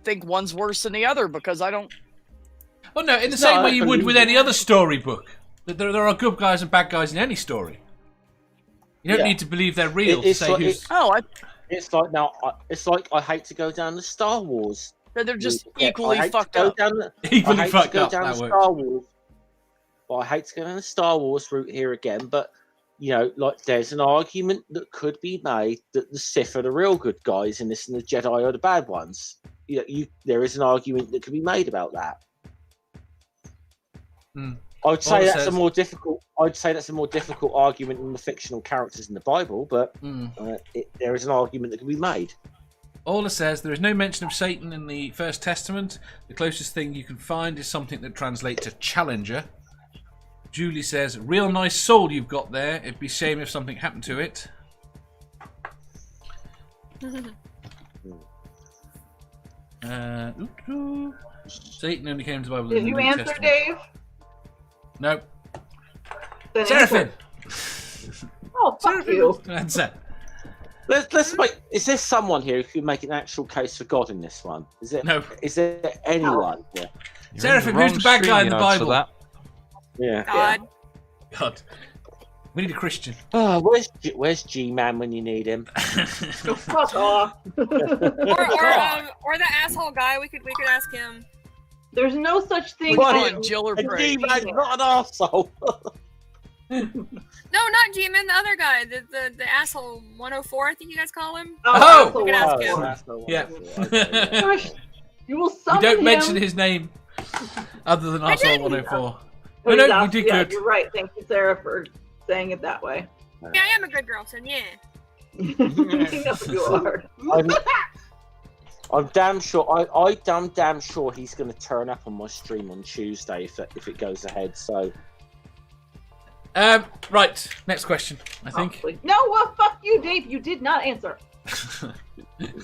think one's worse than the other because I don't.
Well, no, in the same way you would with any other storybook. There are good guys and bad guys in any story. You don't need to believe they're real to say who's.
It's like now. It's like I hate to go down the Star Wars.
They're just equally fucked up.
Equally fucked up.
Down
That
the
works.
Star Wars. Well, I hate to go down the Star Wars route here again, but like there's an argument that could be made that the Sith are the real good guys in this, and the Jedi are the bad ones. There is an argument that could be made about that. I'd say that's a more difficult. I'd say that's a more difficult argument than the fictional characters in the Bible, but there is an argument that can be made.
Ola says there is no mention of Satan in the First Testament. The closest thing you can find is something that translates to challenger. Julie says, real nice soul you've got there. It'd be a shame if something happened to it. Satan only came to the Bible
Did
in the
you
New
answer,
Testament.
Dave?
Nope.
Then
Seraphim!
Oh, fuck you.
Answer.
Let's make. Is there someone here who can make an actual case for God in this one? Is it?
No.
Is there anyone? Yeah.
Seraphim, who's the bad guy in the Bible?
Yeah.
God. We need a Christian.
Oh, where's G-Man when you need him?
Fuck off.
Or the asshole guy. We could ask him.
There's no such thing.
What? Jill or Bray?
G-Man's not an arsehole.
No, not G-Man, the other guy, the asshole 104, I think you guys call him.
Oh!
We could ask him.
That's the one.
Yeah.
Gosh, you will
We
summon
don't
him.
mention his name other than Arsehole
didn't.
104.
Oh,
No,
yeah,
we did
yeah,
good.
You're right. Thank you, Sarah, for saying it that way.
Yeah, I am a good girl, so yeah.
No, you are.
I'm damn sure. I'm damn sure he's going to turn up on my stream on Tuesday if it goes ahead. So.
Right, next question, I think.
No, well, fuck you, Dave. You did not answer.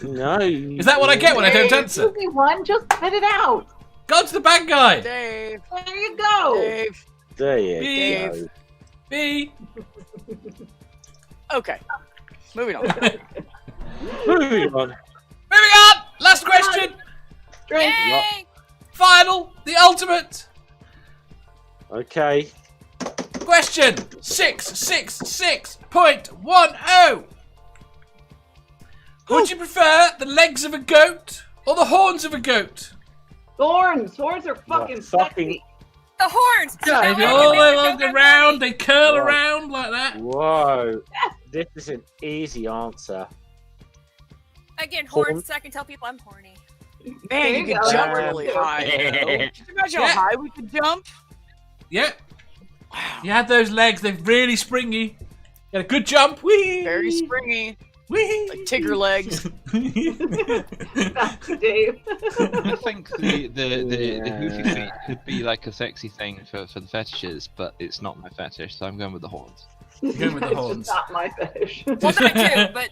No.
Is that what I get when I don't answer?
Give me one. Just cut it out.
God's the bad guy!
Dave.
There you go.
Dave.
There you
Dave.
go.
B.
Okay. Moving on.
Moving on.
Moving on! Last question!
Drink.
Yay!
Final! The ultimate!
Okay.
Question 666.10. Would you prefer the legs of a goat or the horns of a goat?
Thorns. Thorns are fucking sexy.
The horns!
Yeah,
They all walk around, they curl around like that.
Whoa. This is an easy answer.
Again, horns, so I can tell people I'm horny.
Man, you
There
could
you
jump
go.
really high. Could you imagine
Yeah.
how high we could jump?
Yeah. You had those legs, they're really springy. Got a good jump. Whee!
Very springy.
Whee!
Like Tigger legs.
Dave.
I think the hoofy feet could be like a sexy thing for the fetishes, but it's not my fetish, so I'm going with the horns.
You're going with the
It's
horns.
just not my fetish.
Well, that too, but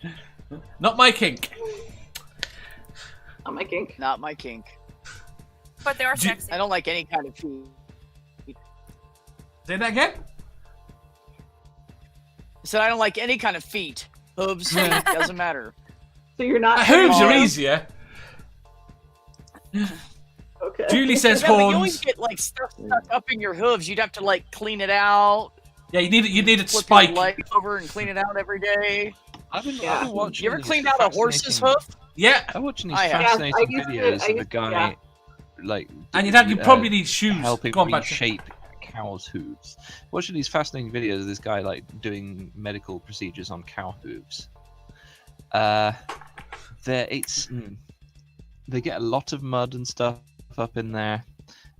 Not my kink.
Not my kink.
Not my kink.
they are sexy.
I don't like any kind of feet.
Say that again?
said I don't like any kind of feet. Hooves, doesn't matter.
So you're not.
Hooves are easier.
Okay.
Julie says
Yeah, but you
horns.
always get like stuff stuck up in your hooves. You'd have to like clean it out.
Yeah, you need a
Flip
spike.
your leg over and clean it out every day.
I've been watching.
You ever
these
cleaned out a horse's hoof?
Yeah,
I'm watching these
I have.
fascinating
Yes, I used to-
videos
I
of a
used to,
guy like.
and you probably need shoes.
helping
Go on, Badger.
reshape cows' hooves. Watching these fascinating videos of this guy like doing medical procedures on cow hooves. They get a lot of mud and stuff up in there,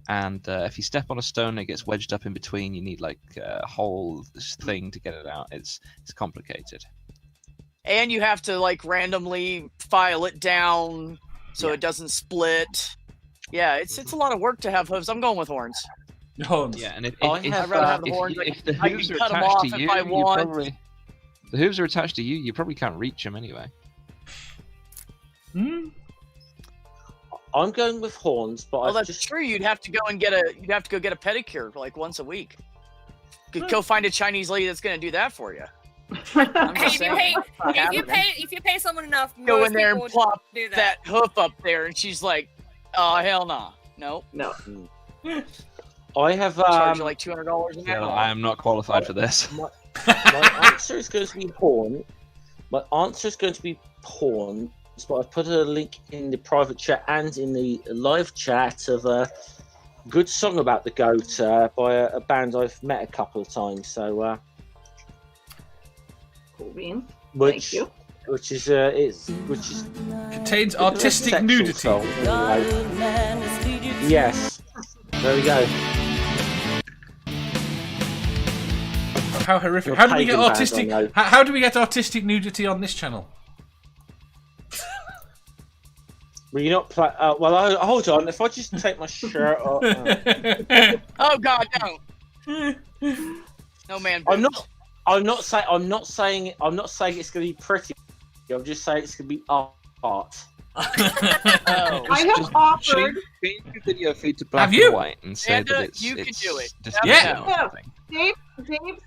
and if you step on a stone, it gets wedged up in between. You need like a whole thing to get it out. It's complicated.
And you have to like randomly file it down so it doesn't split. Yeah, it's a lot of work to have hooves. I'm going with horns.
Horns.
Yeah, and if
I'd rather have the horns.
if the
I can
hooves are
cut 'em
attached
off
to
if
you,
I
you
want.
probably the hooves are attached to you. You probably can't reach them anyway.
I'm going with horns, but
Well,
I've
that's
just
true. You'd have to go get a pedicure like once a week. Go find a Chinese lady that's going to do that for you. I'm
Hey,
just
if you
saying.
pay, if you pay someone enough,
Go
most
in there
people
and
would
plop
do
that hoof up there, and she's like, "Oh hell no, nope."
No.
I have
Charge you like $200 an
No,
hour.
I am not qualified for this.
my answer is going to be horn. My answer is going to be horn. But I've put a link in the private chat and in the live chat of a good song about the goat by a band I've met a couple of times. So,
Cool beans.
which
Thank you.
which is
Contains artistic
sexual
nudity.
song, anyway. Yes, there we go.
How horrific!
You're
How do we get
pagan band,
artistic?
I know.
How do we get artistic nudity on this channel?
Well, you're not play. Hold on. If I just take my shirt off,
Oh God, no. No man.
I'm
boobs.
not. I'm not saying it's going to be pretty. I'm just saying it's going to be art.
Oh.
I have offered.
Change your video feed to black
Have you?
and white and say
Amanda,
that it's
you can do it.
disgusting
Yeah.
or something.
Dave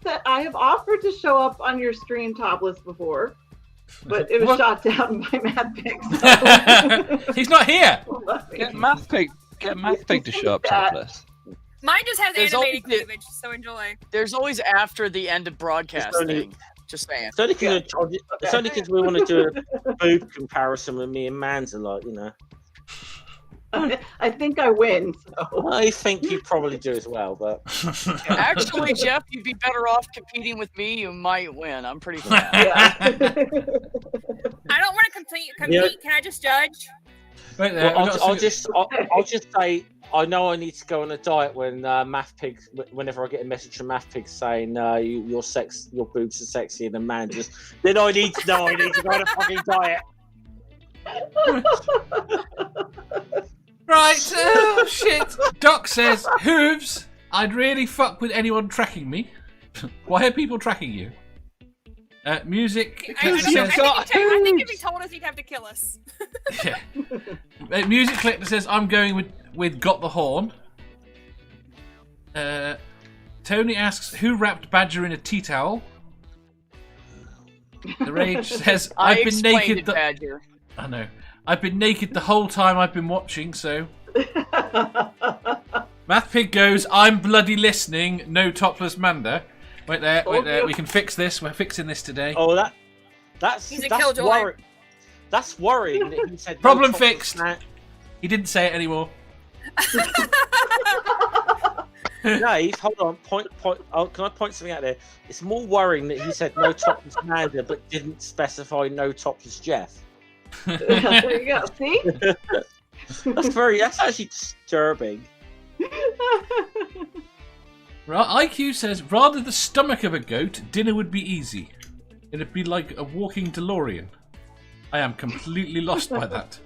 said I have offered to show up on your stream topless before, but it was
What?
shot down by Mad Pig. So.
He's not here.
Get Math Pig to show up topless.
Mine just has
There's
animated
always the-
cleavage, so enjoy.
There's always after the end of broadcasting. Just saying.
It's only because we want to do a boob comparison with me and Mans a lot, you know.
I think I win. So.
I think you probably do as well, but
Actually, Jeff, you'd be better off competing with me. You might win. I'm pretty fast.
Yeah.
I don't want to compete.
Yeah.
Can I just judge?
Right there.
well, I'll just say I know I need to go on a diet when Math-Pig, whenever I get a message from Math-Pig saying your boobs are sexier than man, then I need to know I need to go on a fucking diet.
Right. Oh shit. Doc says hooves. I'd really fuck with anyone tracking me. Why are people tracking you? Music.
I
says,
think if he told us, he'd have to kill us.
yeah. Music collector says I'm going with Got the Horn. Tony asks who wrapped Badger in a tea towel. The Rage says I've been naked.
Badger.
I know. I've been naked the whole time I've been watching. So Math Pig goes. I'm bloody listening. No topless Manda. Wait there. We can fix this. We're fixing this today.
Oh, that's
He's a killjoy.
That's worrying that he said
Problem
no topless
fixed.
man.
He didn't say it anymore.
Dave, hold on. Can I point something out there? It's more worrying that he said no topless Manda, but didn't specify no topless Jeff.
There you go. See?
That's actually disturbing.
IQ says rather the stomach of a goat, dinner would be easy. It'd be like a walking DeLorean. I am completely lost by that.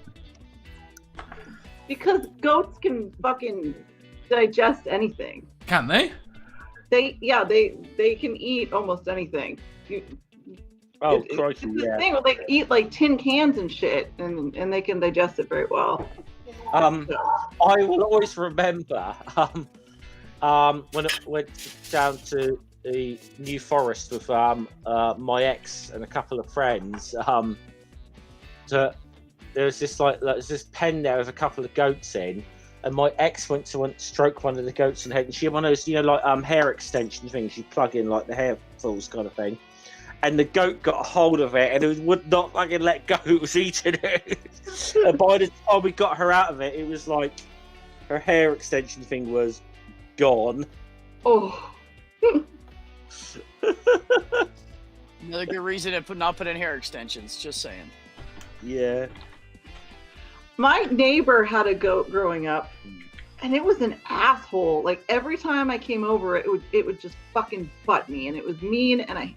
Because goats can fucking digest anything.
Can they?
They can eat almost anything.
Oh,
It's
crikey,
the
yeah.
thing where they eat like tin cans and shit, and they can digest it very well.
I will always remember when it went down to the New Forest with my ex and a couple of friends. There was this pen there with a couple of goats in, and my ex went to stroke one of the goats in the head, and she had one of those, hair extension things you plug in, like the hair falls kind of thing. And the goat got a hold of it, and it would not fucking let go. It was eating it. And by the time we got her out of it, it was like her hair extension thing was gone.
Oh.
Another good reason to not put in hair extensions. Just saying.
Yeah.
My neighbor had a goat growing up, and it was an asshole. Like every time I came over, it would just fucking butt me, and it was mean. And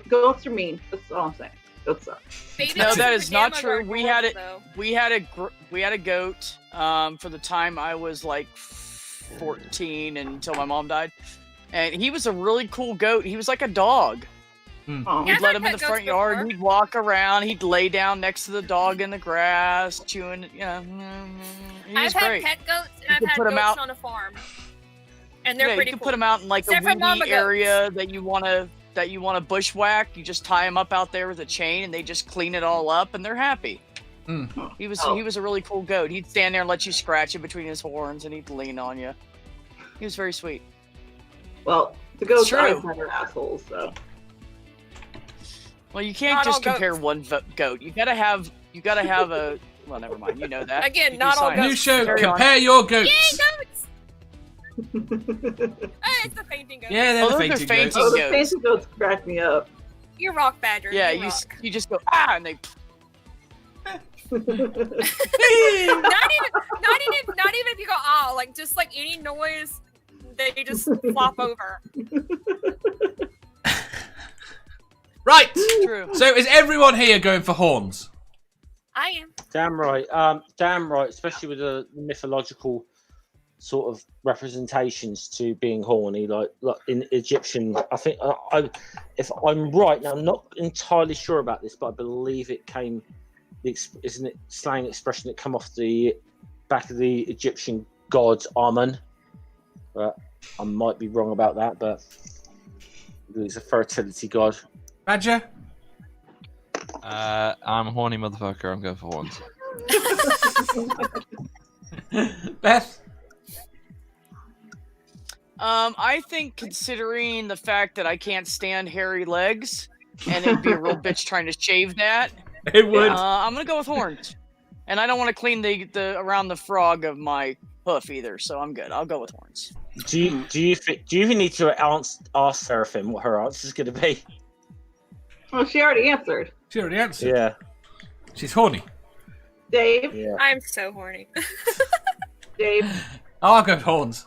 goats are mean. That's all I'm saying. Goats suck.
No, that is not true. We had it. We had a goat for the time I was like 14 until my mom died, and he was a really cool goat. He was like a dog.
Oh.
We'd let him in the front yard. And he'd walk around. He'd lay down next to the dog in the grass, chewing. He was
I've
great.
had pet goats, and I've had goats on a farm, and they're pretty
you can
cool.
put them out in like
Except
a
for Momma
weedy area that you want to bushwhack. You just tie them up out there with a chain, and they just clean it all up, and they're happy. He was a really cool goat. He'd stand there and let you scratch it between his horns, and he'd lean on you. He was very sweet.
Well, the goats
True.
I've had are assholes, so.
Well, you can't
Not
just
all
compare one goat. You gotta have a. Well, never mind. You know that.
Again,
You
not
do
all
science.
New
goats.
show,
Carry on.
compare your goats.
Yay, goats! It's the fainting goats.
Yeah, they're
Oh,
the
they're
fainting
fainting
goats.
Oh, the
goats.
fancy goats crack me up.
You rock, Badger.
Yeah,
you
you
rock.
you just go and they.
not even if you go like just like any noise, they just flop over.
Right.
True.
So is everyone here going for horns?
I am.
Damn right. Damn right. Especially with the mythological sort of representations to being horny, like in Egyptian. I think if I'm right now, I'm not entirely sure about this, but I believe it came. Isn't it slang expression that come off the back of the Egyptian god Amun? But I might be wrong about that. But he's a fertility god.
Badger?
I'm a horny motherfucker. I'm going for horns.
Beth?
I think considering the fact that I can't stand hairy legs, and it'd be a real bitch trying to shave that,
It would.
I'm gonna go with horns. And I don't want to clean the around the frog of my hoof either, so I'm good. I'll go with horns.
Do you even need to ask Seraphim what her answer is going to be?
Well, she already answered.
She already answered.
Yeah.
She's horny.
Dave?
Yeah.
I'm so horny.
Dave?
I'll go with horns.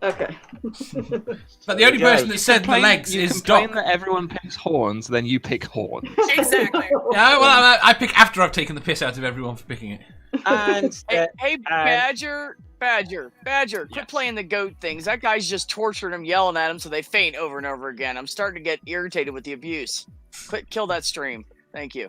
Okay.
But the only
Yeah,
person that said the legs
you
is
complain
Doc.
that everyone picks horns, then you pick horns.
Exactly.
Yeah, well, I pick after I've taken the piss out of everyone for picking it.
And
Hey, Badger, quit playing the goat things. That guy's just torturing them, yelling at them so they faint over and over again. I'm starting to get irritated with the abuse. Kill that stream. Thank you.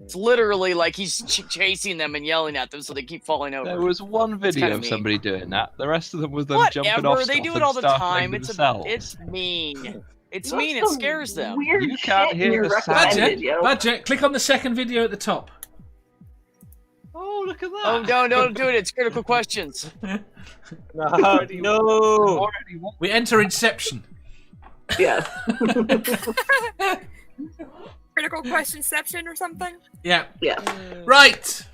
It's literally like he's chasing them and yelling at them so they keep falling over.
There was one video
kinda
of
mean.
somebody doing that. The rest of them was them jumping off
Whatever, they
stuff
do it
and
all the
startling
time. It's
themselves.
mean. It's
You
mean.
have
It
some
scares them.
Weird
You can't
shit
hear
in your
the sound.
recommended, yo.
Badger, click on the second video at the top.
Oh, look at that!
Oh no, don't do it. It's critical questions.
no.
We enter Inception.
Yes.
Critical questionception or something.
Yeah.
Yes.
Right.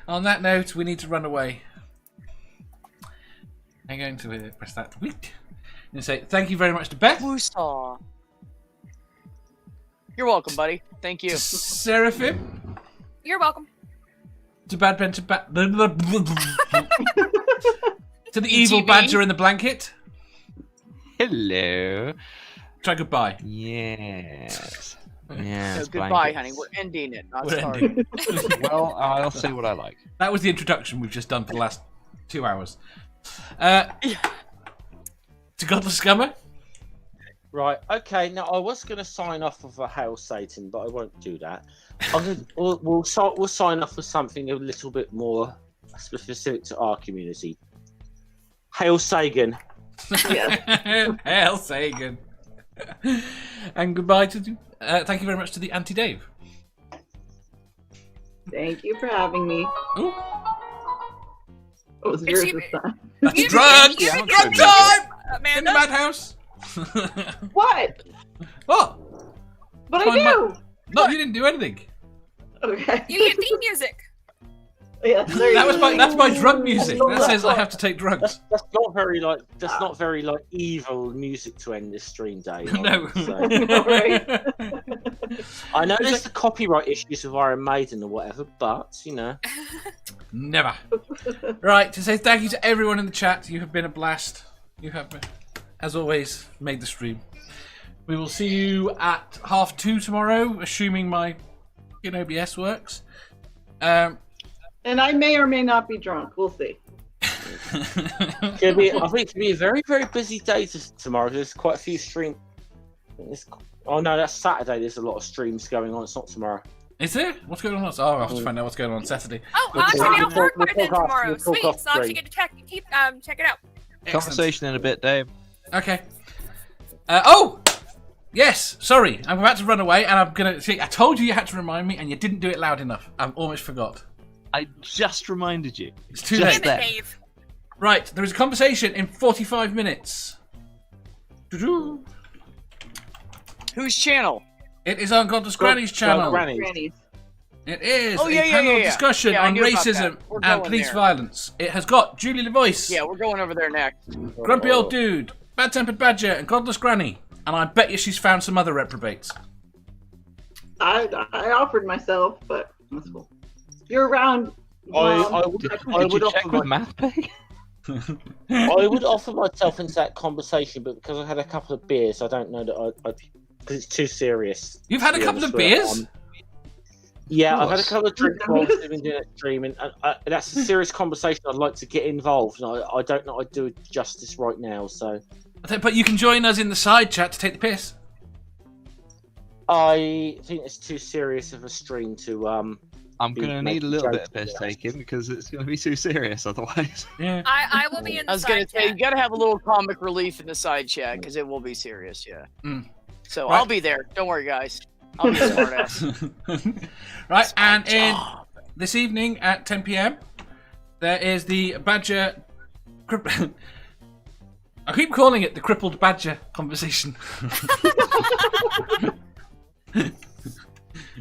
On that note, we need to run away. I'm going to press that tweet and say thank you very much to Beth,
Woosah. You're welcome, buddy. Thank you.
to Seraphim,
You're welcome.
to to the evil
ETB.
badger in the blanket.
Hello.
Try goodbye.
Yes.
So
Yes.
goodbye,
blankets.
honey. We're ending it. Not
We're
starting.
ending.
Well, I'll say what I like.
That was the introduction we've just done for the last 2 hours. To Godless Scummer.
Right. Okay. Now I was going to sign off with a Hail Satan, but I won't do that. We'll sign off with something a little bit more specific to our community. Hail Sagan.
Yes.
Hail Sagan. And goodbye to. Thank you very much to the Anti-Dave.
Thank you for having me.
Ooh.
Oh, it's yours this time.
That's drugs!
you
Drug time! In
Amanda?
the madhouse!
What?
What?
But
Fine,
I do.
No, you didn't do anything.
Okay.
You get theme music.
Yeah, there
That's
you go.
my drug music. That says I have to take drugs.
That's not very like evil music to end this stream, Dave.
No.
So.
Right.
I know there's the copyright issues of Iron Maiden or whatever, but you know.
Never. Right, to say thank you to everyone in the chat. You have been a blast. You have, as always, made the stream. We will see you at 2:30 tomorrow, assuming my OBS works.
And I may or may not be drunk. We'll see.
I think it'll be a very, very busy day tomorrow. There's quite a few streams. Oh no, that's Saturday. There's a lot of streams going on. It's not tomorrow.
Is there? What's going on? Oh, I'll have to find out what's going on Saturday.
Oh, I'm actually
We'll
out for quite a bit
talk
tomorrow.
after, we'll
Sweet.
talk
So I'll actually
after.
get to check it out.
Excellent.
Conversation in a bit, Dave.
Okay. Oh! Yes, sorry. I'm about to run away and I'm going to... See, I told you had to remind me and you didn't do it loud enough. I almost forgot.
I just reminded you.
It's too
Just
late.
Damn it,
there.
Dave.
Right, there is a conversation in 45 minutes. Doo-doo.
Whose channel?
It is on Godless Granny's channel.
Granny.
Grannies.
It is
Oh, yeah,
a
yeah,
panel
yeah.
discussion
Yeah, I
on
knew about
racism
that. We're
and
going
police
there.
violence. It has got Julie LeVoice,
Yeah, we're going over there next.
Grumpy Old Dude, Bad-Tempered Badger, and Godless Granny. And I bet you she's found some other reprobates.
I offered myself, but that's cool. You're around.
I would
Did
offer
you check with Math Pay?
I would offer myself into that conversation, but because I had a couple of beers, I don't know that because it's too serious.
You've had a
to be
couple of
honest with you.
beers?
Yeah,
Of
I've had a
course.
couple of drinks while I've been doing that stream, and that's a serious conversation. I'd like to get involved, and I don't know I'd do it justice right now. So
But you can join us in the side chat to take the piss.
I think it's too serious of a stream to
I'm going to
Make
need a little bit
jokes,
of piss
yeah.
taking because it's going to be too serious otherwise.
Yeah.
I will be in the
I was gonna
side
say, you
chat.
gotta have a little comic relief in the side chat because it will be serious, yeah.
Mm.
So
Right.
I'll be there. Don't worry, guys. I'll be a smartass.
Right, and in this evening at 10 p.m, there is the Badger. I keep calling it the Crippled Badger conversation.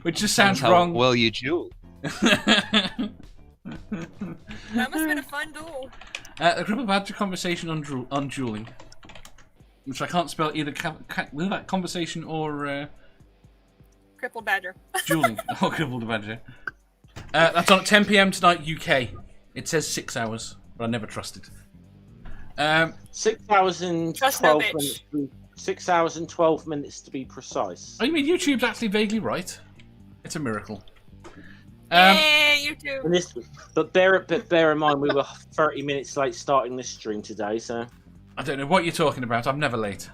Which just sounds
How
wrong.
well you duel.
That must have been a fun duel.
The Crippled Badger conversation on dueling. Which I can't spell either conversation or
Crippled Badger.
dueling. Or Crippled Badger. That's on at 10 p.m. tonight, UK. It says 6 hours, but I never trusted.
6 hours and
Trust no
12
bitch.
minutes. 6 hours and 12 minutes to be precise.
Oh, you mean YouTube's actually vaguely right? It's a miracle.
Yay, you too.
And this, but bear in mind, we were 30 minutes late starting this stream today, so.
I don't know what you're talking about. I'm never late.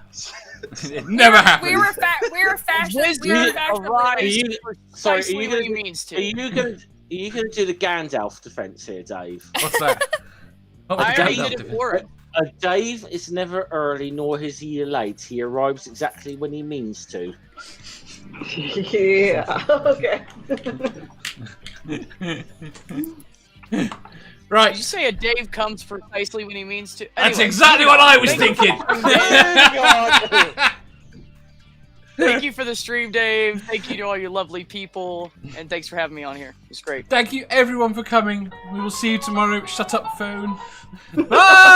It never happens.
We were fashioned. We were fashionably
Are
late.
you, sorry, are
Precisely
you
what he
gonna,
means to.
are you gonna do the Gandalf defense here, Dave?
What's that? What was
I
the
already
Gandalf
did it
defense?
for it.
Dave is never early, nor is he late. He arrives exactly when he means to.
Yeah. Okay.
Right.
Did you say a Dave comes precisely when he means to?
That's
Anyway,
exactly what I was
thank you.
thinking.
Thank you for the stream, Dave. Thank you to all your lovely people, and thanks for having me on here. It's great.
Thank you everyone for coming. We will see you tomorrow. Shut up, phone. Bye.